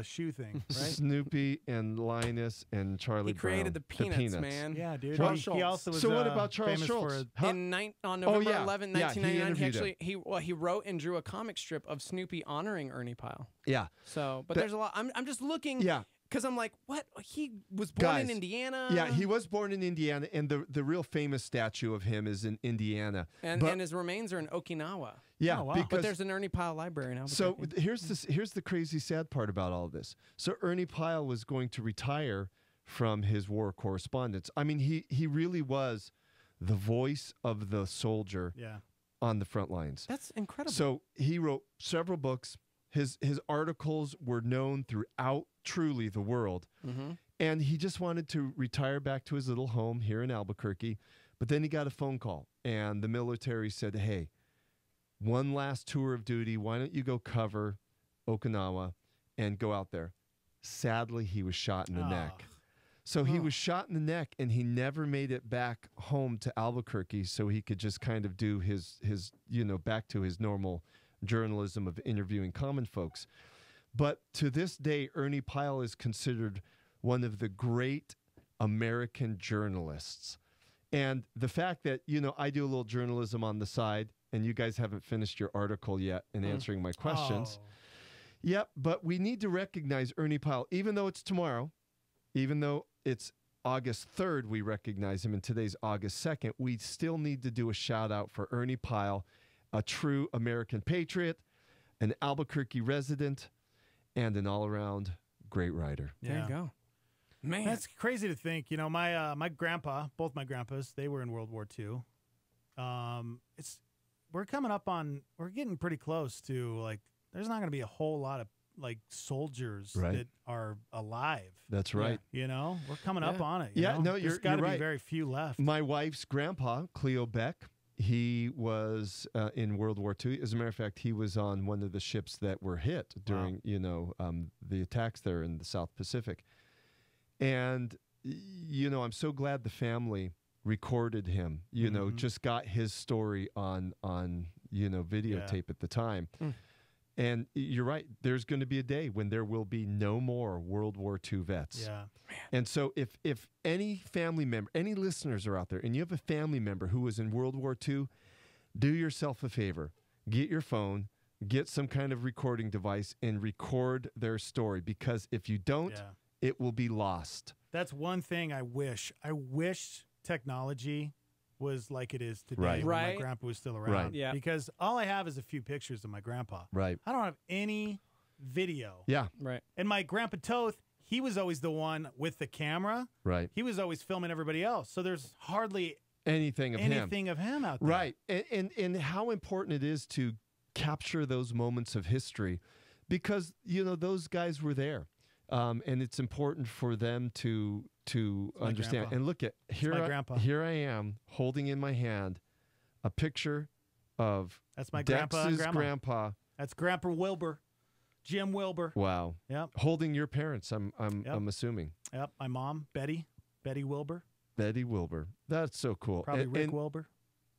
shoe thing, right? Snoopy and Linus and Charlie He created Brown. the Peanuts, man. Yeah, dude. Charles He Schultz. also was So what about Charles famous Schultz? for On November 11, Yeah, he 1999, interviewed he wrote and drew a comic strip of Snoopy honoring Ernie Pyle. Yeah. So, but That- there's a lot. I'm just looking. Yeah. Because I'm like, what? He was born Guys, in Indiana. Yeah, he was born in Indiana, and the real famous statue of him is in Indiana. And, But- and his remains are in Okinawa. Yeah, but because- there's an Ernie Pyle library in So Albuquerque. here's the crazy sad part about all of this. So Ernie Pyle was going to retire from his war correspondence. I mean, he really was the voice of the soldier on the front lines. That's incredible. So he wrote several books. His articles were known throughout truly the world. Mm-hmm. And he just wanted to retire back to his little home here in Albuquerque. But then he got a phone call, and the military said, hey, one last tour of duty. Why don't you go cover Okinawa and go out there? Sadly, he was shot in the neck. So he was shot in the neck, and he never made it back home to Albuquerque so he could just kind of do his back to his normal journalism of interviewing common folks. But to this day, Ernie Pyle is considered one of the great American journalists. And the fact that, I do a little journalism on the side, and you guys haven't finished your article yet in answering my questions. Yep, but we need to recognize Ernie Pyle, even though it's tomorrow, even though it's August 3rd, we recognize him, and today's August 2nd, we still need to do a shout out for Ernie Pyle, a true American patriot, an Albuquerque resident, and an all-around great writer. There you go. Man. That's crazy to think. My grandpa, both my grandpas, they were in World War II. We're getting pretty close to, like, there's not going to be a whole lot of, like, soldiers that are alive. That's right. We're coming up on it. No, There's you're got to be right. very few left. My wife's grandpa, Cleo Beck, he was in World War II. As a matter of fact, he was on one of the ships that were hit during, the attacks there in the South Pacific. And, I'm so glad the family recorded him, just got his story on videotape at the time. And you're right. There's going to be a day when there will be no more World War II vets. Yeah. And so if any family member, any listeners are out there, and you have a family member who was in World War II, do yourself a favor. Get your phone, get some kind of recording device, and record their story. Because if you don't, it will be lost. That's one thing I wish. I wish technology was like it is today Right. when Right. my grandpa was still around. Right. Yeah. Because all I have is a few pictures of my grandpa. Right. I don't have any video. Yeah. Right. And my grandpa Toth, he was always the one with the camera. Right. He was always filming everybody else. So there's hardly Anything of him out there. Right. And how important it is to capture those moments of history because, those guys were there. And it's important for them to understand. grandpa. And look at my grandpa. Here I am holding in my hand a picture of That's my grandpa and Dex's grandma. grandpa. That's Grandpa Wilbur, Jim Wilbur. Wow. Yep. Holding your parents, I'm Yep. assuming. Yep. My mom, Betty Wilbur. Betty Wilbur. That's so cool. Probably Rick Wilbur.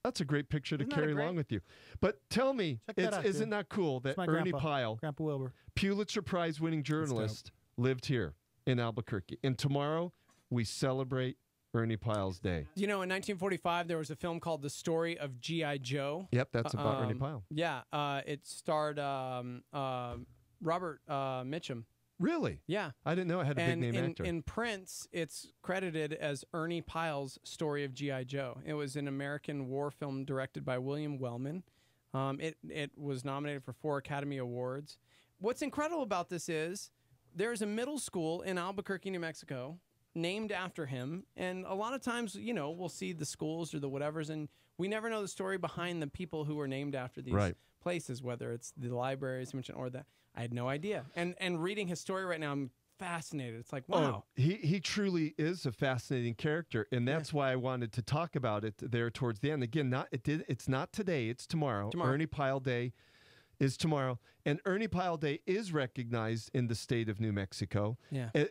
That's a great picture to Isn't that carry great? along with you. But tell me, Check that out, isn't dude. that cool that It's my Ernie grandpa, Pyle, Grandpa Wilbur, Pulitzer Prize winning journalist, lived here in Albuquerque? And tomorrow we celebrate Ernie Pyle's day. You know, in 1945, there was a film called The Story of G.I. Joe. Yep, that's about Ernie Pyle. Yeah, it starred Robert Mitchum. Really? Yeah. I didn't know it had a big name actor. In Prince, it's credited as Ernie Pyle's Story of G.I. Joe. It was an American war film directed by William Wellman. It was nominated for 4 Academy Awards. What's incredible about this is there's a middle school in Albuquerque, New Mexico, named after him. And a lot of times, you know, we'll see the schools or the whatevers, and we never know the story behind the people who were named after these places, whether it's the libraries or that. I had no idea. And reading his story right now, I'm fascinated. It's like, wow. Oh, he truly is a fascinating character, and that's why I wanted to talk about it there towards the end. Again, it's not today, it's tomorrow. Ernie Pyle Day is tomorrow, and Ernie Pyle Day is recognized in the state of New Mexico,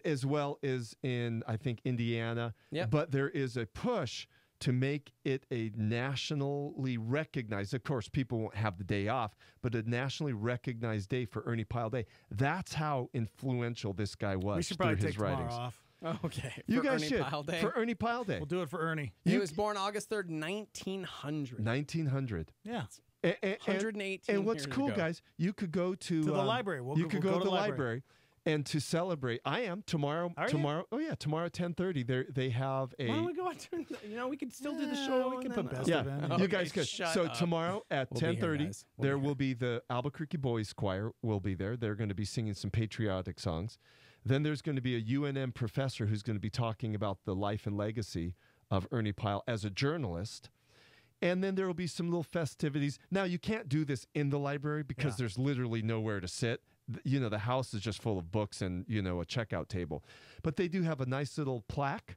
as well as in, I think, Indiana. Yep. But there is a push to make it a nationally recognized, of course, people won't have the day off, but a nationally recognized day for Ernie Pyle Day. That's how influential this guy was. We should probably through take his writings. tomorrow off. Okay. You for guys Ernie should. Pyle Day. For Ernie Pyle Day. We'll do it for Ernie. He was born August 3rd, 1900. 1900. Yeah. 118 and what's years cool, ago. guys, you could go to the library. You could go to the library. And to celebrate, I am tomorrow. Are you? Tomorrow, oh yeah, tomorrow at 10:30. They have a. Why don't we go out to, we could still do the show. We can put best Yeah, of it. you guys could. shut So up. tomorrow at We'll be here, 10:30, guys. there will be the Albuquerque Boys Choir will be there. They're going to be singing some patriotic songs. Then there's going to be a UNM professor who's going to be talking about the life and legacy of Ernie Pyle as a journalist. And then there will be some little festivities. Now, you can't do this in the library because there's literally nowhere to sit. You know, the house is just full of books and, you know, a checkout table. But they do have a nice little plaque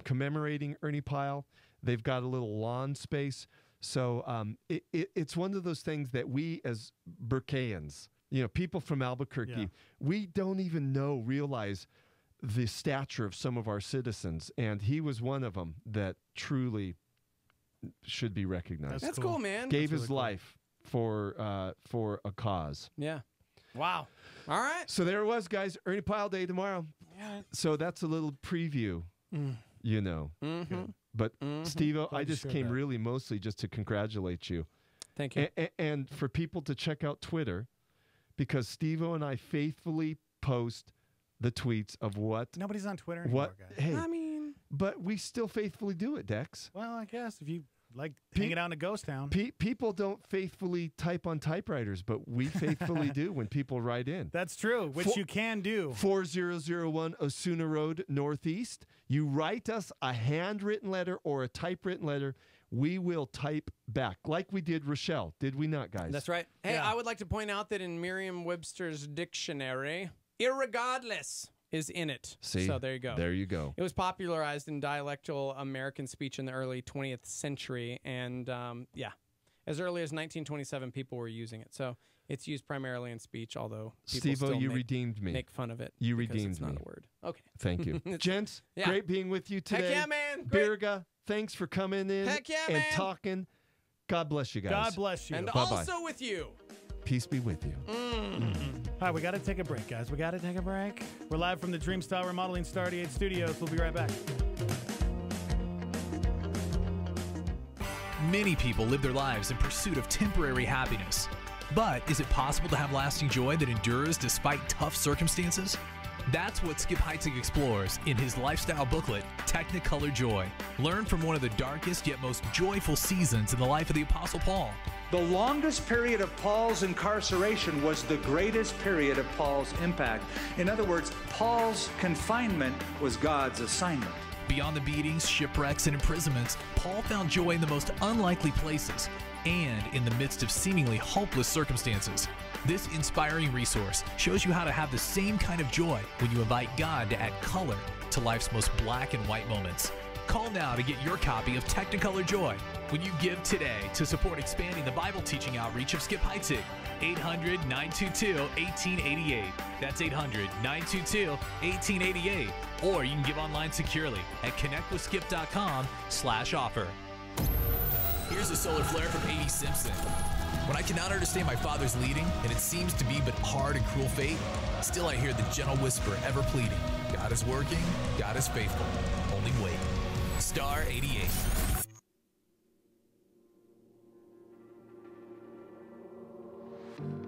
commemorating Ernie Pyle. They've got a little lawn space. So it's one of those things that we as Burkeans, you know, people from Albuquerque, we don't even realize the stature of some of our citizens. And he was one of them that truly should be recognized. That's cool, man. Gave That's his really cool. life for a cause. Yeah. Wow. All right. So there it was, guys. Ernie Pyle Day tomorrow. Yeah. So that's a little preview, you know. Mm-hmm. But Steve-O, I Glad you just shared came that. really mostly just to congratulate you. Thank you. And for people to check out Twitter, because Steve-O and I faithfully post the tweets of what. Nobody's on Twitter anymore, guys. Hey, I mean, but we still faithfully do it, Dex. Well, I guess if you like hanging out in a ghost town. People don't faithfully type on typewriters, but we faithfully do when people write in. That's true, which you can do. 4001 Osuna Road, Northeast. You write us a handwritten letter or a typewritten letter. We will type back like we did Rochelle. Did we not, guys? That's right. Hey, I would like to point out that in Merriam-Webster's dictionary, irregardless is in it. See? So there you go. There you go. It was popularized in dialectal American speech in the early 20th century. And as early as 1927, people were using it. So it's used primarily in speech, although people Steve-O, still you redeemed me. make fun of it. You because redeemed it's not me. a word. Okay. Thank you. Gents, Yeah. great being with you today. Heck yeah, man. Great. Birga, thanks for coming in Heck yeah, and man. talking. God bless you guys. God bless you. And Bye-bye. also with you. Peace be with you. All right, we got to take a break, guys. We got to take a break. We're live from the Dreamstyle Remodeling Star 88 Studios. We'll be right back. Many people live their lives in pursuit of temporary happiness. But is it possible to have lasting joy that endures despite tough circumstances? That's what Skip Heitzig explores in his lifestyle booklet, Technicolor Joy. Learn from one of the darkest yet most joyful seasons in the life of the Apostle Paul. The longest period of Paul's incarceration was the greatest period of Paul's impact. In other words, Paul's confinement was God's assignment. Beyond the beatings, shipwrecks, and imprisonments, Paul found joy in the most unlikely places and in the midst of seemingly hopeless circumstances. This inspiring resource shows you how to have the same kind of joy when you invite God to add color to life's most black and white moments. Call now to get your copy of Technicolor Joy when you give today to support expanding the Bible teaching outreach of Skip Heitzig. 800-922-1888. That's 800-922-1888. Or you can give online securely at connectwithskip.com/offer. Here's a solar flare from A.D. Simpson. When I cannot understand my father's leading, and it seems to be but hard and cruel fate, still I hear the gentle whisper ever pleading. God is working, God is faithful. Only wait. Star 88.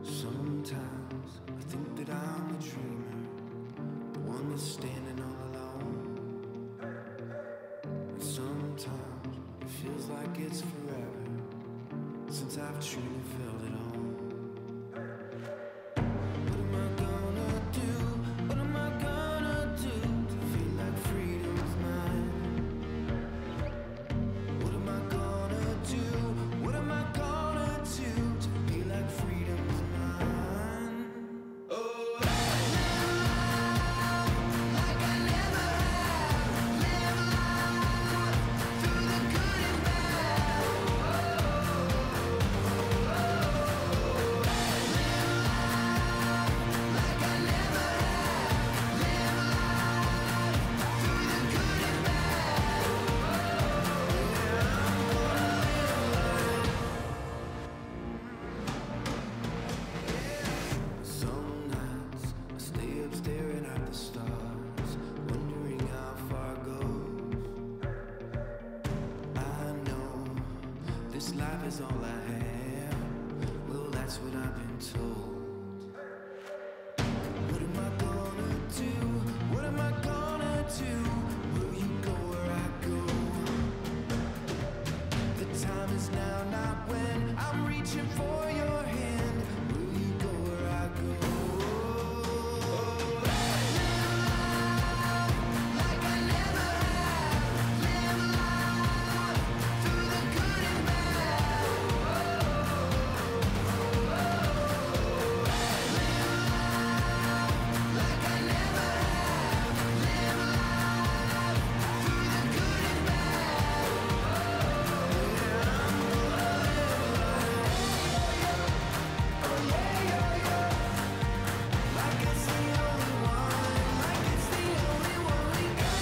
Sometimes I think that I'm a dreamer, the one that's standing all alone. And sometimes it feels like it's forever since I've truly felt it all. What am I gonna do? What am I gonna do to feel like freedom's mine? What am I gonna do? What am I gonna do to feel like freedom's mine? Oh, I live like I never have, live life through the good and bad. Like I never have, live life through the good and bad. Some nights I stay up staring at the stars, wondering how far it goes. I know this life is all I have. Well, that's what I've been told. What am I gonna do? What am I gonna do? Will you go where I go? The time is now, not when. I'm reaching for your hand. Will you go where I go? Like I never have, live life through the good and bad. Like I never have, live life through the good and like it's the only one, like it's the only one we got.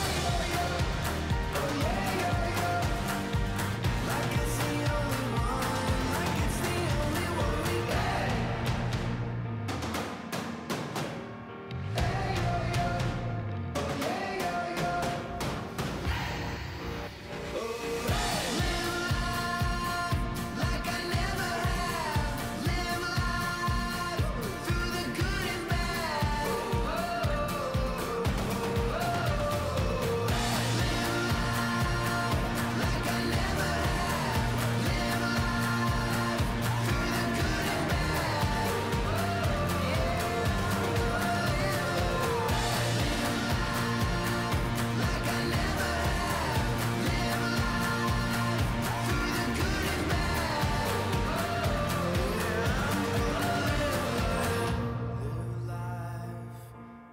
Like it's the only one, like it's the only one we got. Like I never have, live life through the good and bad. Like I never have, live life through the good and bad.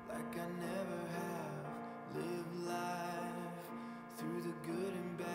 Like I never have, live life through the good and like I never have, live life through the good and bad.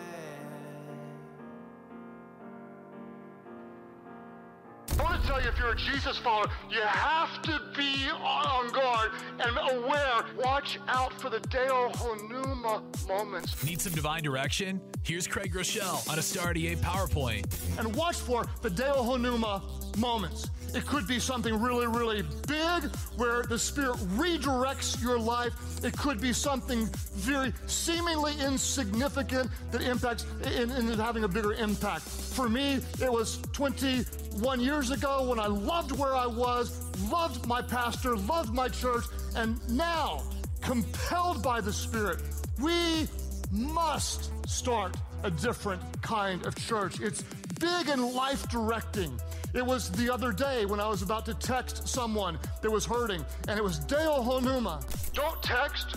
I want to tell you, if you're a Jesus follower, you have to be on guard and aware. Watch out for the Deo Honuma moments. Need some divine direction? Here's Craig Rochelle on a Star 88 PowerPoint. And watch for the Deo Honuma moments. It could be something really, really big where the Spirit redirects your life. It could be something very seemingly insignificant that impacts in having a bigger impact. For me, it was 21 years ago when I loved where I was, loved my pastor, loved my church, and now, compelled by the Spirit, we must start a different kind of church. It's big and life-directing. It was the other day when I was about to text someone that was hurting, and it was Deo Honuma. Don't text,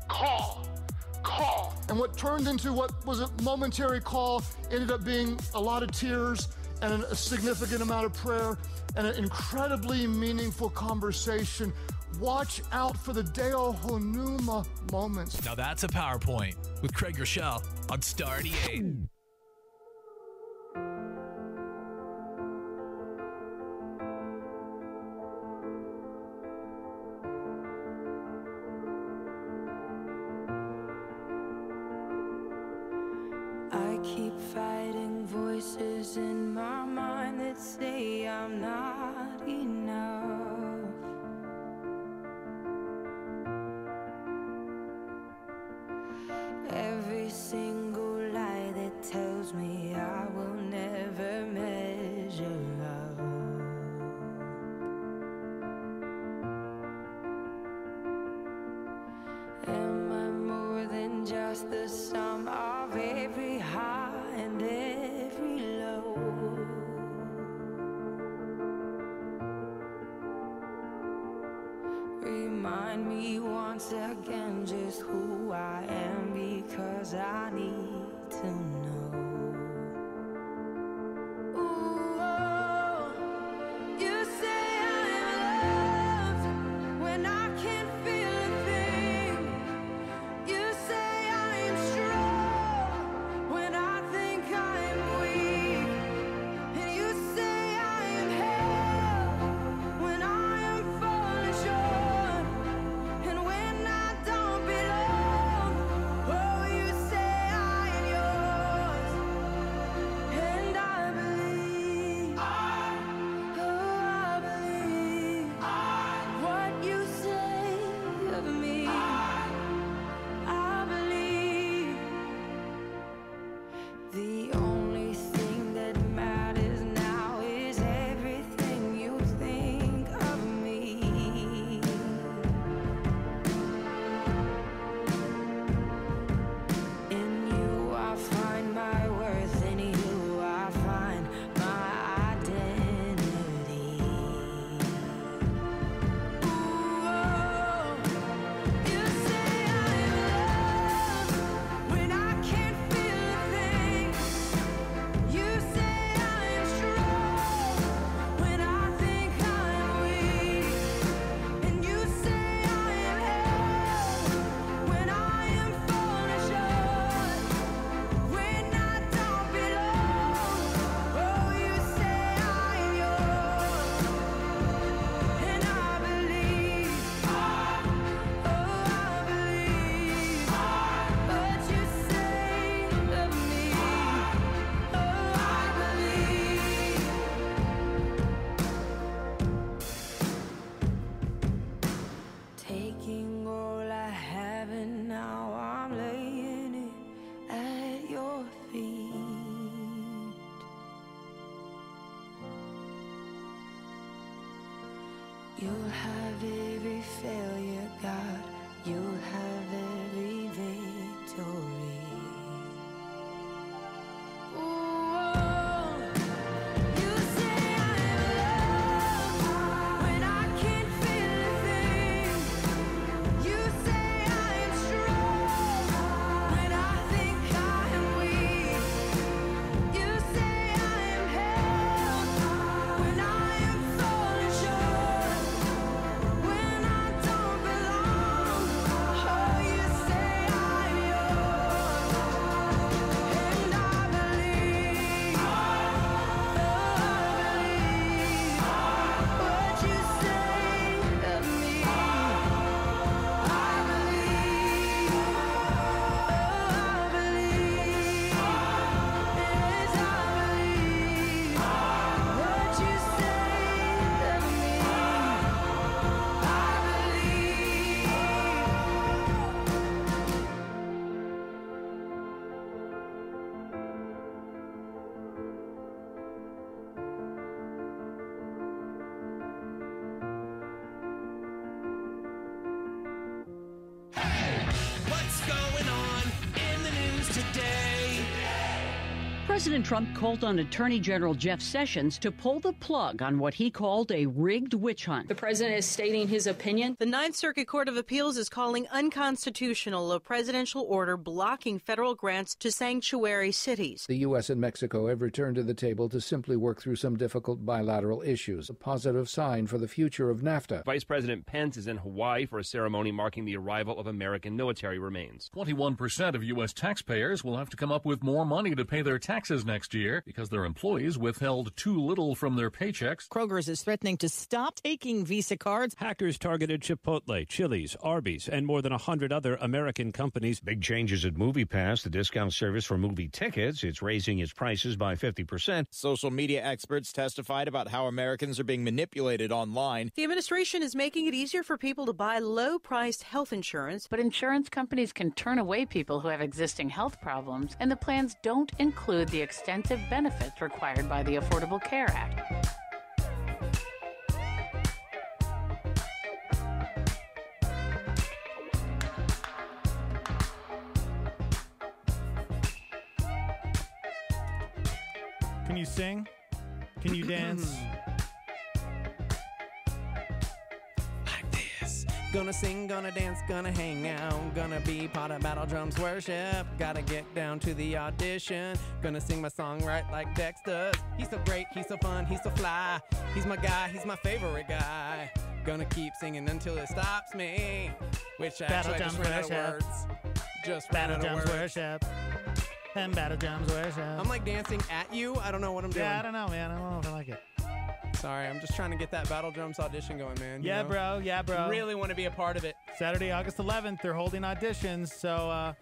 call. Call. And what turned into what was a momentary call ended up being a lot of tears and a significant amount of prayer and an incredibly meaningful conversation. Watch out for the Deo Honuma moments. Now that's a PowerPoint with Craig Rochelle on Star 88. keep fighting voices in my mind that say I'm not enough. Every single lie that tells me I will never measure up. Am I more than just the sum of every high and every low? Remind me once again just who I am, because I need to know. Ooh, oh, you say I'm loved when I can't feel a thing. You say I'm strong when I think I'm weak. And you say I am held when I am falling short. And when I don't belong, oh, you say I am yours. And I believe, oh, I believe what you say of me. I believe the only thing that matters now is everything you think of me. In you I find my worth, in you I find my identity. Ooh, you say I'm loved when I can't feel a thing. You say I'm strong when I think I'm weak. And you say I am held when I am falling short. When I don't belong, oh, you say I am yours. And I believe, oh, I believe what you say of me. Oh, I believe. Taking all I have and now I'm laying it at your feet. You'll have every failure, God. You'll have every victory. Ooh, you say I'm loved when I can't feel a thing. You say I'm strong when I think I am weak. You say I am held when I am falling short. When I don't belong, oh, you say I'm yours. And I believe, oh, I believe what you say of me. I believe, oh, I believe, yes, I believe what you say of me. I What's going on in the news today? President Trump called on Attorney General Jeff Sessions to pull the plug on what he called a rigged witch hunt. The president is stating his opinion. The Ninth Circuit Court of Appeals is calling unconstitutional a presidential order blocking federal grants to sanctuary cities. The U.S. and Mexico have returned to the table to simply work through some difficult bilateral issues, a positive sign for the future of NAFTA. Vice President Pence is in Hawaii for a ceremony marking the arrival of American military remains. 21% of U.S. taxpayers will have to come up with more money to pay their taxes taxes next year because their employees withheld too little from their paychecks. Kroger's is threatening to stop taking Visa cards. Hackers targeted Chipotle, Chili's, Arby's, and more than 100 other American companies. Big changes at MoviePass, the discount service for movie tickets. It's raising its prices by 50%. Social media experts testified about how Americans are being manipulated online. The administration is making it easier for people to buy low-priced health insurance. But insurance companies can turn away people who have existing health problems, and the plans don't include the extensive benefits required by the Affordable Care Act. Can you sing? Can you dance? Gonna sing, gonna dance, gonna hang out. Gonna be part of Battle Drums Worship. Gotta get down to the audition. Gonna sing my song right like Dex does. He's so great, he's so fun, he's so fly. He's my guy, he's my favorite guy. Gonna keep singing until it stops me. Which actually I just ran out of words. Just ran out of words. Worship. And Battle Drums Worship. I'm like dancing at you. I don't know what I'm doing. Yeah, I don't know, man. I don't know if I like it. Sorry, I'm just trying to get that Battle Drums audition going, man. Yeah, bro. Yeah, bro. Really want to be a part of it. Saturday, August 11th, they're holding auditions. So,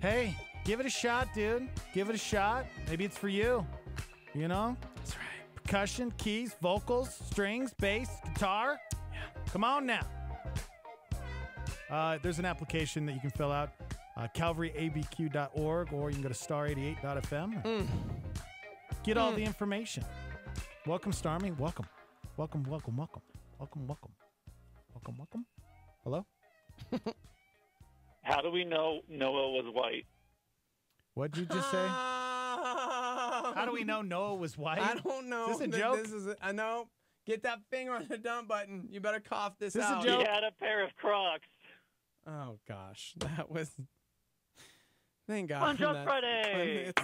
hey, give it a shot, dude. Give it a shot. Maybe it's for you. You know? That's right. Percussion, keys, vocals, strings, bass, guitar. Yeah. Come on now. There's an application that you can fill out. CalvaryABQ.org, or you can go to star88.fm. Get all the information. Welcome, Starmy. Welcome. Welcome, welcome, welcome. Welcome, welcome. Welcome, welcome. Hello? How do we know Noah was white? What'd you just say? How do we know Noah was white? I don't know. Is this a joke? I know. Get that finger on the dump button. You better cough this Is this out. a joke? He had a pair of Crocs. Oh, gosh. That was... Thank God. Punch Up Friday. It's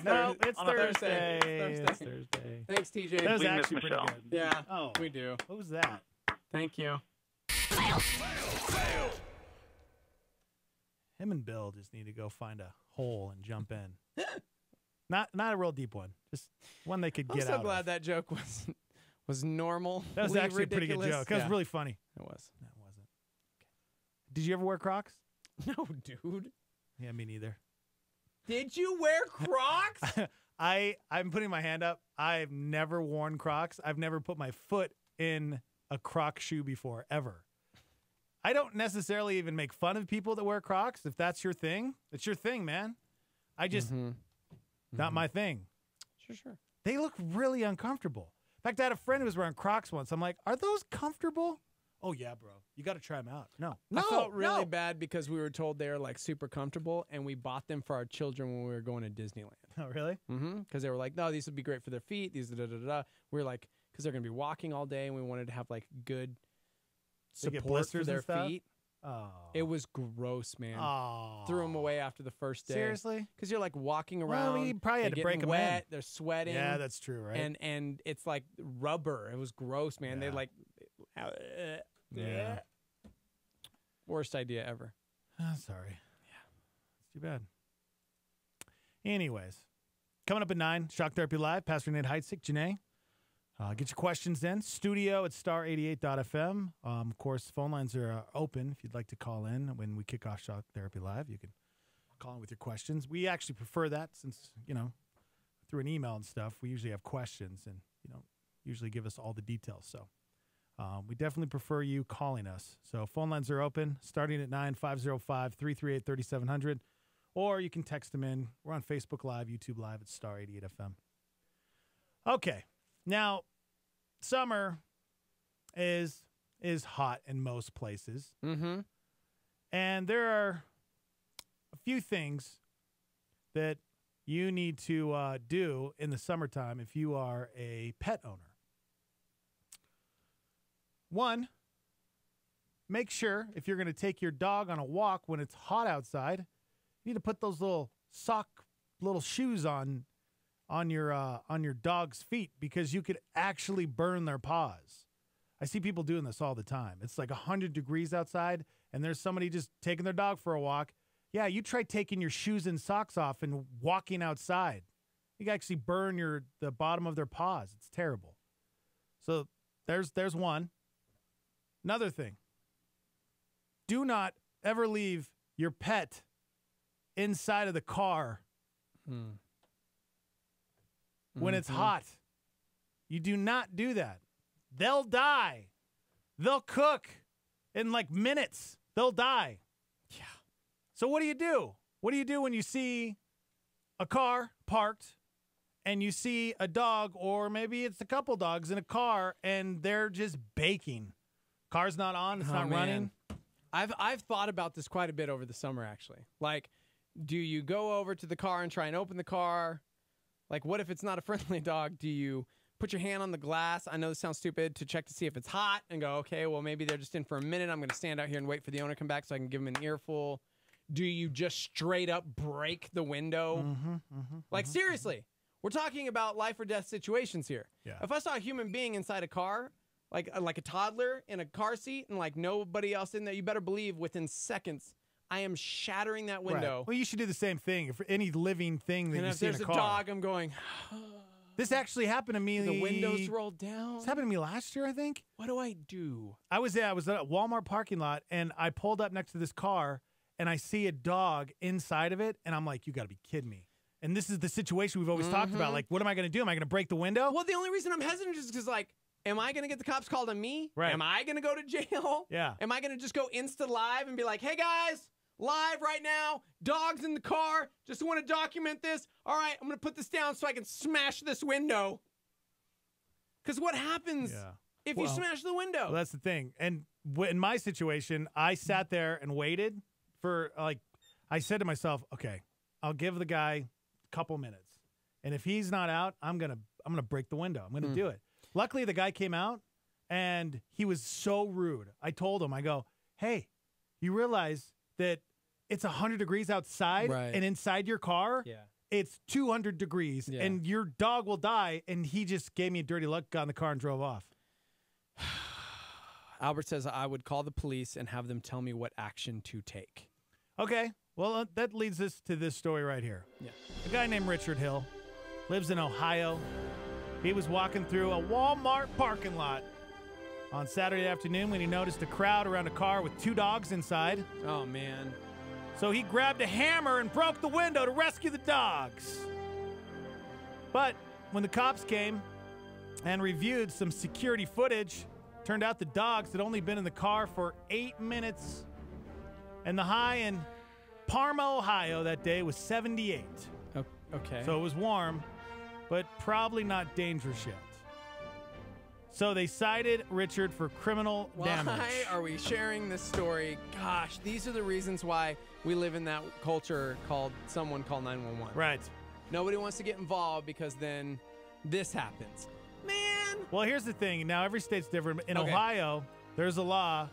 Thursday. It's Thursday. Thanks, TJ. That was We actually miss pretty Michelle. good. Yeah, Oh, we do. what was that? Thank you. Him and Bill just need to go find a hole and jump in. Not a real deep one. Just one they could I'm get so out glad of. that joke was normal. That was actually a pretty good joke. That was really funny. It was. That wasn't. Did you ever wear Crocs? No, dude. Yeah, me neither. Did you wear Crocs? I'm putting my hand up. I've never worn Crocs. I've never put my foot in a Croc shoe before, ever. I don't necessarily even make fun of people that wear Crocs. If that's your thing, it's your thing, man. I just, not my thing. Sure. They look really uncomfortable. In fact, I had a friend who was wearing Crocs once. I'm like, are those comfortable? Oh, yeah, bro. You got to try them out. No. I felt really bad because we were told they were like super comfortable, and we bought them for our children when we were going to Disneyland. Oh, really? Mm-hmm. Because they were like, no, these would be great for their feet. These da-da-da-da. We were like, because they're going to be walking all day, and we wanted to have like good They get support for blisters their and stuff? feet. Oh. It was gross, man. Oh. Threw them away after the first day. Seriously? Because you're like walking around. Well, we probably had they're to break getting them in. wet. They're sweating. Yeah, that's true, right? And it's like rubber. It was gross, man. They like, Yeah. worst idea ever. Sorry. Yeah. It's too bad. Anyways, coming up at 9, Shock Therapy Live, Pastor Nate Heitzig, Janae. Get your questions in. Studio at star88.fm. Of course, phone lines are open if you'd like to call in when we kick off Shock Therapy Live. You can call in with your questions. We actually prefer that since, through an email and stuff, we usually have questions and, usually give us all the details. So we definitely prefer you calling us. So phone lines are open starting at 9, 505-338-3700. Or you can text them in. We're on Facebook Live, YouTube Live at Star 88 FM. Okay. Now, summer is hot in most places. Mm-hmm. And there are a few things that you need to do in the summertime if you are a pet owner. One, make sure if you're going to take your dog on a walk when it's hot outside, you need to put those little shoes on your dog's feet because you could actually burn their paws. I see people doing this all the time. It's like 100 degrees outside, and there's somebody just taking their dog for a walk. Yeah, you try taking your shoes and socks off and walking outside. You can actually burn the bottom of their paws. It's terrible. So there's one. Another thing. Do not ever leave your pet inside of the car when it's hot. You do not do that. They'll die. They'll cook in like minutes. They'll die. Yeah. So what do you do? What do you do when you see a car parked and you see a dog, or maybe it's a couple dogs in a car and they're just baking? Car's not on. It's not running. I've thought about this quite a bit over the summer, actually. Like, do you go over to the car and try and open the car? Like, what if it's not a friendly dog? Do you put your hand on the glass? I know this sounds stupid, to check to see if it's hot and go, okay, well, maybe they're just in for a minute. I'm going to stand out here and wait for the owner to come back so I can give him an earful. Do you just straight up break the window? Seriously, we're talking about life or death situations here. Yeah. If I saw a human being inside a car, like a toddler in a car seat and like nobody else in there, you better believe within seconds I am shattering that window. Right. Well, you should do the same thing for any living thing that and you if see in there's a car. dog, I'm going. This actually happened to me. The windows rolled down. This happened to me last year, I think. What do I do? I was at a Walmart parking lot, and I pulled up next to this car, and I see a dog inside of it, and I'm like, you got to be kidding me. And this is the situation we've always talked about. Like, what am I going to do? Am I going to break the window? Well, the only reason I'm hesitant is because, like, am I going to get the cops called on me? Right. Am I going to go to jail? Yeah. Am I going to just go Insta live and be like, hey, guys, live right now, dogs in the car, just want to document this. All right, I'm going to put this down so I can smash this window. Because what happens if you smash the window? Well, that's the thing. And in my situation, I sat there and waited for, like, I said to myself, okay, I'll give the guy a couple minutes. And if he's not out, I'm gonna break the window. I'm going to do it. Luckily, the guy came out, and he was so rude. I told him, I go, hey, you realize that it's 100 degrees outside and inside your car? Yeah. It's 200 degrees, and your dog will die. And he just gave me a dirty look, got in the car, and drove off. Albert says I would call the police and have them tell me what action to take. Okay. Well, that leads us to this story right here. Yeah. A guy named Richard Hill lives in Ohio. He was walking through a Walmart parking lot on Saturday afternoon when he noticed a crowd around a car with two dogs inside. Oh, man. So he grabbed a hammer and broke the window to rescue the dogs. But when the cops came and reviewed some security footage, turned out the dogs had only been in the car for 8 minutes. And the high in Parma, Ohio that day was 78. Okay. So it was warm, but probably not dangerous yet. So they cited Richard for criminal damage. Why are we sharing this story? Gosh, these are the reasons why we live in that culture called someone call 911. Right. Nobody wants to get involved because then this happens. Man. Well, here's the thing. Now, every state's different. In Ohio, there's a law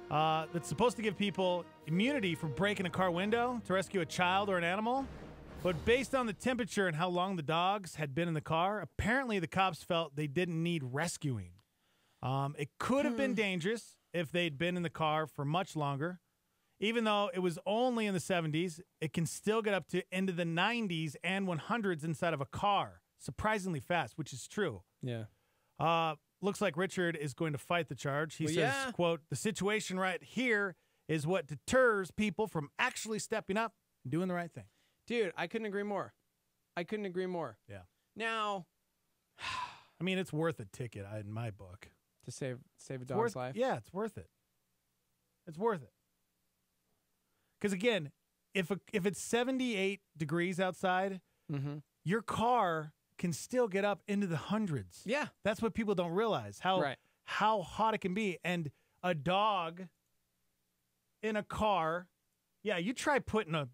that's supposed to give people immunity for breaking a car window to rescue a child or an animal. But based on the temperature and how long the dogs had been in the car, apparently the cops felt they didn't need rescuing. It could have been dangerous if they'd been in the car for much longer. Even though it was only in the 70s, it can still get up to into the 90s and 100s inside of a car. Surprisingly fast, which is true. Yeah. Looks like Richard is going to fight the charge. He says, quote, the situation right here is what deters people from actually stepping up and doing the right thing. Dude, I couldn't agree more. I couldn't agree more. Yeah. Now, I mean, it's worth a ticket in my book. To save a dog's life? Yeah, it's worth it. It's worth it. Because, again, if it's 78 degrees outside, your car can still get up into the hundreds. Yeah. That's what people don't realize, how hot it can be. And a dog in a car, you try putting a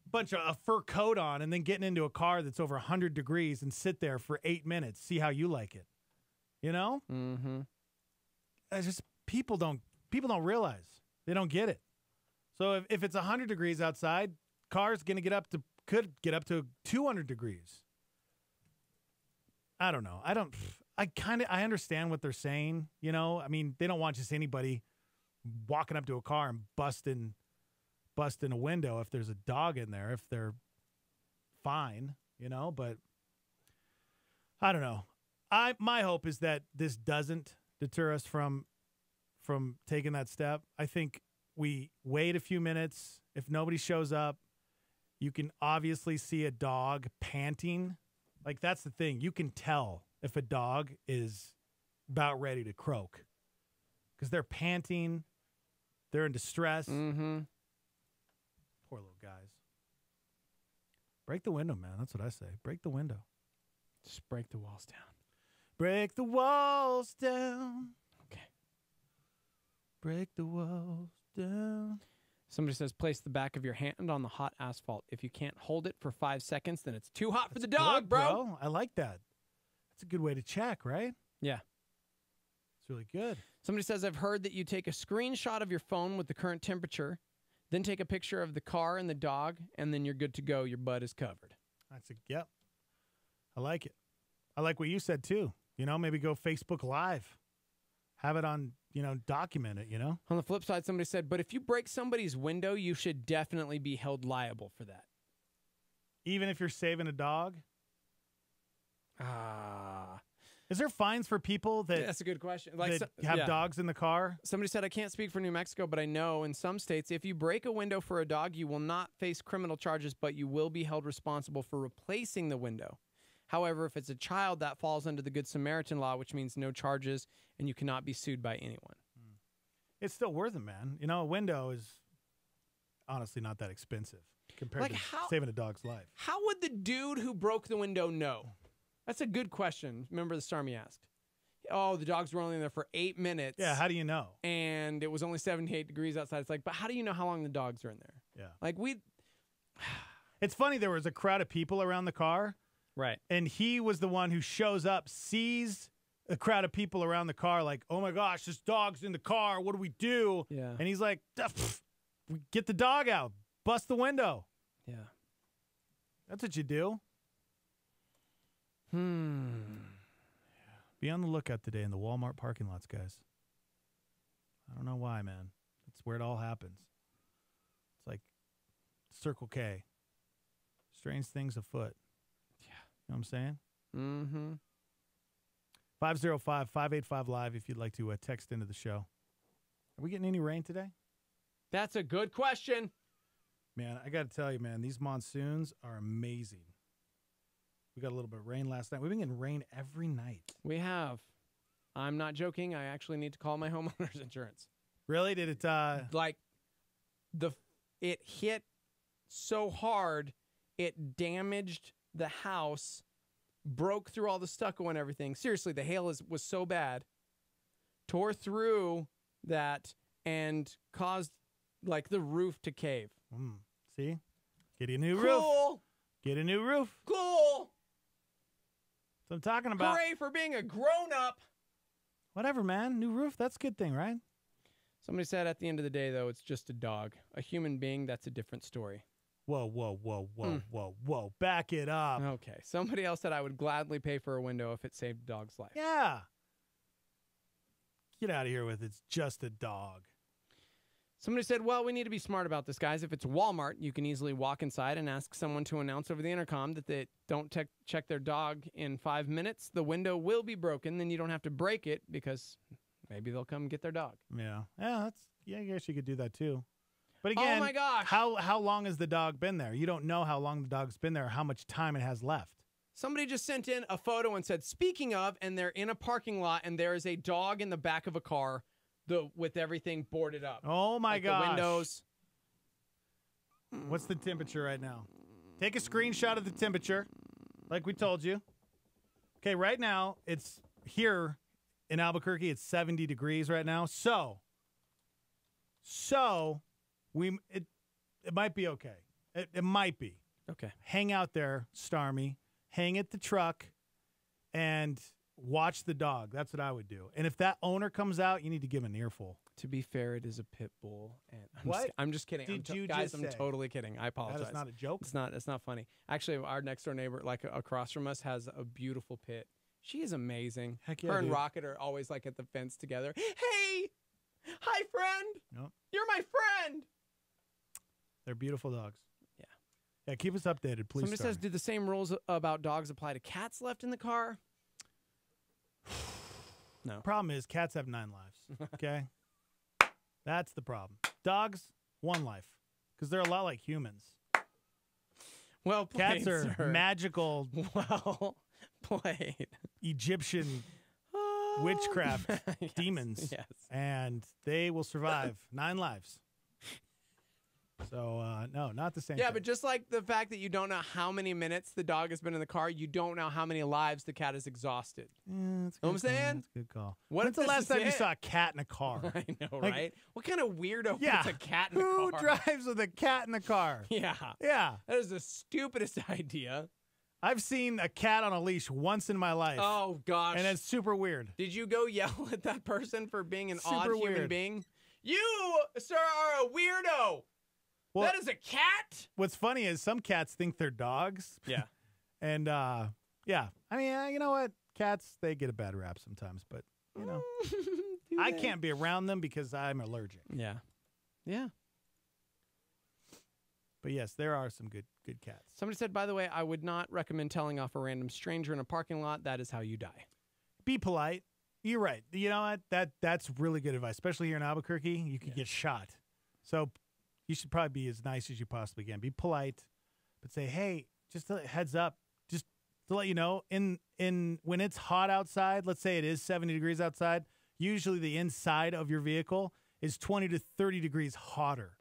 bunch of a fur coat on and then getting into a car that's over 100 degrees and sit there for 8 minutes, see how you like it. You know? Mm-hmm. It's just people don't realize. They don't get it. So if it's 100 degrees outside, cars could get up to 200 degrees. I don't know. I understand what they're saying, you know? I mean, they don't want just anybody walking up to a car and busting a window if there's a dog in there, if they're fine, you know? But I don't know. My hope is that this doesn't deter us from taking that step. I think we wait a few minutes. If nobody shows up, you can obviously see a dog panting. Like, that's the thing. You can tell if a dog is about ready to croak because they're panting. They're in distress. Mm-hmm. Poor little guys. Break the window, man. That's what I say. Break the window. Just break the walls down. Break the walls down. Okay. Break the walls down. Somebody says, place the back of your hand on the hot asphalt. If you can't hold it for 5 seconds, then it's too hot for the dog, Good, bro. I like that. That's a good way to check, right? Yeah. It's really good. Somebody says, I've heard that you take a screenshot of your phone with the current temperature, then take a picture of the car and the dog, and then you're good to go. Your butt is covered. Yep. I like it. I like what you said, too. Maybe go Facebook Live. Have it on, document it, On the flip side, somebody said, but if you break somebody's window, you should definitely be held liable for that. Even if you're saving a dog? Is there fines for people that that's a good question. Have dogs in the car? Somebody said, I can't speak for New Mexico, but I know in some states, if you break a window for a dog, you will not face criminal charges, but you will be held responsible for replacing the window. However, if it's a child, that falls under the Good Samaritan law, which means no charges, and you cannot be sued by anyone. It's still worth it, man. A window is honestly not that expensive compared to saving a dog's life. How would the dude who broke the window know? That's a good question. Remember the Starmy asked. Oh, the dogs were only in there for 8 minutes. Yeah, how do you know? And it was only 78 degrees outside. It's like, but how do you know how long the dogs are in there? Yeah. It's funny, there was a crowd of people around the car. Right. And he was the one who shows up, sees a crowd of people around the car, like, oh my gosh, this dog's in the car. What do we do? Yeah. And he's like, get the dog out. Bust the window. Yeah. That's what you do. Be on the lookout today in the Walmart parking lots, guys. I don't know why, man. That's where it all happens. It's like Circle K. Strange things afoot. Yeah. You know what I'm saying? Mm-hmm. 505-585-LIVE if you'd like to text into the show. Are we getting any rain today? That's a good question. Man, I got to tell you, man, these monsoons are amazing. We got a little bit of rain last night. We've been getting rain every night. We have. I'm not joking. I actually need to call my homeowner's insurance. Really? Did it? It hit so hard, it damaged the house, broke through all the stucco and everything. Seriously, the hail was so bad, tore through that and caused the roof to cave. See? Get a new roof. Get a new roof. Cool. That's what I'm talking about. Hooray for being a grown-up. Whatever, man. New roof, that's a good thing, right? Somebody said at the end of the day, though, it's just a dog. A human being, that's a different story. Whoa. Back it up. Okay. Somebody else said I would gladly pay for a window if it saved a dog's life. Yeah. Get out of here with it's just a dog. Somebody said, well, we need to be smart about this, guys. If it's Walmart, you can easily walk inside and ask someone to announce over the intercom that they don't check their dog in 5 minutes. The window will be broken. Then you don't have to break it because maybe they'll come get their dog. Yeah. I guess you could do that too. But again, oh my gosh. How long has the dog been there? You don't know how long the dog's been there or how much time it has left. Somebody just sent in a photo and said, speaking of, and they're in a parking lot and there is a dog in the back of a car with everything boarded up. Oh my gosh. The windows. What's the temperature right now? Take a screenshot of the temperature, like we told you. Okay, right now, it's here in Albuquerque, it's 70 degrees right now. So it might be okay. It might be. Okay. Hang out there, Starmy. Hang at the truck and watch the dog. That's what I would do. And if that owner comes out, you need to give him an earful. To be fair, it is a pit bull. And What? I'm just kidding. Did you guys, just I'm say? totally kidding. I apologize. That is not a joke? It's not funny. Actually, our next door neighbor, across from us, has a beautiful pit. She is amazing. Heck yeah, Her and dude. Rocket are always at the fence together. Hey! Hi, friend! Yep. You're my friend! They're beautiful dogs. Yeah. Yeah, keep us updated, please. Somebody says, do the same rules about dogs apply to cats left in the car? No. Problem is, cats have 9 lives. Okay? That's the problem. Dogs, 1 life. Because they're a lot like humans. Well played, Cats are sir. magical. Well played. Egyptian witchcraft Yes, demons. yes. And they will survive 9 lives. So, no, not the same Yeah, thing. but just like the fact that you don't know how many minutes the dog has been in the car, you don't know how many lives the cat has exhausted. Yeah, that's Know what I'm saying? That's a good call. What When's if the this last is time you it? saw a cat in a car? I know, Like, right? What kind of weirdo Yeah. puts a cat in Who a car? drives with a cat in the car? Yeah. Yeah. That is the stupidest idea. I've seen a cat on a leash once in my life. Oh, gosh. And it's super weird. Did you go yell at that person for being an odd Super human weird. being? You, sir, are a weirdo. Well, that is a cat? What's funny is some cats think they're dogs. Yeah. And, yeah. I mean, you know what? Cats, they get a bad rap sometimes, but, you know. I can't be around them because I'm allergic. Yeah. Yeah. But, yes, there are some good cats. Somebody said, by the way, I would not recommend telling off a random stranger in a parking lot. That is how you die. Be polite. You're right. You know what? That's really good advice, especially here in Albuquerque. You could get shot. So you should probably be as nice as you possibly can. Be polite, but say, hey, just a heads up, just to let you know, in when it's hot outside, let's say it is 70 degrees outside, usually the inside of your vehicle is 20 to 30 degrees hotter.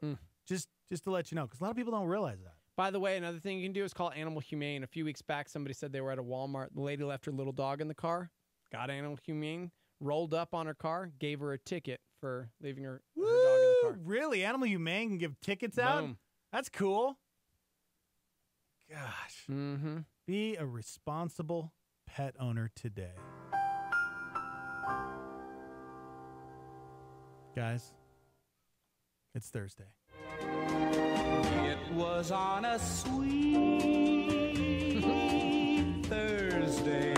Just to let you know, because a lot of people don't realize that. By the way, another thing you can do is call Animal Humane. A few weeks back, somebody said they were at a Walmart. The lady left her little dog in the car, got Animal Humane, rolled up on her car, gave her a ticket for leaving her dog in the car. Really? Animal Humane can give tickets out? Boom. That's cool. Gosh. Mm-hmm. Be a responsible pet owner today. Guys, it's Thursday. It was on a sweet Thursday.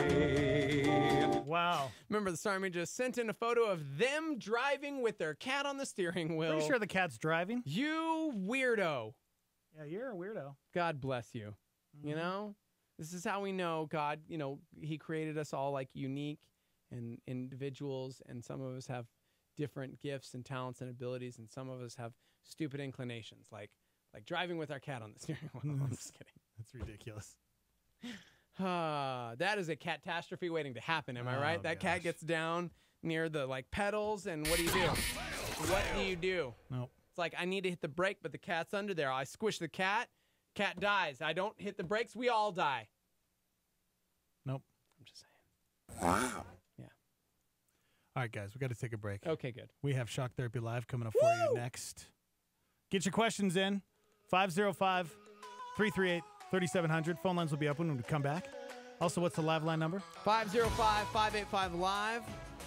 Wow. Remember, the Starman just sent in a photo of them driving with their cat on the steering wheel. Pretty sure the cat's driving. You weirdo. Yeah, you're a weirdo. God bless you. You know? This is how we know God, he created us all like unique and individuals, and some of us have different gifts and talents and abilities, and some of us have stupid inclinations, like driving with our cat on the steering wheel. I'm just kidding. That's ridiculous. That is a catastrophe waiting to happen, am I right? Oh, That cat gets down near the pedals, and what do you do? What do you do? Nope. It's like, I need to hit the brake, but the cat's under there. I squish the cat dies. I don't hit the brakes, we all die. Nope. I'm just saying. Wow. Yeah. All right, guys, we got to take a break. Okay, good. We have Shock Therapy Live coming up for you next. Get your questions in. 505-338-3700. Phone lines will be open when we come back. Also, what's the live line number? 505-585-LIVE.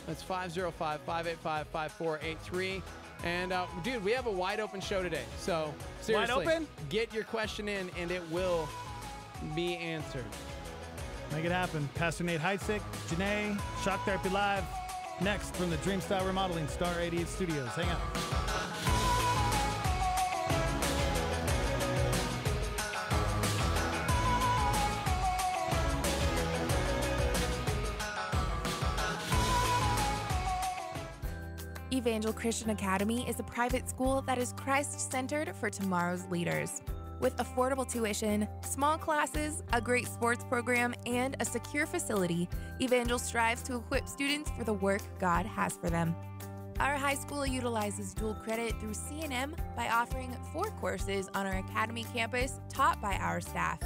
That's 505-585-5483. And, dude, we have a wide open show today. So, seriously. Wide open? Get your question in, and it will be answered. Make it happen. Pastor Nate Heitzig, Janae, Shock Therapy Live. Next from the Dream Style Remodeling Star 88 Studios. Hang out. Evangel Christian Academy is a private school that is Christ-centered for tomorrow's leaders. With affordable tuition, small classes, a great sports program, and a secure facility, Evangel strives to equip students for the work God has for them. Our high school utilizes dual credit through C&M by offering 4 courses on our academy campus taught by our staff.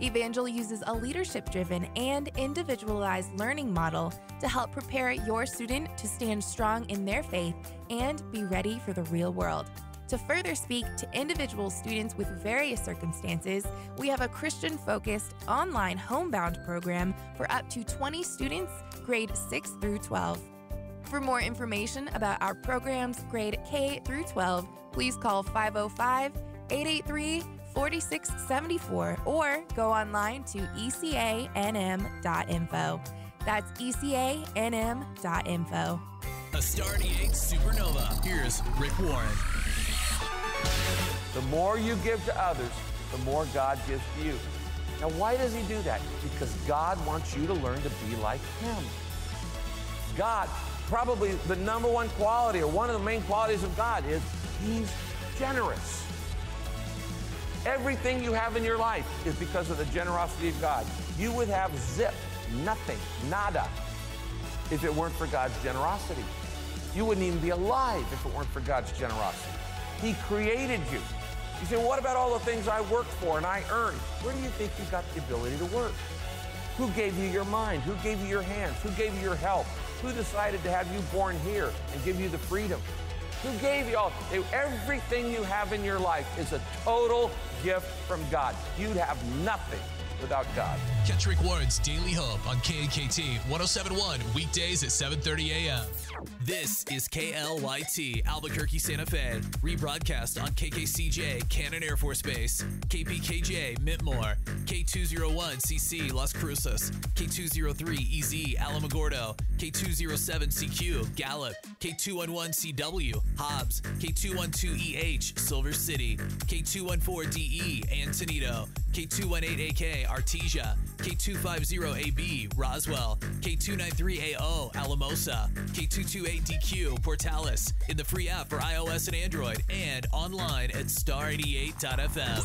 Evangel uses a leadership-driven and individualized learning model to help prepare your student to stand strong in their faith and be ready for the real world. To further speak to individual students with various circumstances, we have a Christian-focused online homebound program for up to 20 students, grade 6 through 12. For more information about our programs, grade K through 12, please call 505-883-4674 or go online to ecanm.info. That's ecanm.info. A Star 88 Supernova. Here's Rick Warren. The more you give to others, the more God gives to you. Now, why does he do that? Because God wants you to learn to be like him. God, probably the number one quality or one of the main qualities of God is he's generous. Everything you have in your life is because of the generosity of God. You would have zip, nothing, nada, if it weren't for God's generosity. You wouldn't even be alive if it weren't for God's generosity. He created you. You say, well, what about all the things I worked for and I earned? Where do you think you got the ability to work? Who gave you your mind? Who gave you your hands? Who gave you your health? Who decided to have you born here and give you the freedom? Who gave you all? Everything you have in your life is a total gift from God. You'd have nothing without God. Catch Rick Warren's Daily Hope on KKT 107.1 weekdays at 7:30 a.m. This is KLYT Albuquerque, Santa Fe. Rebroadcast on KKCJ Cannon Air Force Base, KPKJ Mintmore, K201CC Las Cruces, K203EZ Alamogordo, K207CQ Gallup, K211CW Hobbs, K212EH Silver City, K214DE Antonito, K218AK Artesia, K250AB Roswell, K293AO Alamosa, K228DQ Portales, in the free app for iOS and Android, and online at star88.fm.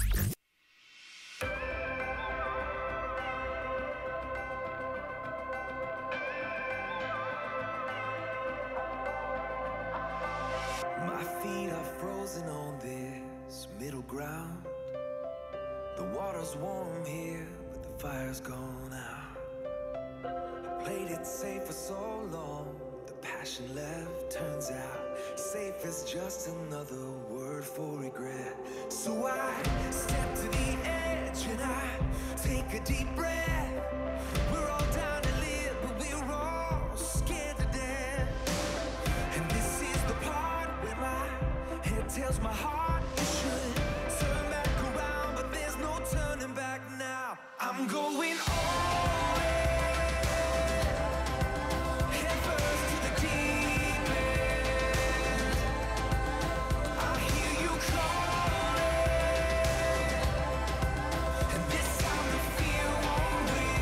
My feet are frozen on this middle ground. The water's warm here, but the fire's gone out. I played it safe for so long, the passion left. Turns out safe is just another word for regret. So I step to the edge and I take a deep breath. We're all down to live, but we're all scared to death. And this is the part where my head tells my heart you should turn back around, but there's no turning back now. I'm going all in, head first to the deep end. I hear you calling, and this time the fear won't win.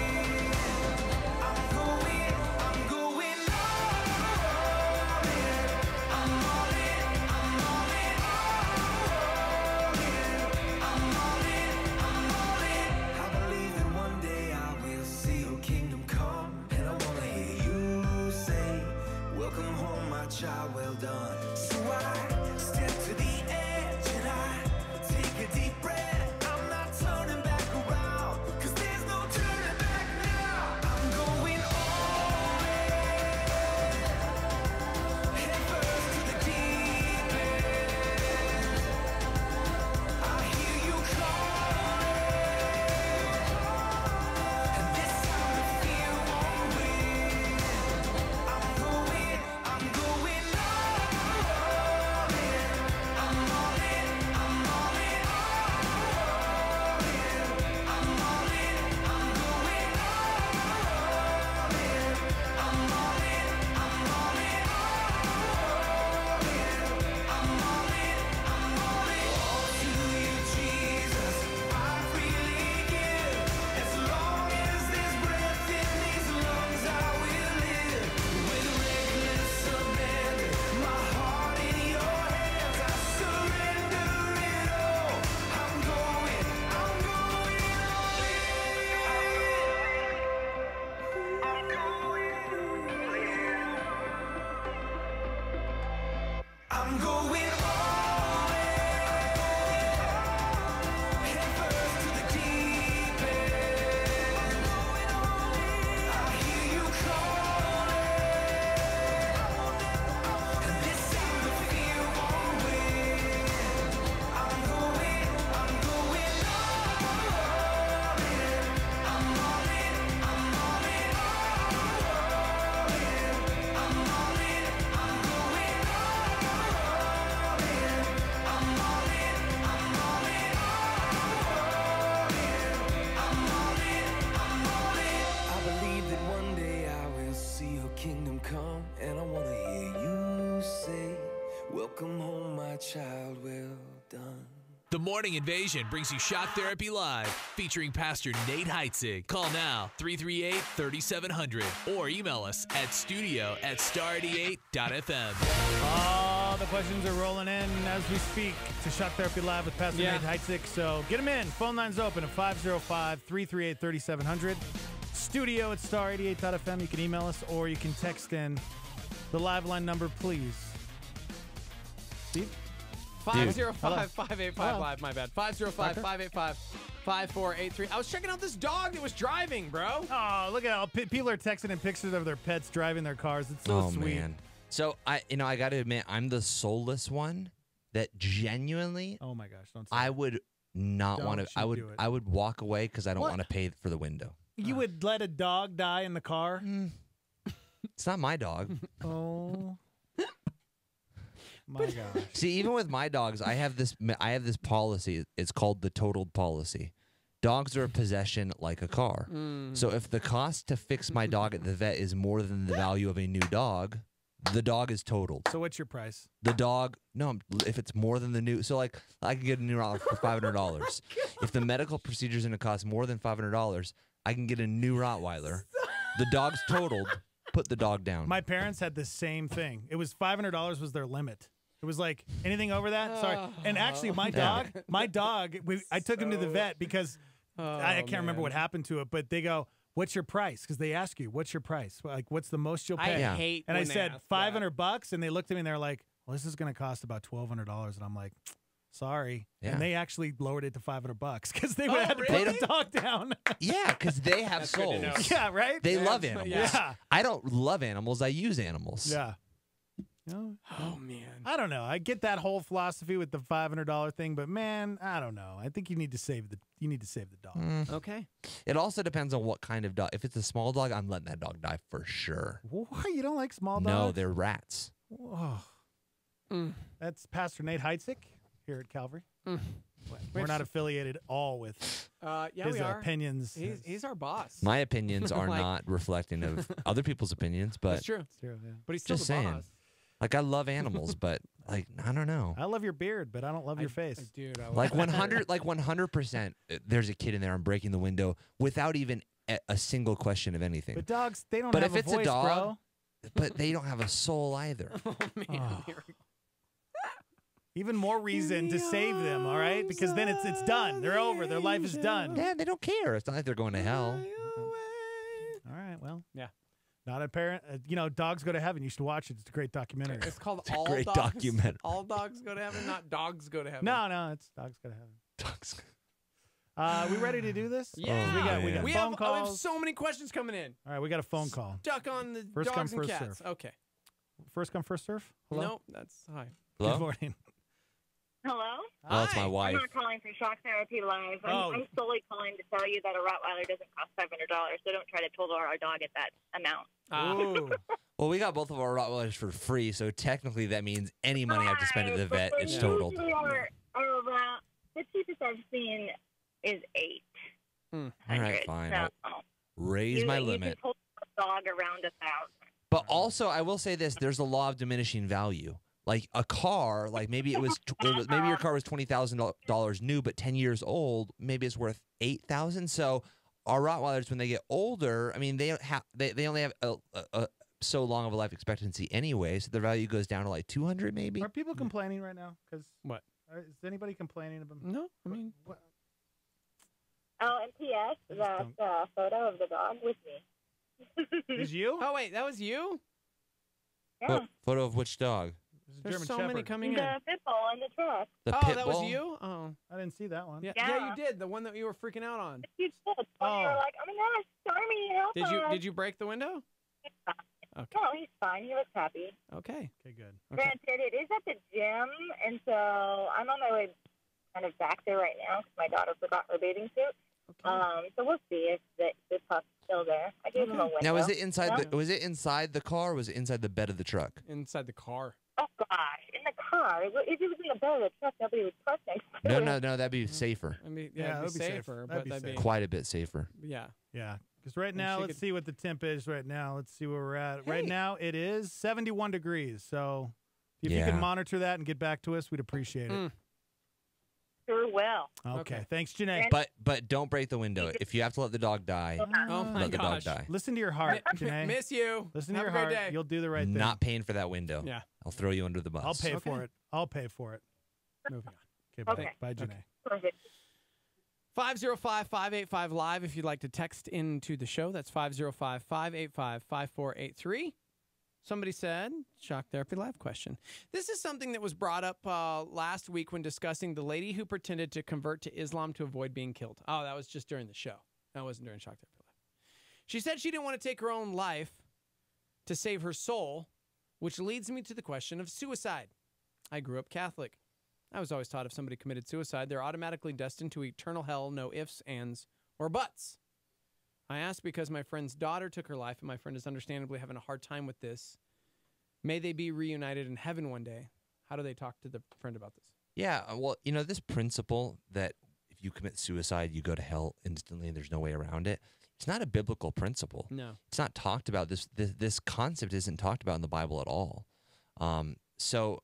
The Morning Invasion brings you Shock Therapy Live, featuring Pastor Nate Heitzig. Call now, 338-3700, or email us at studio@star88.fm. All the questions are rolling in as we speak to Shock Therapy Live with Pastor Nate Heitzig. So get them in. Phone line's open at 505-338-3700. Studio@star88.fm. You can email us or you can text in the live line number, please. Steve? 505-5855, my bad. 505-585-5483. I was checking out this dog that was driving, bro. Oh, look at how people are texting in pictures of their pets driving their cars. It's so sweet. Man. So I got to admit, I'm the soulless one that genuinely. Oh my gosh! Don't say I would not want to. I would walk away because I don't want to pay for the window. You would let a dog die in the car? It's not my dog. Oh. My gosh. See, even with my dogs, I have this policy. It's called the totaled policy. Dogs are a possession like a car. So if the cost to fix my dog at the vet is more than the value of a new dog, the dog is totaled. So what's your price? The dog, no, if it's more than the new, so like I can get a new Rottweiler for $500. If the medical procedure is going to cost more than $500, I can get a new Rottweiler. The dog's totaled. Put the dog down. My parents had the same thing. It was $500 was their limit. It was like anything over that. Sorry. And actually, my dog, I took him to the vet because I can't remember what happened to it. But they go, "What's your price?" Because they ask you, "What's your price? Like, what's the most you'll pay?" I hate. And when I said they ask $500, and they looked at me and they're like, "Well, this is going to cost about $1,200." And I'm like, "Sorry." Yeah. And they actually lowered it to $500 because they would have to put the dog down. Yeah, because they have souls. Yeah, right. They love animals. Yeah. I don't love animals. I use animals. Yeah. Oh man, I don't know. I get that whole philosophy with the $500 thing, but man, I don't know. I think you need to save the dog. Okay. It also depends on what kind of dog. If it's a small dog, I'm letting that dog die for sure. What? You don't like small dogs? No, they're rats. Oh. That's Pastor Nate Heitzig here at Calvary. We're not affiliated at all with yeah, his we are. opinions. He's our boss. My opinions are Like- not reflecting of other people's opinions, but That's true. It's true, yeah. But he's still just the saying. boss. Like I love animals, but like I don't know. I love your beard, but I don't love your face. Dude, I Like 100%. There's a kid in there. I'm breaking the window without even a single question of anything. But dogs, they don't But have if a it's voice, a dog, bro. but they don't have a soul either. Oh man. Even more reason to save them, all right? Because then it's done. They're over. Their life is done. Yeah, they don't care. It's not like they're going to hell. All right, well. Yeah. Not a parent. Dogs Go to Heaven. You should watch it. It's a great documentary. It's called It's a All great Dogs. documentary. All Dogs Go to Heaven, not Dogs Go to Heaven. No, it's Dogs Go to Heaven. Dogs. We ready to do this? Yeah. we got we phone have calls. so many questions coming in. All right, we got a phone call. Stuck on the First come, dogs and first cats. serve. Okay. First come, first serve? Hello? No, that's hi. Hello? Good morning. Hello? Oh, it's my wife. I'm not calling for Shock Therapy Live. I'm solely calling to tell you that a Rottweiler doesn't cost $500, so don't try to total our dog at that amount. Well, we got both of our Rottweilers for free, so technically that means any money I have to spend at the vet, it's totaled. Usually the cheapest I've seen is $800. All right, fine. So, I'll raise my limit. You can total a dog around $1,000. But also, I will say this: there's a law of diminishing value. Like a car, like maybe maybe your car was $20,000 new, but 10 years old, maybe it's worth $8,000. So our Rottweilers, when they get older, I mean, they only have a so long of a life expectancy anyway, so the value goes down to like 200 maybe. Are people complaining right now? Because what? Is anybody complaining about? No, I mean. What? Oh, and P.S. That photo of the dog with me. Is you? Oh wait, that was you? Yeah. Photo of which dog? There's German so many Shepherd. coming in. The pit bull in the truck. The Oh, pit that bull? was you? Oh. I didn't see that one. Yeah, Yeah. you did. The one that you were freaking out on. You did. When you were like, oh my gosh, Stormy, help us. Did you break the window? Okay. No, he's fine. He looks happy. Okay. Okay, good. Granted, it is at the gym, and so I'm on my way kind of back there right now because my daughter forgot her bathing suit. So we'll see if the pup's still there. I gave him a window. Now, was it inside was it inside the car, or was it inside the bed of the truck? Inside the car. Oh gosh, in the car. If it was in the bed of the truck, nobody would park next to it. No, that'd be safer. I mean, Yeah, it'd be that'd be safer, safe. but That'd be that'd be safe. Quite a bit safer. yeah. Yeah. Because right And now, she let's could- see what the temp is right now. Let's see where we're at. Right Hey. now, it is 71 degrees. So if you Yeah. can monitor that and get back to us, we'd appreciate it. Sure will. Okay. Thanks, Janae. But don't break the window. If you have to let the dog die, let the dog die. Listen to your heart, Janae. Miss you. Listen Have to a your great heart. day. You'll do the right thing. Not paying for that window. Yeah. I'll throw you under the bus. I'll pay for it. I'll pay for it. Moving on. Okay, bye, Janae. Perfect. 505-585-LIVE if you'd like to text into the show. That's 505-585-5483. Somebody said, Shock Therapy Live question. This is something that was brought up last week when discussing the lady who pretended to convert to Islam to avoid being killed. Oh, that was just during the show. That wasn't during Shock Therapy Live. She said she didn't want to take her own life to save her soul, which leads me to the question of suicide. I grew up Catholic. I was always taught if somebody committed suicide, they're automatically destined to eternal hell, no ifs, ands, or buts. I asked because my friend's daughter took her life, and my friend is understandably having a hard time with this. May they be reunited in heaven one day. How do they talk to the friend about this? Yeah, well, this principle that if you commit suicide, you go to hell instantly and there's no way around it, it's not a biblical principle. No. It's not talked about. This concept isn't talked about in the Bible at all. So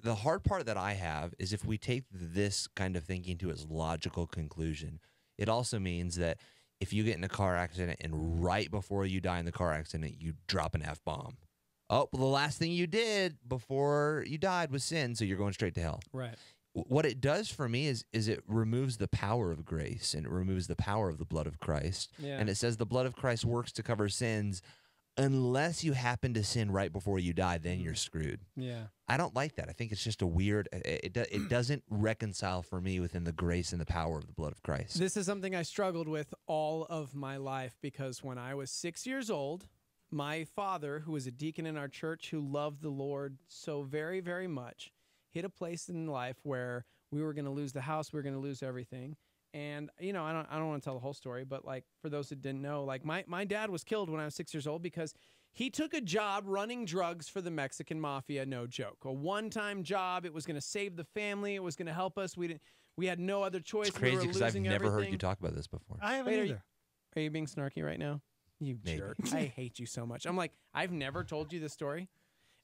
the hard part that I have is if we take this kind of thinking to its logical conclusion, it also means that if you get in a car accident and right before you die in the car accident, you drop an F-bomb. Oh, well, the last thing you did before you died was sin, so you're going straight to hell. Right. What it does for me is it removes the power of grace and it removes the power of the blood of Christ. Yeah. And it says the blood of Christ works to cover sins unless you happen to sin right before you die, then you're screwed. Yeah. I don't like that. I think it's just a weird, it doesn't reconcile for me within the grace and the power of the blood of Christ. This is something I struggled with all of my life because when I was 6 years old, my father, who was a deacon in our church who loved the Lord so very, very much, hit a place in life where we were going to lose the house, we were going to lose everything. And, I don't want to tell the whole story, but like for those that didn't know, like my dad was killed when I was 6 years old because he took a job running drugs for the Mexican mafia, no joke. A one-time job. It was going to save the family. It was going to help us. We had no other choice. It's crazy because I've never heard everything. you talk about this before. I haven't either. Are you being snarky right now? You jerk. I hate you so much. I'm like, I've never told you this story.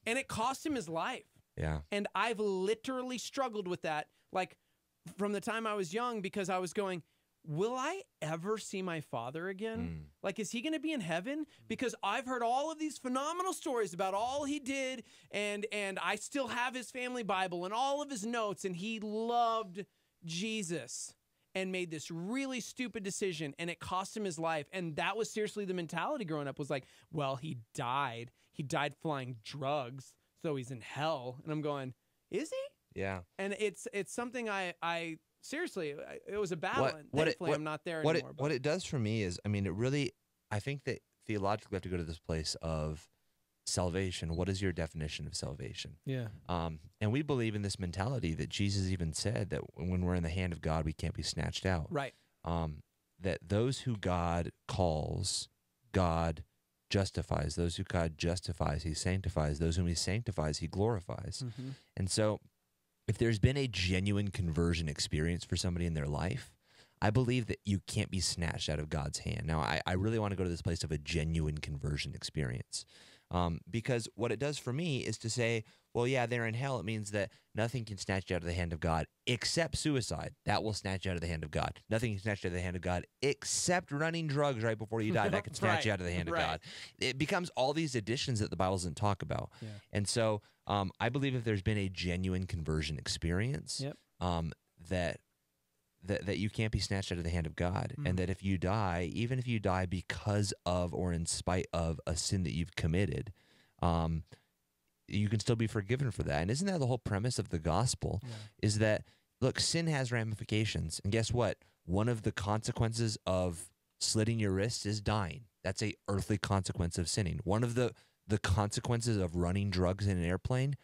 And it cost him his life. Yeah. And I've literally struggled with that, like, from the time I was young because I was going, will I ever see my father again? Like, is he going to be in heaven? Because I've heard all of these phenomenal stories about all he did, and I still have his family Bible and all of his notes, and he loved Jesus and made this really stupid decision, and it cost him his life. And that was seriously the mentality growing up was like, well, he died. He died flying drugs, so he's in hell. And I'm going, is he? Yeah. And it's something I seriously, it was a battle. And thankfully, I'm not there anymore. What it does for me is, I think that theologically we have to go to this place of salvation. What is your definition of salvation? Yeah. And we believe in this mentality that Jesus even said that when we're in the hand of God, we can't be snatched out. Right. That those who God calls, God justifies. Those who God justifies, he sanctifies. Those whom he sanctifies, he glorifies. Mm-hmm. And so if there's been a genuine conversion experience for somebody in their life, I believe that you can't be snatched out of God's hand. Now, I really want to go to this place of a genuine conversion experience. Because what it does for me is to say, well, yeah, they're in hell. It means that nothing can snatch you out of the hand of God except suicide. That will snatch you out of the hand of God. Nothing can snatch you out of the hand of God except running drugs right before you die. That can snatch you out of the hand of God. It becomes all these additions that the Bible doesn't talk about. Yeah. And so I believe if there's been a genuine conversion experience, that you can't be snatched out of the hand of God, and that if you die, even if you die because of or in spite of a sin that you've committed, you can still be forgiven for that. And isn't that the whole premise of the gospel? Is that, look, sin has ramifications, and guess what? One of the consequences of slitting your wrists is dying. That's a earthly consequence of sinning. One of the consequences of running drugs in an airplane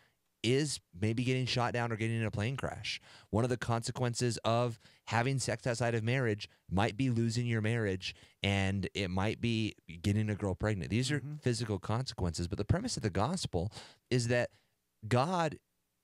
is maybe getting shot down or getting in a plane crash. One of the consequences of having sex outside of marriage might be losing your marriage, and it might be getting a girl pregnant. These are physical consequences, but the premise of the gospel is that God,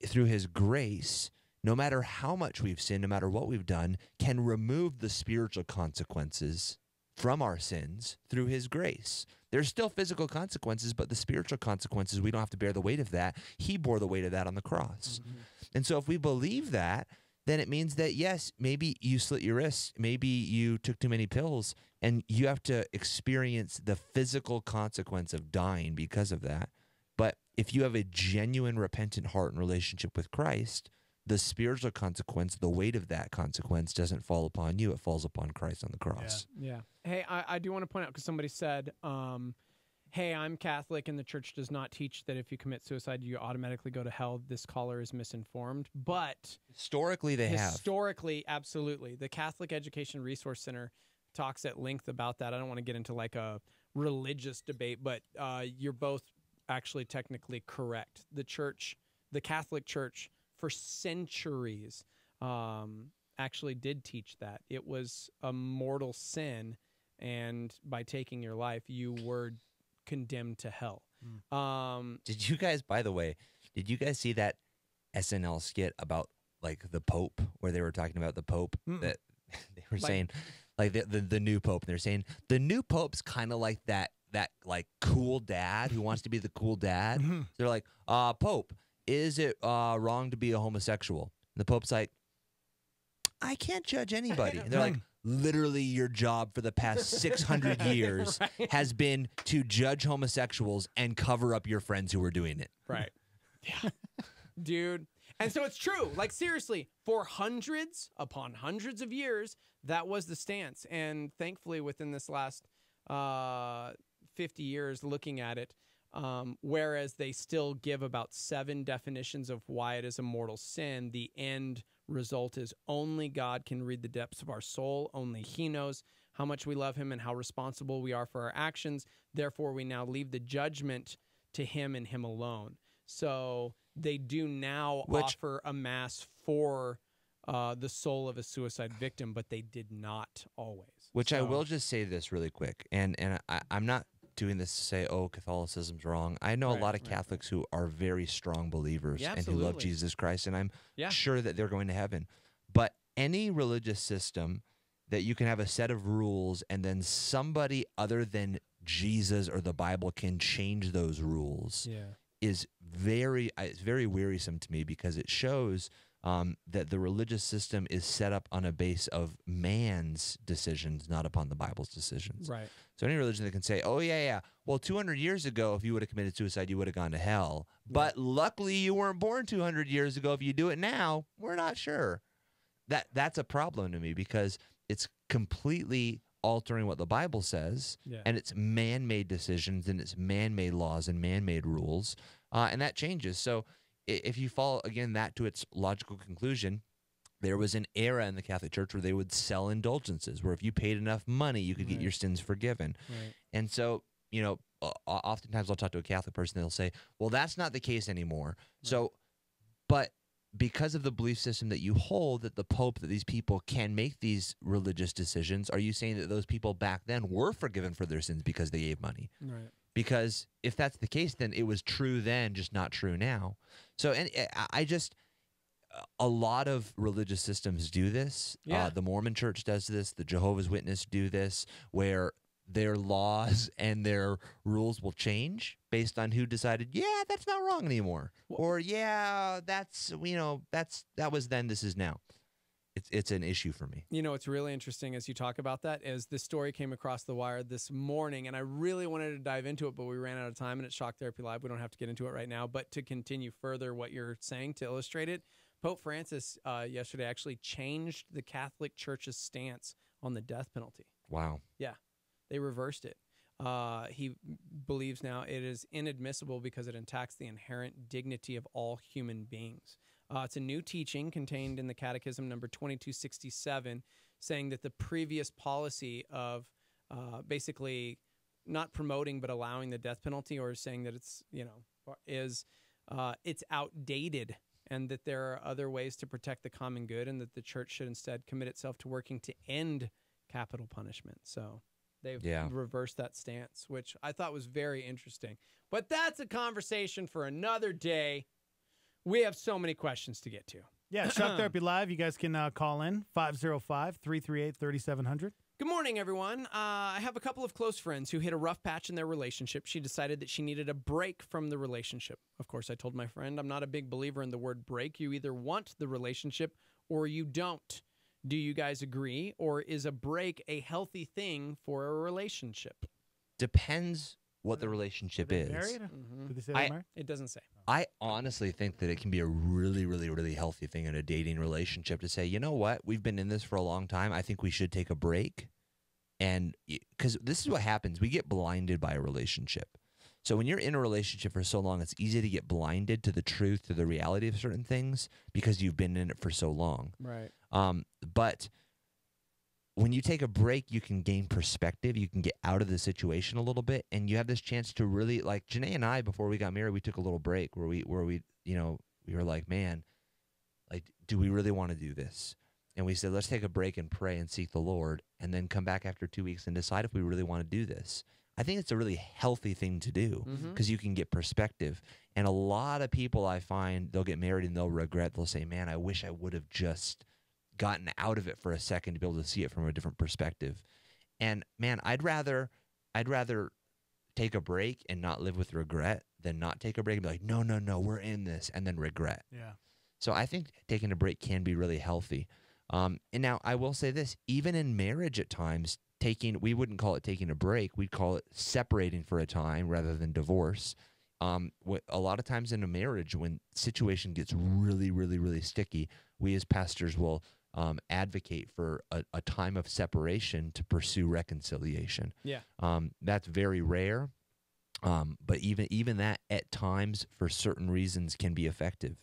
through his grace, no matter how much we've sinned, no matter what we've done, can remove the spiritual consequences from our sins through his grace. There's still physical consequences, but the spiritual consequences, we don't have to bear the weight of that. He bore the weight of that on the cross. And so if we believe that, then it means that, yes, maybe you slit your wrists, maybe you took too many pills, and you have to experience the physical consequence of dying because of that. But if you have a genuine repentant heart and relationship with Christ, the spiritual consequence, the weight of that consequence doesn't fall upon you. It falls upon Christ on the cross. Yeah. Hey, I do want to point out, because somebody said, hey, I'm Catholic and the church does not teach that if you commit suicide, you automatically go to hell. This caller is misinformed. But historically, they have. Historically, absolutely. The Catholic Education Resource Center talks at length about that. I don't want to get into like a religious debate, but you're both actually technically correct. The church, the Catholic Church, for centuries actually did teach that. It was a mortal sin, and by taking your life, you were condemned to hell. Did you guys, by the way, did you guys see that SNL skit about like the Pope, where they were talking about the Pope, that they were saying like the new Pope, and they're saying the new Pope's kind of like that like cool dad who wants to be the cool dad. They're like, Pope, is it wrong to be a homosexual? And the Pope's like, I can't judge anybody. And they're like, literally your job for the past 600 years has been to judge homosexuals and cover up your friends who are doing it. Right. Yeah. Dude. And so it's true. Like, seriously, for hundreds upon hundreds of years, that was the stance. And thankfully, within this last 50 years looking at it, whereas they still give about 7 definitions of why it is a mortal sin, the end result is only God can read the depths of our soul. Only He knows how much we love Him and how responsible we are for our actions. Therefore, we now leave the judgment to Him and Him alone. So they do now offer a mass for the soul of a suicide victim, but they did not always. Which I will just say this really quick, and I'm not doing this to say, oh, Catholicism's wrong. I know a lot of Catholics who are very strong believers and who love Jesus Christ, and I'm sure that they're going to heaven. But any religious system that you can have a set of rules and then somebody other than Jesus or the Bible can change those rules is it's very wearisome to me, because it shows that the religious system is set up on a base of man's decisions, not upon the Bible's decisions. Right. So any religion that can say, oh, yeah, well, 200 years ago, if you would have committed suicide, you would have gone to hell. But luckily, you weren't born 200 years ago. If you do it now, we're not sure. That's a problem to me, because it's completely altering what the Bible says, and it's man-made decisions, and it's man-made laws and man-made rules, and that changes. So if you follow, again, that to its logical conclusion, there was an era in the Catholic Church where they would sell indulgences, where if you paid enough money, you could get your sins forgiven. And so, you know, oftentimes I'll talk to a Catholic person, they'll say, well, that's not the case anymore. So, but because of the belief system that you hold, that the Pope, that these people can make these religious decisions, are you saying that those people back then were forgiven for their sins because they gave money? Right. Because if that's the case, then it was true then, just not true now. So, and I just, a lot of religious systems do this. The Mormon Church does this. The Jehovah's Witness do this, where their laws and their rules will change based on who decided, yeah, that's not wrong anymore. Or, yeah, that's, you know, that was then, this is now. It's an issue for me. You know, what's really interesting as you talk about that is this story came across the wire this morning, and I really wanted to dive into it, but we ran out of time, and it's Shock Therapy Live. We don't have to get into it right now, but to continue further what you're saying, to illustrate it, Pope Francis yesterday actually changed the Catholic Church's stance on the death penalty. Wow. Yeah, they reversed it. He believes now it is inadmissible because it attacks the inherent dignity of all human beings. It's a new teaching contained in the Catechism number 2267, saying that the previous policy of basically not promoting but allowing the death penalty, or saying that it's, you know, it's outdated, and that there are other ways to protect the common good, and that the church should instead commit itself to working to end capital punishment. So they've reversed that stance, which I thought was very interesting. But that's a conversation for another day. We have so many questions to get to. Yeah, Shock Therapy Live. You guys can call in 505-338-3700. Good morning, everyone. I have a couple of close friends who hit a rough patch in their relationship. She decided that she needed a break from the relationship. Of course, I told my friend I'm not a big believer in the word break. You either want the relationship or you don't? Do you guys agree, or is a break a healthy thing for a relationship? Depends what the relationship is. Married? Mm-hmm. Did they say they're married? It doesn't say. I honestly think that it can be a really, really, really healthy thing in a dating relationship to say, you know what, we've been in this for a long time. I think we should take a break. And because this is what happens, we get blinded by a relationship. So when you're in a relationship for so long, it's easy to get blinded to the truth, to the reality of certain things because you've been in it for so long. Right. But when you take a break, you can gain perspective. You can get out of the situation a little bit, and you have this chance to really, like Janae and I, before we got married, we took a little break where we we were like, man, like, do we really want to do this? And we said, let's take a break and pray and seek the Lord, and then come back after 2 weeks and decide if we really want to do this. I think it's a really healthy thing to do because you can get perspective. And a lot of people I find, they'll get married and they'll regret. They'll say, man, I wish I would have just gotten out of it for a second to be able to see it from a different perspective. And man, I'd rather take a break and not live with regret than not take a break and be like, no, we're in this, and then regret. Yeah. So I think taking a break can be really healthy. And now I will say this, even in marriage at times, we wouldn't call it taking a break. We'd call it separating for a time rather than divorce. A lot of times in a marriage, when situation gets really, really, really sticky, we as pastors will advocate for a time of separation to pursue reconciliation. Yeah. That's very rare, but even that at times for certain reasons can be effective.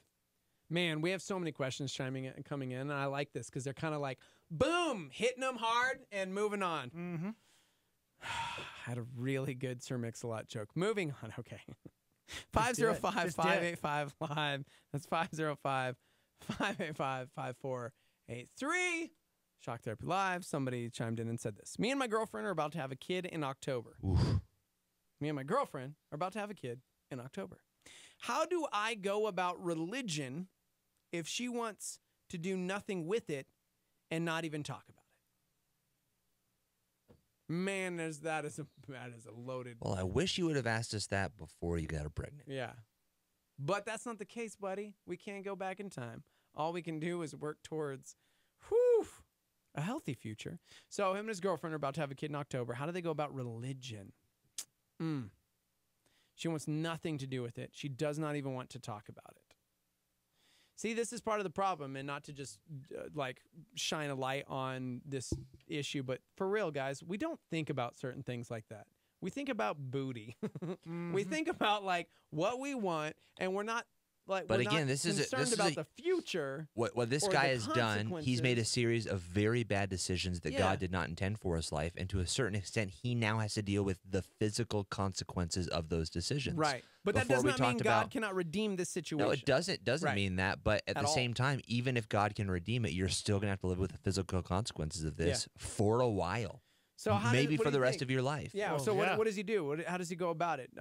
Man, we have so many questions coming in, and I like this because they're kind of like, boom, hitting them hard and moving on. Mm-hmm. I had a really good Sir Mix-a-Lot joke. Moving on, okay. 505-585-LIVE. That's 505-585-5483. Shock Therapy Live. Somebody chimed in and said this. Me and my girlfriend are about to have a kid in October. Oof. Me and my girlfriend are about to have a kid in October. How do I go about religion if she wants to do nothing with it and not even talk about it? Man, that is a loaded. Well, I wish you would have asked us that before you got her pregnant. Yeah. But that's not the case, buddy. We can't go back in time. All we can do is work towards a healthy future. So him and his girlfriend are about to have a kid in October. How do they go about religion? She wants nothing to do with it. She does not even want to talk about it. See, this is part of the problem, and not to just shine a light on this issue, but for real, guys, we don't think about certain things like that. We think about booty. We think about what we want, and we're not concerned about the future. What this guy has done, he's made a series of very bad decisions that God did not intend for his life, and to a certain extent, he now has to deal with the physical consequences of those decisions. Right, but that does not mean God cannot redeem this situation. No, it doesn't mean that. But at the same time, even if God can redeem it, you're still going to have to live with the physical consequences of this for a while. So maybe for the rest of your life. Yeah. So what does he do? How does he go about it?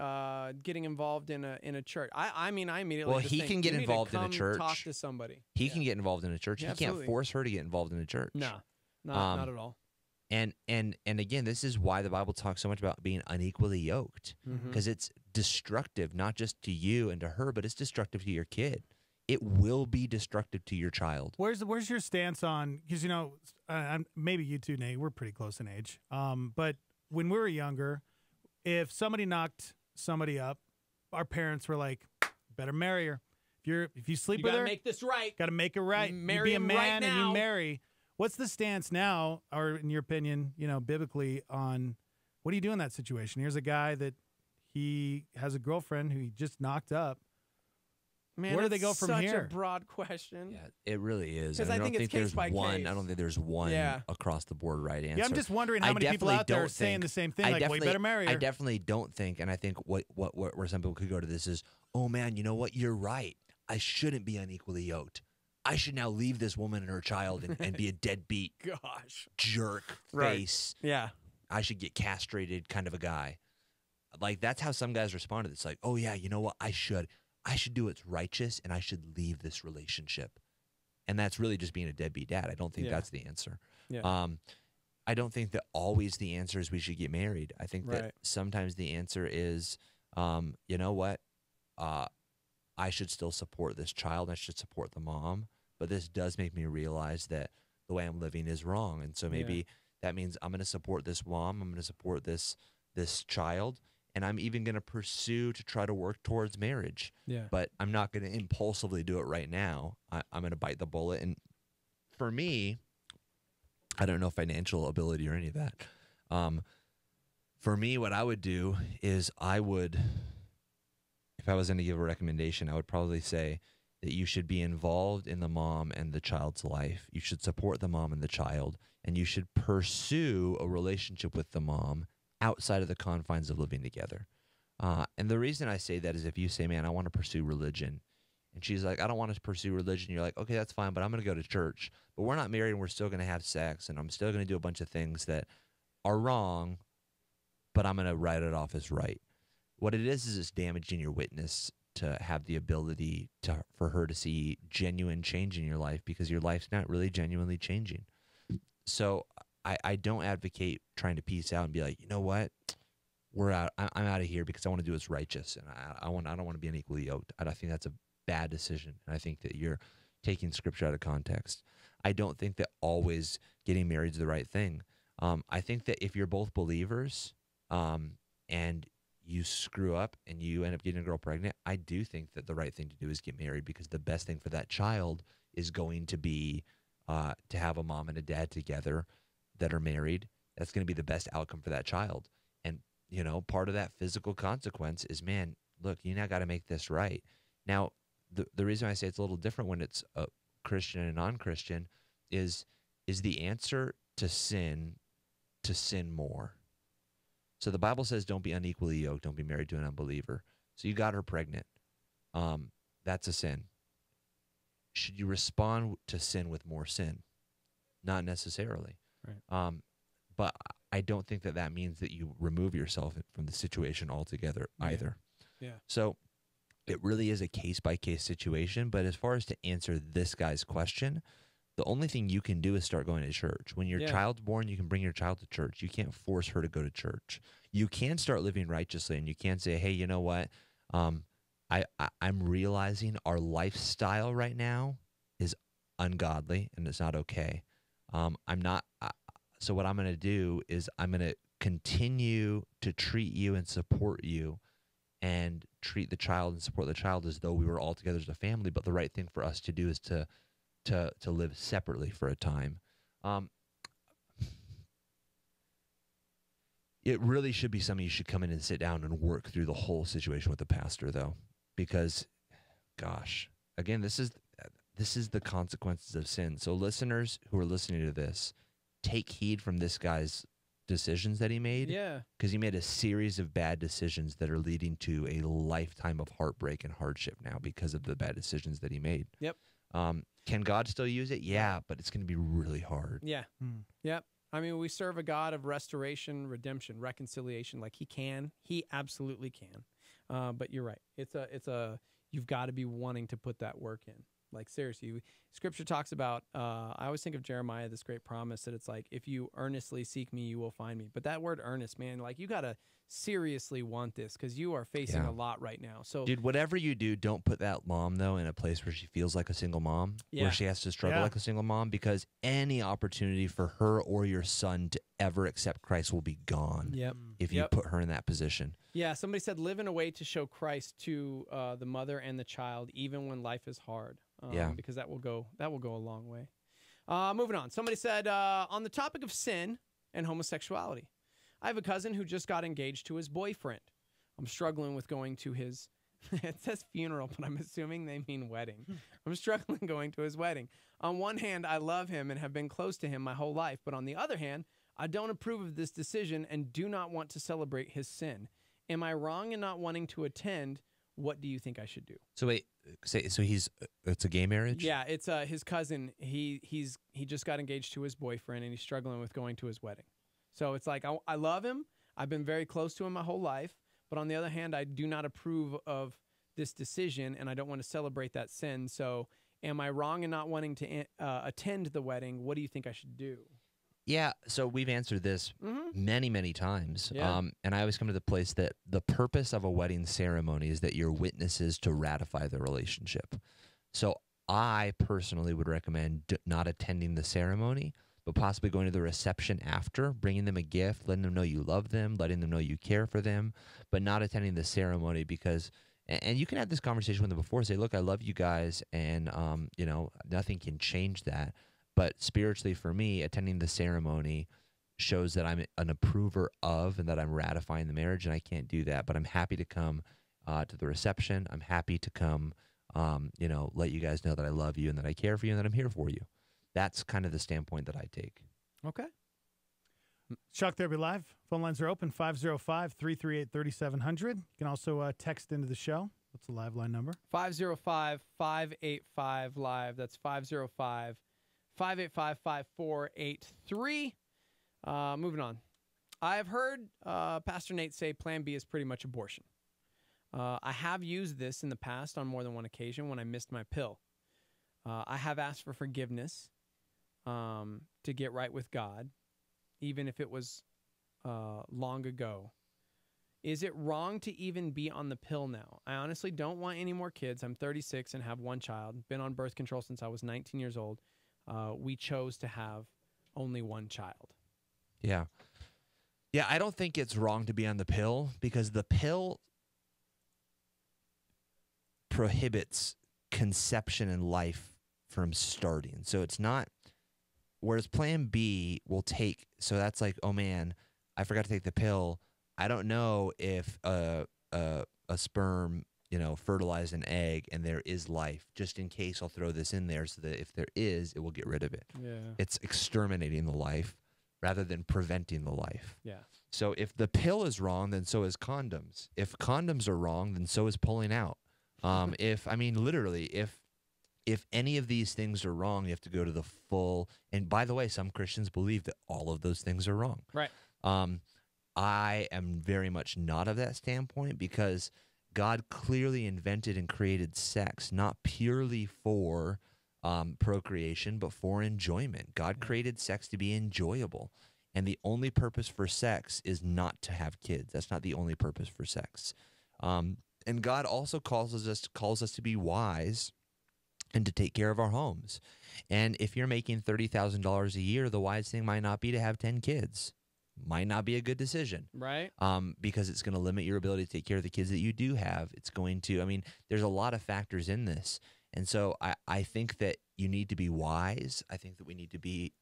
Getting involved in a church. I immediately. Well, he can get involved in a church. Talk to somebody. He can get involved in a church. Yeah, he absolutely. can't force her to get involved in a church. No, not at all. And again, this is why the Bible talks so much about being unequally yoked, because it's destructive not just to you and to her, but it's destructive to your kid. It will be destructive to your child. Where's your stance on, because maybe you two, Nate, we're pretty close in age. But when we were younger, if somebody knocked somebody up, our parents were like, "Better marry her. If you sleep with her, make this right. Got to make it right. Marry you be a him man right and now." you marry." What's the stance now, or in your opinion, biblically, on what do you do in that situation? Here's a guy that he has a girlfriend who he just knocked up. Man, where do they go from here? Such a broad question. Yeah, it really is. 'Cause I I don't think it's there's case by one. case. I don't think there's one across the board right answer. Yeah, I'm just wondering how many people out there are saying the same thing. Like, we better marry her. I definitely don't think, and I think where some people could go to this is, oh man, you know what? You're right. I shouldn't be unequally yoked. I should now leave this woman and her child and be a deadbeat, jerk face. Yeah, I should get castrated, kind of a guy. Like that's how some guys responded. It's like, oh yeah, you know what? I should do what's righteous, and I should leave this relationship. And that's really just being a deadbeat dad. I don't think that's the answer. Yeah. I don't think that always the answer is we should get married. I think that sometimes the answer is, you know what? I should still support this child. I should support the mom. but this does make me realize that the way I'm living is wrong. And so maybe that means I'm going to support this mom. I'm going to support this child. And I'm even going to pursue to try to work towards marriage. Yeah. But I'm not going to impulsively do it right now. I'm going to bite the bullet. And for me, I don't know financial ability or any of that. For me, what I would do is if I was going to give a recommendation, I would probably say that you should be involved in the mom and the child's life. You should support the mom and the child, and you should pursue a relationship with the mom outside of the confines of living together. And the reason I say that is if you say, man, I want to pursue religion, and she's like, I don't want to pursue religion. You're like, okay, that's fine, but I'm going to go to church. But we're not married, and we're still going to have sex, and I'm still going to do a bunch of things that are wrong, but I'm going to write it off as right. What it is it's damaging your witness to have the ability for her to see genuine change in your life, because your life's not really genuinely changing. So I don't advocate trying to peace out and be like, you know what, we're out. I'm out of here because I want to do what's righteous, and I don't want to be unequally yoked. I think that's a bad decision, and I think that you're taking scripture out of context. I don't think that always getting married is the right thing. I think that if you're both believers, and you screw up and you end up getting a girl pregnant, I do think that the right thing to do is get married, because the best thing for that child is going to be to have a mom and a dad together that are married. That's going to be the best outcome for that child. And, part of that physical consequence is, man, look, you now got to make this right. Now, the reason I say it's a little different when it's a Christian and non-Christian is the answer to sin more. So the Bible says don't be unequally yoked, don't be married to an unbeliever. So you got her pregnant. That's a sin. Should you respond to sin with more sin? Not necessarily. Right. But I don't think that means that you remove yourself from the situation altogether either. Yeah. So it really is a case-by-case situation. But as far as to answer this guy's question, the only thing you can do is start going to church. When your child's born, you can bring your child to church. You can't force her to go to church. You can start living righteously, and you can say, hey, you know what? I'm realizing our lifestyle right now is ungodly, and it's not okay. So what I'm going to do is I'm going to continue to treat you and support you and treat the child and support the child as though we were all together as a family. But the right thing for us to do is to live separately for a time. It really should be something you should come in and sit down and work through the whole situation with the pastor, though, because, gosh, again, this is the consequences of sin. So listeners who are listening to this, take heed from this guy's decisions that he made. Yeah. Because he made a series of bad decisions that are leading to a lifetime of heartbreak and hardship now because of the bad decisions that he made. Yep. Can God still use it? Yeah, but it's going to be really hard. Yeah. Yep. I mean, we serve a God of restoration, redemption, reconciliation. Like he absolutely can. But you're right. You've got to be wanting to put that work in. Like, seriously, Scripture talks about, I always think of Jeremiah, this great promise that it's like, if you earnestly seek me, you will find me. But that word earnest, man, like, you got to seriously want this, because you are facing a lot right now. So, dude, whatever you do, don't put that mom, though, in a place where she feels like a single mom, where she has to struggle like a single mom, because any opportunity for her or your son to ever accept Christ will be gone if you put her in that position. Yeah, somebody said, live in a way to show Christ to the mother and the child, even when life is hard. Because that will go a long way. Moving on. Somebody said, on the topic of sin and homosexuality, I have a cousin who just got engaged to his boyfriend. I'm struggling with going to his, it says funeral, but I'm assuming they mean wedding. I'm struggling going to his wedding. On one hand, I love him and have been close to him my whole life. But on the other hand, I don't approve of this decision and do not want to celebrate his sin. Am I wrong in not wanting to attend? What do you think I should do? So wait, so it's a gay marriage? Yeah, it's his cousin. He just got engaged to his boyfriend, and he's struggling with going to his wedding. So it's like, I love him. I've been very close to him my whole life. But on the other hand, I do not approve of this decision, and I don't want to celebrate that sin. So am I wrong in not wanting to attend the wedding? What do you think I should do? Yeah, so we've answered this many, many times. Yeah. And I always come to the place that the purpose of a wedding ceremony is that you're witnesses to ratify the relationship. So I personally would recommend not attending the ceremony, but possibly going to the reception after, bringing them a gift, letting them know you love them, letting them know you care for them, but not attending the ceremony because, and you can have this conversation with them before, say, look, I love you guys, and, you know, nothing can change that. But spiritually for me, attending the ceremony shows that I'm an approver of and that I'm ratifying the marriage, and I can't do that. But I'm happy to come to the reception. I'm happy to come, you know, let you guys know that I love you and that I care for you and that I'm here for you. That's kind of the standpoint that I take. Okay. Shock Therapy Live. Phone lines are open, 505-338-3700. You can also text into the show. What's the live line number? 505-585-LIVE. That's 505-585-5483. Moving on. I've heard Pastor Nate say Plan B is pretty much abortion. I have used this in the past on more than one occasion when I missed my pill. I have asked for forgiveness to get right with God, even if it was long ago. Is it wrong to even be on the pill now? I honestly don't want any more kids. I'm 36 and have one child. Been on birth control since I was 19 years old. We chose to have only one child. Yeah. Yeah, I don't think it's wrong to be on the pill because the pill prohibits conception and life from starting. So it's not, whereas Plan B will take, so that's like, oh man, I forgot to take the pill. I don't know if a sperm, you know, fertilized an egg and there is life. Just in case, I'll throw this in there so that if there is, it will get rid of it. Yeah. It's exterminating the life rather than preventing the life. Yeah. So if the pill is wrong, then so is condoms. If condoms are wrong, then so is pulling out. Literally, if any of these things are wrong, you have to go to the full. And by the way, some Christians believe that all of those things are wrong. Right. I am very much not of that standpoint because God clearly invented and created sex, not purely for procreation, but for enjoyment. God created sex to be enjoyable. And the only purpose for sex is not to have kids. That's not the only purpose for sex. And God also calls us to be wise and to take care of our homes. And if you're making $30,000 a year, the wise thing might not be to have 10 kids. Might not be a good decision. Right. Because it's going to limit your ability to take care of the kids that you do have. It's going to, there's a lot of factors in this. And so I think that you need to be wise. I think that we need to be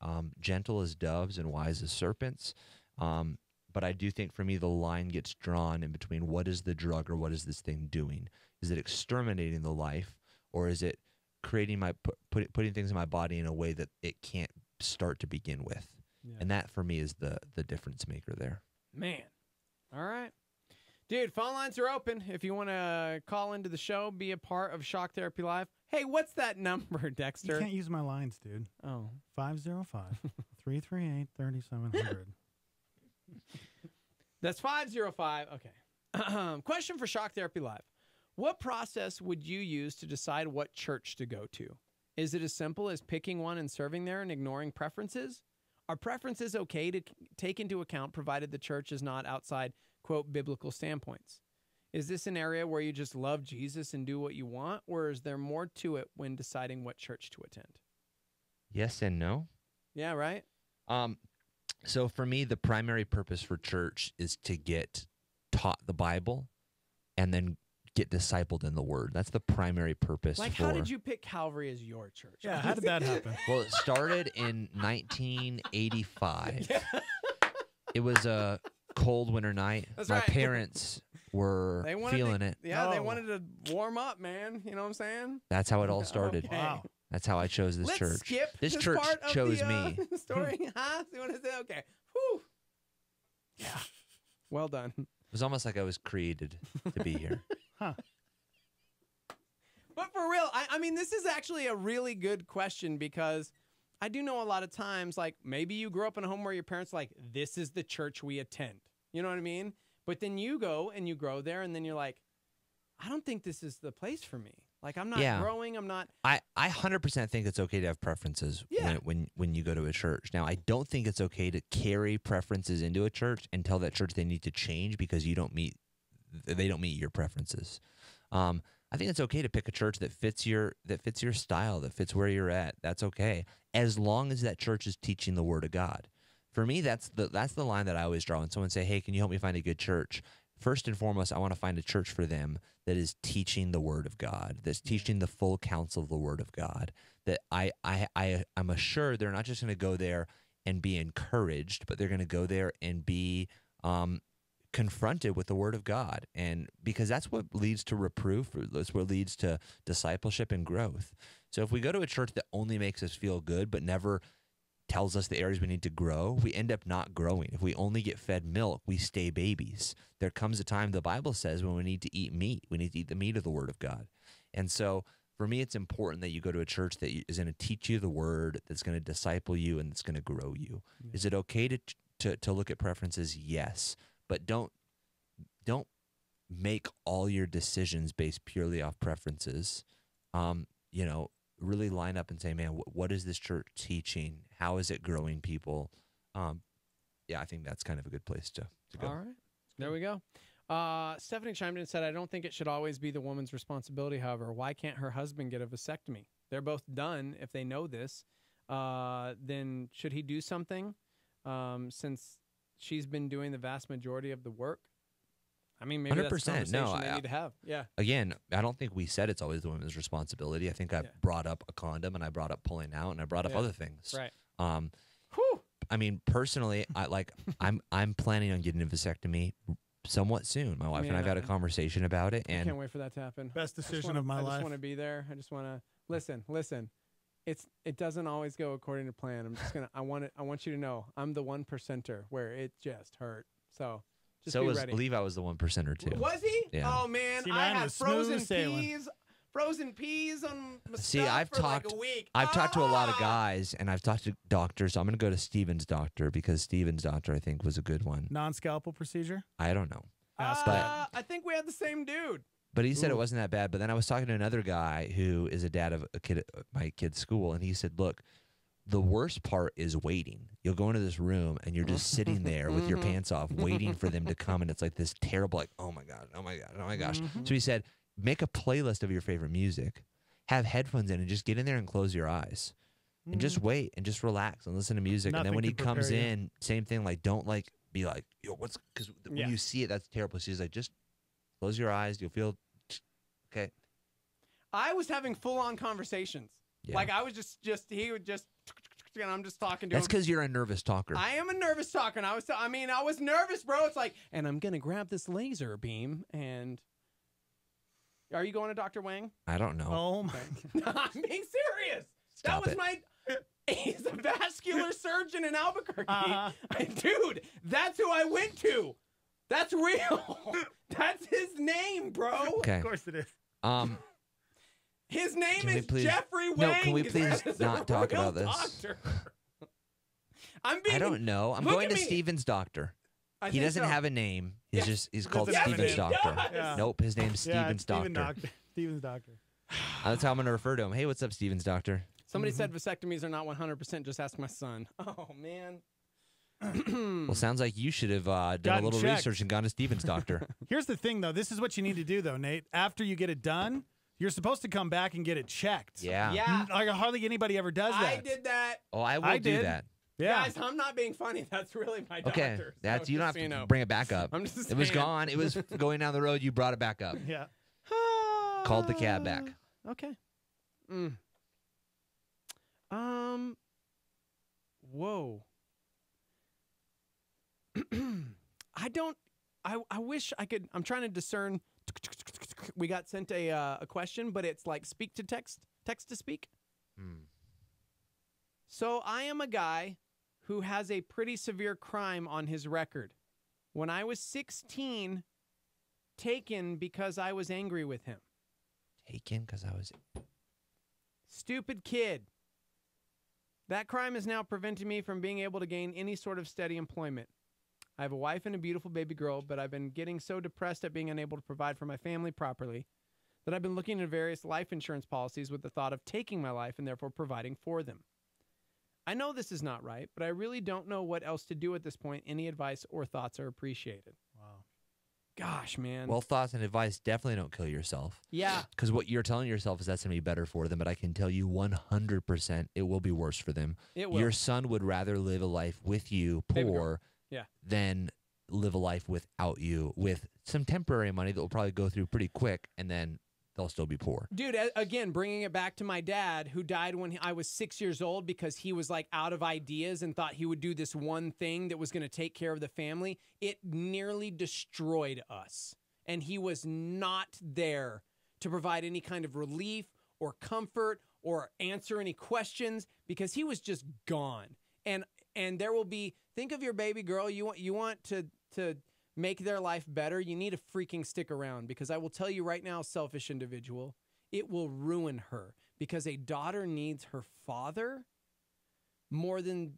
gentle as doves and wise as serpents. But I do think for me the line gets drawn in between what is the drug or what is this thing doing? Is it exterminating the life or is it creating putting things in my body in a way that it can't start to begin with? Yeah. And that for me is the difference maker there. Man. All right. Dude, phone lines are open. If you want to call into the show, be a part of Shock Therapy Live. Hey, what's that number, Dexter? You can't use my lines, dude. Oh. 505-338-3700. That's 505. Okay. Question for Shock Therapy Live. What process would you use to decide what church to go to? Is it as simple as picking one and serving there and ignoring preferences? Are preferences okay to take into account provided the church is not outside, quote, biblical standpoints? Is this an area where you just love Jesus and do what you want, or is there more to it when deciding what church to attend? Yes and no. Yeah, right? So for me, the primary purpose for church is to get taught the Bible and then get discipled in the Word. That's the primary purpose. How did you pick Calvary as your church? Yeah, how did that happen? Well, it started in 1985. Yeah. It was a cold winter night. That's My right. parents were feeling it. Yeah, they wanted to warm up, man. You know what I'm saying? That's how it all started. Okay. Wow. That's how I chose this Let's church. skip this this church part of chose the, me. Story, huh? You want to say? Okay. Whew. Yeah. Well done. It was almost like I was created to be here. Huh. But for real, I mean, this is actually a really good question because I do know a lot of times, like, maybe you grew up in a home where your parents are like, this is the church we attend. You know what I mean? But then you go and you grow there, and then you're like, I don't think this is the place for me. Like, I'm not growing. I'm not. I 100% think it's okay to have preferences when you go to a church. Now, I don't think it's okay to carry preferences into a church and tell that church they need to change because they don't meet your preferences. I think it's okay to pick a church that fits your style, that fits where you're at. That's okay, as long as that church is teaching the Word of God. For me, that's the line that I always draw. When someone say, "Hey, can you help me find a good church?" First and foremost, I want to find a church for them that is teaching the Word of God, that's teaching the full counsel of the Word of God. That I'm assured they're not just going to go there and be encouraged, but they're going to go there and be confronted with the Word of God, and because that's what leads to reproof, that's what leads to discipleship and growth. So if we go to a church that only makes us feel good but never tells us the areas we need to grow, we end up not growing. If we only get fed milk, we stay babies. There comes a time, the Bible says, when we need to eat meat. We need to eat the meat of the Word of God. And so for me, it's important that you go to a church that is going to teach you the Word, that's going to disciple you, and that's going to grow you. Yeah. Is it okay to look at preferences? Yes. But don't make all your decisions based purely off preferences. Really line up and say, man, what is this church teaching? How is it growing people? I think that's kind of a good place to go. All right, there we go. Stephanie chimed in and said, I don't think it should always be the woman's responsibility. However, why can't her husband get a vasectomy? They're both done. If they know this, then should he do something since she's been doing the vast majority of the work? I mean, maybe 100%. That's a conversation they need to have. Yeah. Again, I don't think we said it's always the woman's responsibility. I think I brought up a condom, and I brought up pulling out, and I brought up other things. Right. I mean, personally, I'm planning on getting a vasectomy somewhat soon. My wife and I've had a conversation about it, and I can't wait for that to happen. Best decision of my life. I just want to be there. I just want to listen. It doesn't always go according to plan. I want you to know I'm the 1%er where it just hurt. So just be ready. Levi was the 1%er too. Was he? Yeah. Oh man, I had frozen peas on my stuff for like a week. I've talked to a lot of guys, and I've talked to doctors. So I'm going to go to Steven's doctor, because Steven's doctor I think was a good one. Non-scalpel procedure? I don't know. I think we had the same dude. But he said it wasn't that bad. But then I was talking to another guy who is a dad of a kid at my kid's school, and he said, look, the worst part is waiting. You'll go into this room, and you're just sitting there with your pants off, waiting for them to come, and it's like this terrible, like, oh my God, oh my God, oh my gosh. So he said, make a playlist of your favorite music, have headphones in, and just get in there and close your eyes. And just wait and just relax and listen to music. And then when he comes in, same thing, like, don't like be like, yo, what's, because when you see it, that's terrible. So he's like, just close your eyes. You'll feel okay. I was having full-on conversations. Yeah. Like, I was he would just, and I'm just talking to him. That's because you're a nervous talker. I am a nervous talker. And I was nervous, bro. It's like, and I'm going to grab this laser beam and... Are you going to Dr. Wang? I don't know. Oh, my God. I'm being serious. Stop that was he's a vascular surgeon in Albuquerque. Dude, that's who I went to. That's real. That's his name, bro. Okay. Of course it is. His name is Jeffrey Wang. No, can we please not talk about this? Doctor. I don't know. I'm going to Steven's doctor. He doesn't have a name. He's called Steven's doctor. Yeah. Nope, his name's Steven's doctor. Steven's doctor. That's how I'm going to refer to him. Hey, what's up, Steven's doctor? Somebody said vasectomies are not 100%. Just ask my son. Oh, man. Well, sounds like you should have done a little research and gone to Steven's doctor. Here's the thing, though. This is what you need to do, though, Nate. After you get it done, you're supposed to come back and get it checked. Yeah. Like, hardly anybody ever does that. I did that. Oh, I will do that. Yeah. Guys, I'm not being funny. That's really my doctor. Okay, that's you don't have to bring it back up. I'm just it was saying. gone. It was going down the road. You brought it back up. Yeah. Called the cab back. Okay. Whoa. I wish I could. I'm trying to discern. We got sent a question, but it's like speak to text to speak. So I am a guy who has a pretty severe crime on his record. When I was 16, taken because I was angry with him. Taken because I was... Stupid kid. That crime is now preventing me from being able to gain any sort of steady employment. I have a wife and a beautiful baby girl, but I've been getting so depressed at being unable to provide for my family properly that I've been looking at various life insurance policies with the thought of taking my life and therefore providing for them. I know this is not right, but I really don't know what else to do at this point. Any advice or thoughts are appreciated. Wow. Gosh, man. Well, thoughts and advice, definitely don't kill yourself. Yeah. Because what you're telling yourself is that's going to be better for them, but I can tell you 100% it will be worse for them. It will. Your son would rather live a life with you, Baby girl. poor, Yeah. than live a life without you with some temporary money that will probably go through pretty quick, and then they'll still be poor. Dude, again, bringing it back to my dad, who died when I was 6 years old because he was like out of ideas and thought he would do this one thing that was going to take care of the family. It nearly destroyed us. And he was not there to provide any kind of relief or comfort or answer any questions because he was just gone. And there will be, think of your baby girl, you want to make their life better, you need to freaking stick around, because I will tell you right now, selfish individual, it will ruin her, because a daughter needs her father more than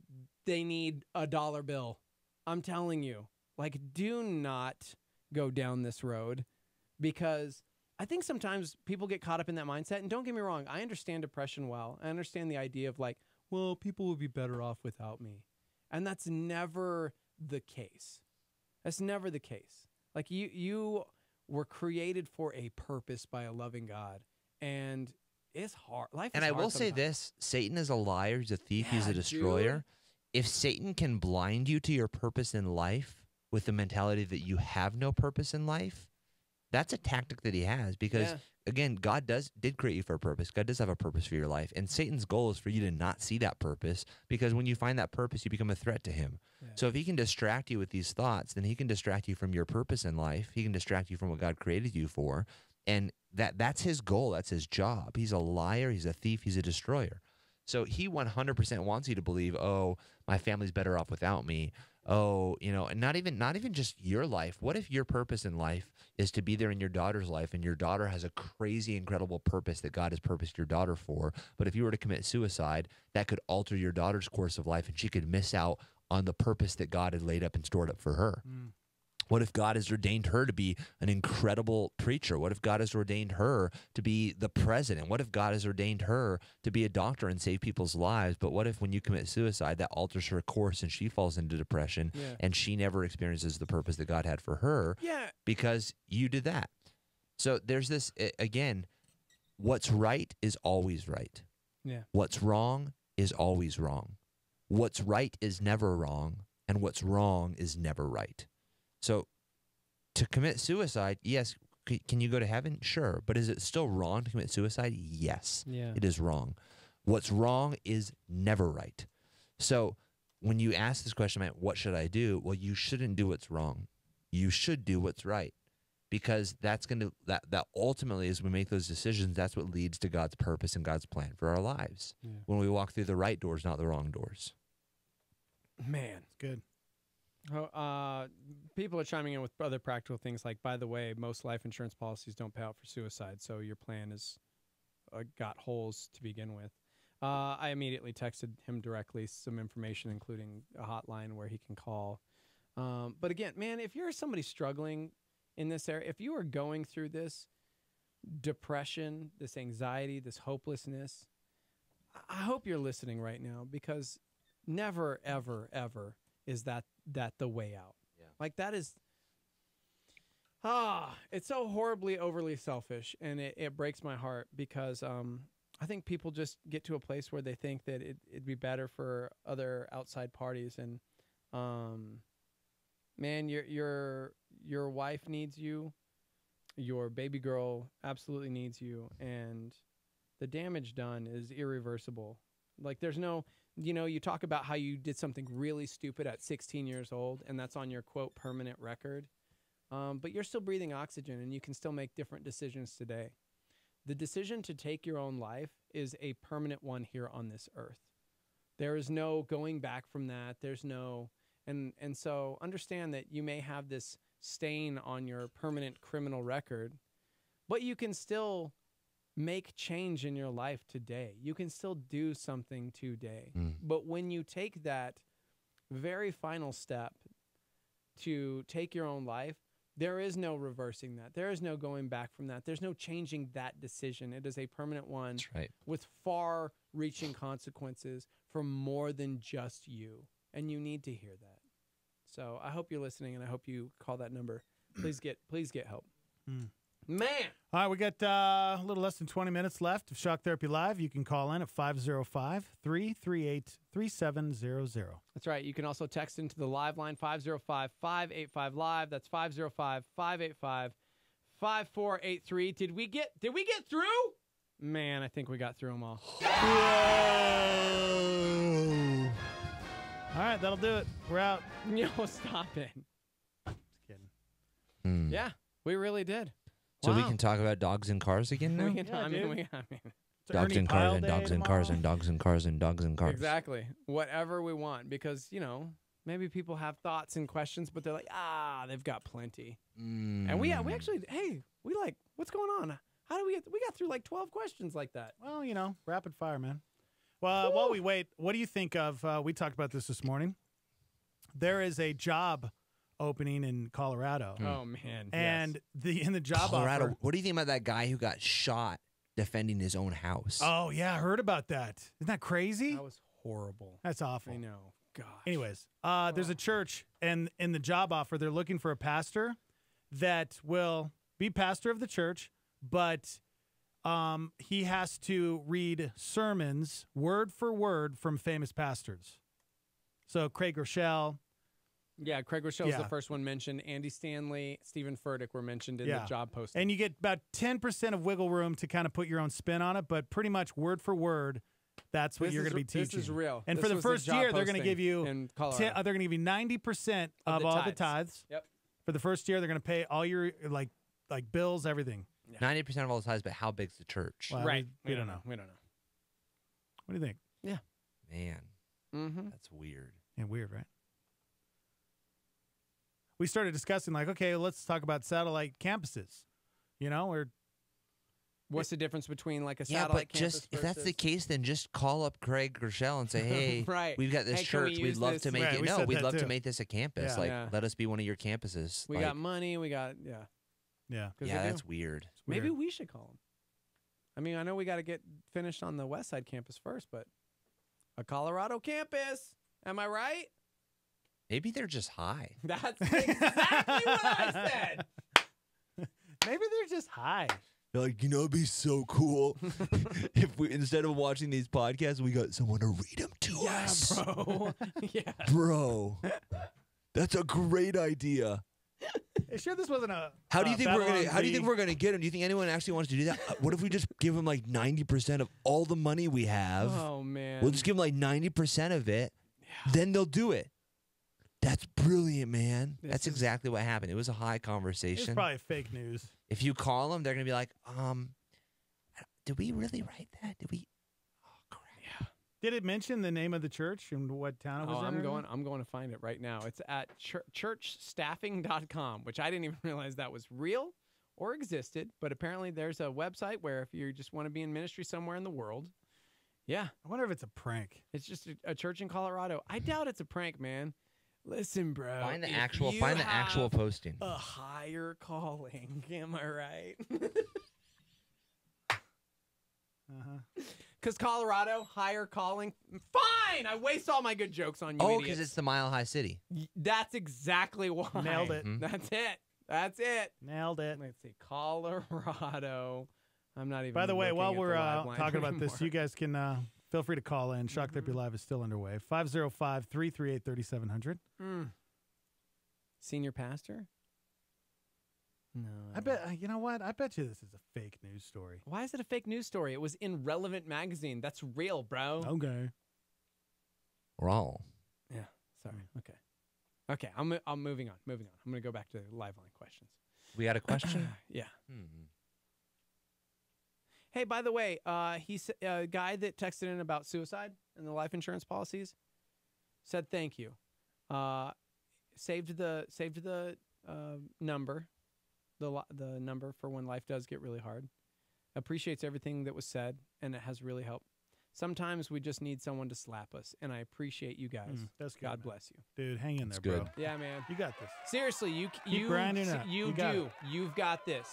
they need a dollar bill. I'm telling you, like, do not go down this road, because I think sometimes people get caught up in that mindset. And don't get me wrong, I understand depression well. I understand the idea of like, well, people would be better off without me. And that's never the case. That's never the case. Like you were created for a purpose by a loving God, and it's hard. Life is And I hard will say sometimes. this, Satan is a liar, he's a thief, he's Yeah, a destroyer. dude. If Satan can blind you to your purpose in life with the mentality that you have no purpose in life, that's a tactic that he has, because Yeah. again, God did create you for a purpose. God does have a purpose for your life, and Satan's goal is for you to not see that purpose, because when you find that purpose, you become a threat to him. So if he can distract you with these thoughts, then he can distract you from your purpose in life. He can distract you from what God created you for, and that's his goal. That's his job. He's a liar. He's a thief. He's a destroyer. So he 100% wants you to believe, oh, my family's better off without me. Oh, and not even just your life. What if your purpose in life is to be there in your daughter's life, and your daughter has a crazy, incredible purpose that God has purposed your daughter for? But if you were to commit suicide, that could alter your daughter's course of life, and she could miss out on the purpose that God had laid up and stored up for her. What if God has ordained her to be an incredible preacher? What if God has ordained her to be the president? What if God has ordained her to be a doctor and save people's lives? But what if when you commit suicide, that alters her course and she falls into depression and she never experiences the purpose that God had for her because you did that? So there's this, again, what's right is always right. Yeah. What's wrong is always wrong. What's right is never wrong, and what's wrong is never right. So to commit suicide, yes, can you go to heaven? Sure. But is it still wrong to commit suicide? Yes, it is wrong. What's wrong is never right. So when you ask this question, man, what should I do? Well, you shouldn't do what's wrong. You should do what's right, because that's going to, that ultimately, as we make those decisions, that's what leads to God's purpose and God's plan for our lives. When we walk through the right doors, not the wrong doors. Man, good. Oh, people are chiming in with other practical things like, by the way, most life insurance policies don't pay out for suicide, so your plan has got holes to begin with. I immediately texted him directly some information, including a hotline where he can call. But again, man, if you're somebody struggling in this area, if you are going through this depression, this anxiety, this hopelessness, I hope you're listening right now, because never, ever, ever is that the way out. Like, that is, it's so horribly overly selfish, and it breaks my heart, because I think people just get to a place where they think that it'd be better for other outside parties, and man, your wife needs you, your baby girl absolutely needs you, and the damage done is irreversible. Like, there's no, you talk about how you did something really stupid at 16 years old, and that's on your, quote, permanent record. But you're still breathing oxygen, and you can still make different decisions today. The decision to take your own life is a permanent one here on this earth. There is no going back from that. There's no, and so understand that you may have this stain on your permanent criminal record, but you can still make change in your life today. You can still do something today. But when you take that very final step to take your own life, there is no reversing that. There is no going back from that. There's no changing that decision. It is a permanent one. That's right. With far-reaching consequences for more than just you. And you need to hear that. So I hope you're listening, and I hope you call that number Please get help. Hmm. Man. All right, we got a little less than 20 minutes left of Shock Therapy Live. You can call in at 505-338-3700. That's right. You can also text into the live line 505-585-LIVE. That's 505-585-5483. Did we get through? Man, I think we got through them all. All right, that'll do it. We're out. Yo, stop it. Just kidding. Yeah, we really did. So we Wow. can talk about dogs and cars again now? We can, I mean, Dogs and cars and dogs and cars and dogs and cars and dogs and cars. Exactly. Whatever we want, because, maybe people have thoughts and questions, but they're like, they've got plenty. And we actually, what's going on? How do we got through like 12 questions like that? Well, rapid fire, man. Well, while we wait, what do you think of, we talked about this morning. There is a job opening in Colorado. Oh, man. And in the job Colorado. offer. What do you think about that guy who got shot defending his own house? Oh, yeah, I heard about that. Isn't that crazy? That was horrible. That's awful. I know. Gosh. Anyways, there's a church, and in the job offer, they're looking for a pastor that will be pastor of the church, but he has to read sermons word for word from famous pastors. So Craig Rochelle. Yeah, Craig Rochelle was the first one mentioned. Andy Stanley, Stephen Furtick were mentioned in the job posting. And you get about 10% of wiggle room to kind of put your own spin on it, but pretty much word for word, that's what you're going to be teaching. This is real. And This for the was first job year, they're going to posting give you in Colorado. they're going to give you 90% Of of the all tithes. the tithes. Yep. For the first year, they're going to pay all your like bills, everything. 90% of all the tithes, but how big's the church? Well, Right. We don't know. We don't know. What do you think? Yeah. Man, Mm-hmm. that's weird. Yeah, weird, right? We started discussing like, okay, let's talk about satellite campuses. Or What's the difference between like a Yeah, satellite but campus just if that's the versus- case, then just call up Craig Rochelle and say, "Hey, Right. we've got this Hey, can we church. We'd use love this?" to make Right, it. we No, said we'd that love too. to make this a campus. Yeah. Like, Yeah. let us be one of your campuses. We Like, got money. We got, yeah. 'Cause yeah, they that's do. weird. Maybe weird. we should call them. I mean, I know we got to get finished on the West Side campus first, but a Colorado campus. Am I right? Maybe they're just high. That's exactly what I said. Maybe they're just high. They're like, it'd be so cool if we instead of watching these podcasts, we got someone to read them to us. Bro. Yeah. Bro, that's a great idea. Hey, sure, this wasn't a. How do you think we're gonna? Babylon How do you Bee. think we're gonna get them? Do you think anyone actually wants to do that? What if we just give them like 90% of all the money we have? Oh man. We'll just give them like 90% of it. Then they'll do it. That's brilliant, man. That's exactly what happened. It was a high It's conversation. probably fake news. If you call them, they're gonna be like, did we really write that? Did we? Did it mention the name of the church and what town it was in? I'm going to find it right now. It's at churchstaffing.com, which I didn't even realize that was real or existed, but apparently there's a website where if you just want to be in ministry somewhere in the world, yeah. I wonder if it's a prank. It's just a church in Colorado. I doubt it's a prank, man. Listen, bro. Find the if actual. you Find the actual have posting. A higher calling. Am I right? Because Colorado, higher calling. Fine. I waste all my good jokes on you. Oh, idiots. because it's the Mile High City. That's exactly why. Nailed it. That's it. That's it. Nailed it. Let's see. Colorado. I'm not even. By the way, looking while at we're the live line talking about this, anymore. you guys can feel free to call in. Shock Therapy Live is still underway. 505-338-3700. Senior pastor? No. I bet, you know what? I bet you this is a fake news story. Why is it a fake news story? It was in Relevant Magazine. That's real, bro. Okay. Wrong. Yeah. Sorry. Okay. Okay. I'm moving on. Moving on. I'm going to go back to live line questions. We got a question? Yeah. Hey, by the way, he's a guy that texted in about suicide and the life insurance policies. Said thank you. Saved the number, the number for when life does get really hard. Appreciates everything that was said, and it has really helped. Sometimes we just need someone to slap us, and I appreciate you guys. That's good, God man. bless you. Dude, hang in there, good. bro. Yeah, man. You got this. Seriously, you grinding it out. You You got do. it. You've got this.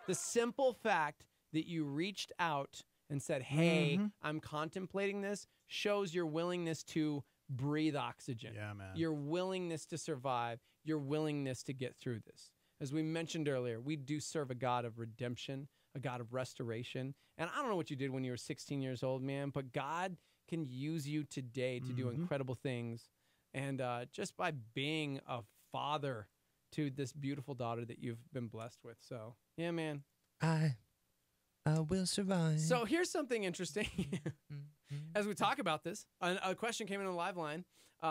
The simple fact that you reached out and said, "Hey, I'm contemplating this," shows your willingness to breathe oxygen. Yeah, man. Your willingness to survive. Your willingness to get through this. As we mentioned earlier, we do serve a God of redemption, a God of restoration. And I don't know what you did when you were 16 years old, man, but God can use you today to do incredible things. And just by being a father to this beautiful daughter that you've been blessed with. So, yeah, man. I will survive. So here's something interesting. As we talk about this, a question came in on the live line.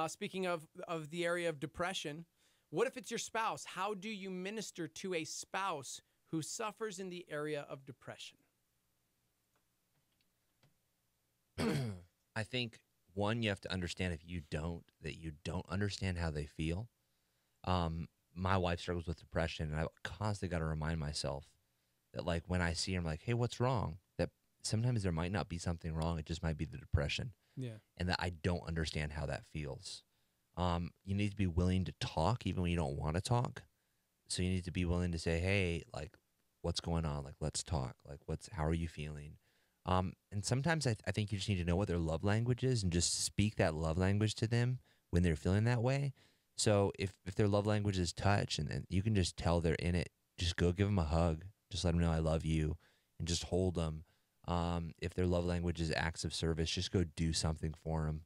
Speaking of the area of depression, what if it's your spouse? How do you minister to a spouse who suffers in the area of depression? I think, one, you have to understand that you don't understand how they feel. My wife struggles with depression, and I constantly got to remind myself that, like, when I see her, I'm like, hey, what's wrong? That sometimes there might not be something wrong. It just might be the depression. Yeah. And that I don't understand how that feels. You need to be willing to talk even when you don't want to talk. So you need to be willing to say, hey, like, what's going on? Like, let's talk. Like, how are you feeling? And sometimes I think you just need to know what their love language is and just speak that love language to them when they're feeling that way. So if their love language is touch, and you can just tell they're in it, just go give them a hug. Just let them know I love you, and just hold them. If their love language is acts of service, just go do something for them.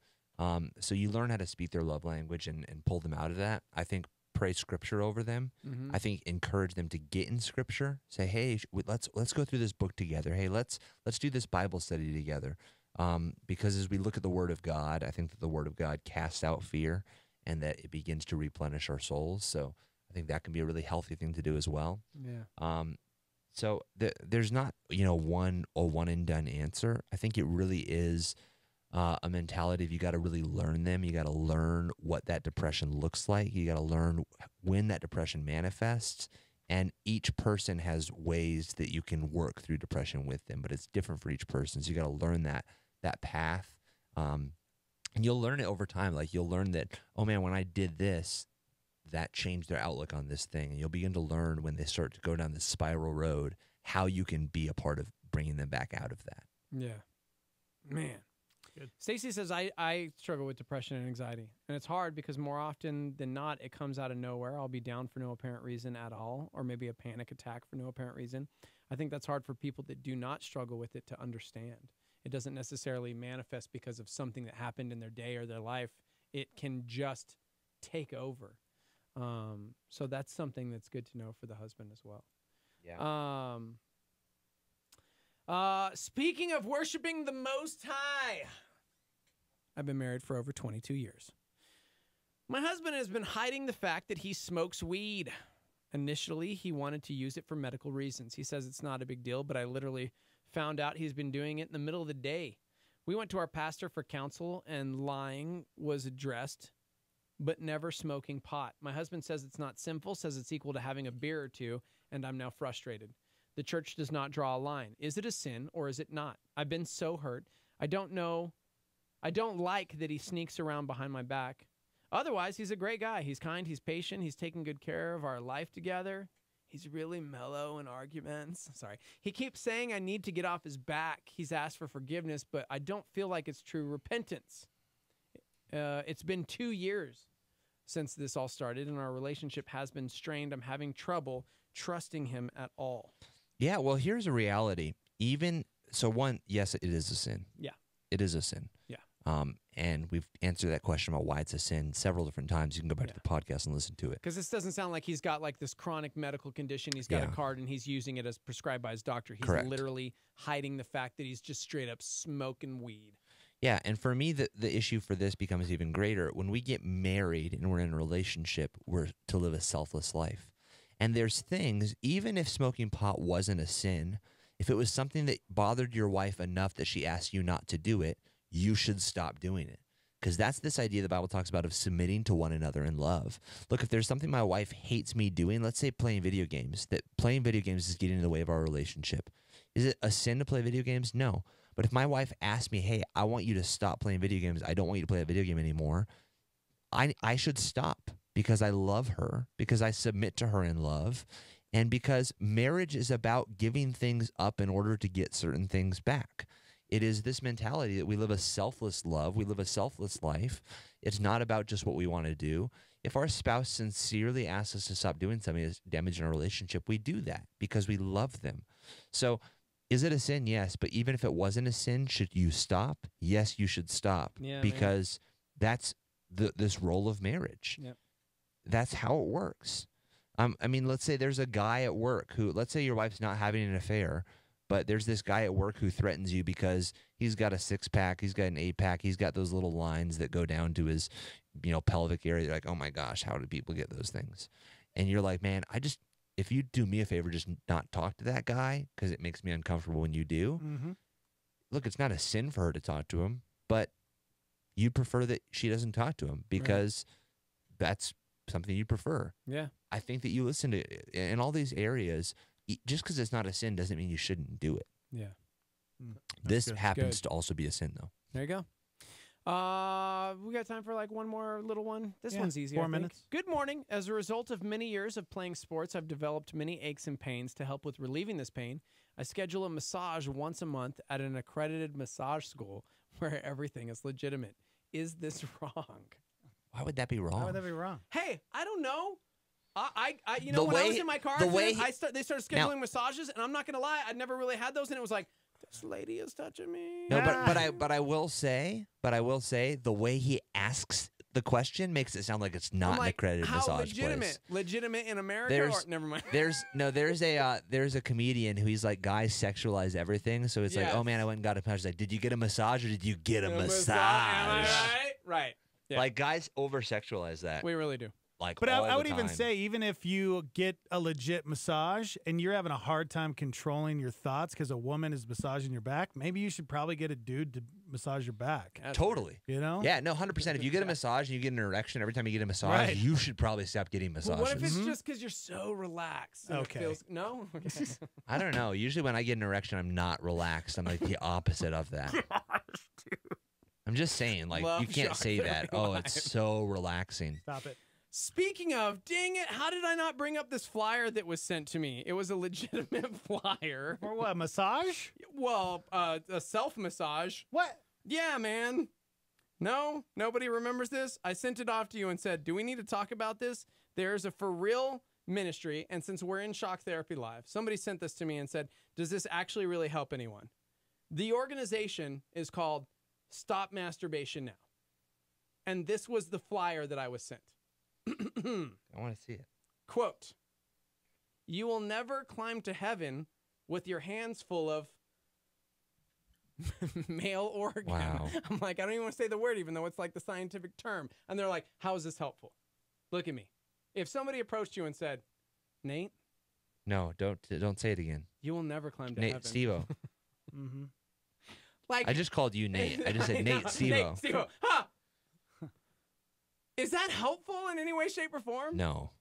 So you learn how to speak their love language and pull them out of that. I think pray scripture over them. I think encourage them to get in scripture. Say, hey, let's go through this book together. Hey, let's do this Bible study together. Because as we look at the Word of God, I think that the Word of God casts out fear, and that it begins to replenish our souls. So I think that can be a really healthy thing to do as well. Yeah. So there's not, one and done answer. I think it really is a mentality of you got to really learn them. You got to learn what that depression looks like. You got to learn when that depression manifests. And each person has ways that you can work through depression with them, but it's different for each person. So you got to learn that path. And you'll learn it over time. Like, you'll learn that, oh man, when I did this, that changed their outlook on this thing. And you'll begin to learn when they start to go down this spiral road, how you can be a part of bringing them back out of that. Yeah. Man. Good. Stacy says, I struggle with depression and anxiety. And it's hard because more often than not, it comes out of nowhere. I'll be down for no apparent reason at all, or maybe a panic attack for no apparent reason. I think that's hard for people that do not struggle with it to understand. It doesn't necessarily manifest because of something that happened in their day or their life. It can just take over. So that's something that's good to know for the husband as well. Yeah. Speaking of worshiping the Most High, I've been married for over 22 years. My husband has been hiding the fact that he smokes weed. Initially, he wanted to use it for medical reasons. He says it's not a big deal, but I literally found out he's been doing it in the middle of the day. We went to our pastor for counsel, and lying was addressed, but never smoking pot. My husband says it's not sinful, says it's equal to having a beer or two, and I'm now frustrated. The church does not draw a line. Is it a sin or is it not? I've been so hurt. I don't know. I don't like that he sneaks around behind my back. Otherwise, he's a great guy. He's kind, he's patient, he's taking good care of our life together. He's really mellow in arguments. Sorry. He keeps saying I need to get off his back. He's asked for forgiveness, but I don't feel like it's true repentance. It's been 2 years since this all started, and our relationship has been strained. I'm having trouble trusting him at all. Yeah, well, here's a reality. One, yes, it is a sin. Yeah. It is a sin. Yeah. And we've answered that question about why it's a sin several different times. You can go back to the podcast and listen to it. Because this doesn't sound like he's got like this chronic medical condition. He's got a card and he's using it as prescribed by his doctor. He's literally hiding the fact that he's just straight up smoking weed. Yeah, and for me, the issue for this becomes even greater. When we get married and we're in a relationship, we're to live a selfless life. And there's things, even if smoking pot wasn't a sin, if it was something that bothered your wife enough that she asked you not to do it, you should stop doing it. Because that's this idea the Bible talks about of submitting to one another in love. Look, if there's something my wife hates me doing, let's say playing video games, that playing video games is getting in the way of our relationship. Is it a sin to play video games? No. But if my wife asks me, hey, I want you to stop playing video games, I don't want you to play a video game anymore, I should stop because I love her, because I submit to her in love, and because marriage is about giving things up in order to get certain things back. It is this mentality that we live a selfless love. We live a selfless life. It's not about just what we want to do. If our spouse sincerely asks us to stop doing something that's damaging our relationship, we do that because we love them. So is it a sin? Yes. But even if it wasn't a sin, should you stop? Yes, you should stop. Yeah, because that's this role of marriage. Yep. That's how it works. I mean, let's say there's a guy at work who, let's say your wife's not having an affair, but there's this guy at work who threatens you because he's got a 6-pack, he's got an 8-pack, he's got those little lines that go down to his, pelvic area. You're like, oh my gosh, how do people get those things? And you're like, man, if you do me a favor, just not talk to that guy because it makes me uncomfortable when you do. Mm-hmm. Look, it's not a sin for her to talk to him, but you prefer that she doesn't talk to him because that's something you prefer. Yeah. I think that you listen to, in all these areas, just because it's not a sin doesn't mean you shouldn't do it. Yeah. This happens to also be a sin, though. There you go. We got time for like one more little one. This Yeah, one's easy. 4 I think. minutes. Good morning. As a result of many years of playing sports, I've developed many aches and pains. To help with relieving this pain, I schedule a massage once a month at an accredited massage school where everything is legitimate. Is this wrong? Why would that be wrong? Why would that be wrong? Hey, I don't know. I The when I way- was in my car the accident, way- they started Now- scheduling massages, and I'm not gonna lie, I'd never really had those, and it was like, this lady is touching me. No, but I will say, the way he asks the question makes it sound like it's not I'm like, an accredited how massage legitimate? place. Legitimate in America? There's Or, never mind. there's a comedian who he's like, guys sexualize everything, so it's like, Yes. oh man, I went and got a massage. Like, did you get a massage or did you get a massage? Am I right? Right. Yeah. Like guys over sexualize that. We really do. Like, But all I the would even time. say, even if you get a legit massage and you're having a hard time controlling your thoughts because a woman is massaging your back, maybe you should probably get a dude to massage your back. Totally. You know? Yeah, no, 100%. If you get a massage and you get an erection every time you get a massage, Right. you should probably stop getting massages. But what if it's just because you're so relaxed? And Okay. It feels, no? Okay. I don't know. Usually when I get an erection, I'm not relaxed. I'm like the opposite of that. I'm just saying, like, Love you can't shock say that. very Oh, live. it's so relaxing. Stop it. Speaking of, dang it, how did I not bring up this flyer that was sent to me? It was a legitimate flyer. For what, massage? Well, a self-massage. What? Yeah, man. No? Nobody remembers this? I sent it off to you and said, do we need to talk about this? There's a for real ministry, and since we're in Shock Therapy Live, somebody sent this to me and said, does this actually really help anyone? The organization is called Stop Masturbation Now. And this was the flyer that I was sent. I want to see it. Quote, you will never climb to heaven with your hands full of male organ. Wow. I'm like, I don't even want to say the word, even though it's like the scientific term. And they're like, how is this helpful? Look at me. If somebody approached you and said, Nate, No, don't say it again. you will never climb to Nate, heaven. Steve-O. Mm-hmm. Like, I just called you Nate. I just I said know. Nate, Steve-O. Nate, Steve-O. Huh. Is that helpful in any way, shape, or form? No.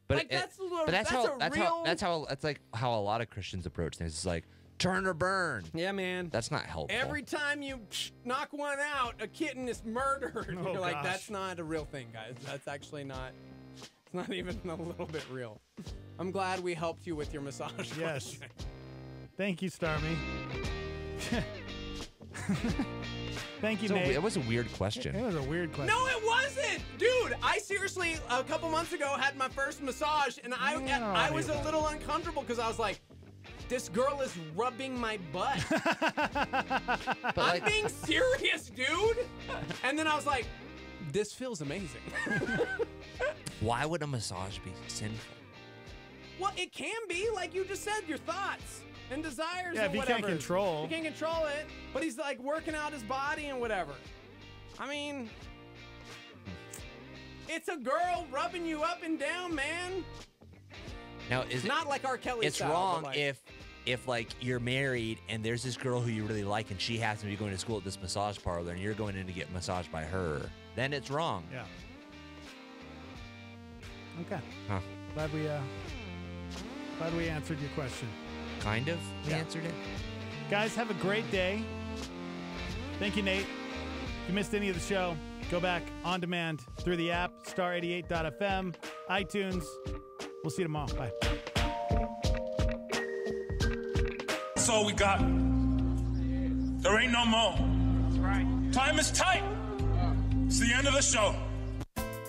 But Like, that's like how a lot of Christians approach things. It's like turn or burn. Yeah, man. That's not helpful. Every time you knock one out, a kitten is murdered. Oh, You're like, gosh. that's not a real thing, guys. That's actually not. It's not even a little bit real. I'm glad we helped you with your massage. Yes. question. Thank you, Starmy. Thank you, So Nate. it was a weird question. It was a weird question. No, it wasn't, dude. I seriously, a couple months ago, had my first massage, and I was a little uncomfortable because I was like, this girl is rubbing my butt. I'm being serious, dude. And then I was like, this feels amazing. Why would a massage be sinful? Well, it can be, like you just said, your thoughts and desires Yeah, and if you whatever. can't control. You can't control it, but he's like working out his body and whatever. I mean, it's a girl rubbing you up and down, man. Now, is Not it, like R. Kelly it's style, but wrong like- if like you're married and there's this girl who you really like and she happens to be going to school at this massage parlor and you're going in to get massaged by her. Then it's wrong. Yeah. Okay. Huh. Glad we answered your question. Kind of. We Yeah. answered it. Guys, have a great day. Thank you, Nate. If you missed any of the show, go back on demand through the app, star88.fm, iTunes. We'll see you tomorrow. Bye. That's all we got. There ain't no more. That's right. Time is tight. It's the end of the show.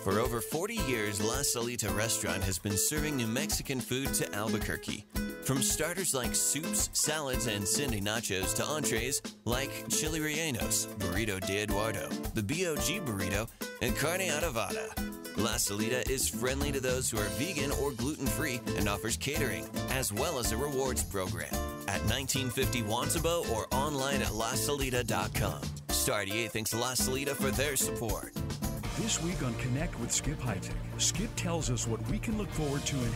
For over 40 years, La Salita Restaurant has been serving New Mexican food to Albuquerque. From starters like soups, salads, and Cindy nachos to entrees like chili rellenos, burrito de Eduardo, the BOG burrito, and carne adobada. La Salita is friendly to those who are vegan or gluten-free and offers catering, as well as a rewards program at 1950 Wantabo or online at lasalita.com. Star 88 thanks La Salita for their support. This week on Connect with Skip Heitzig, Skip tells us what we can look forward to in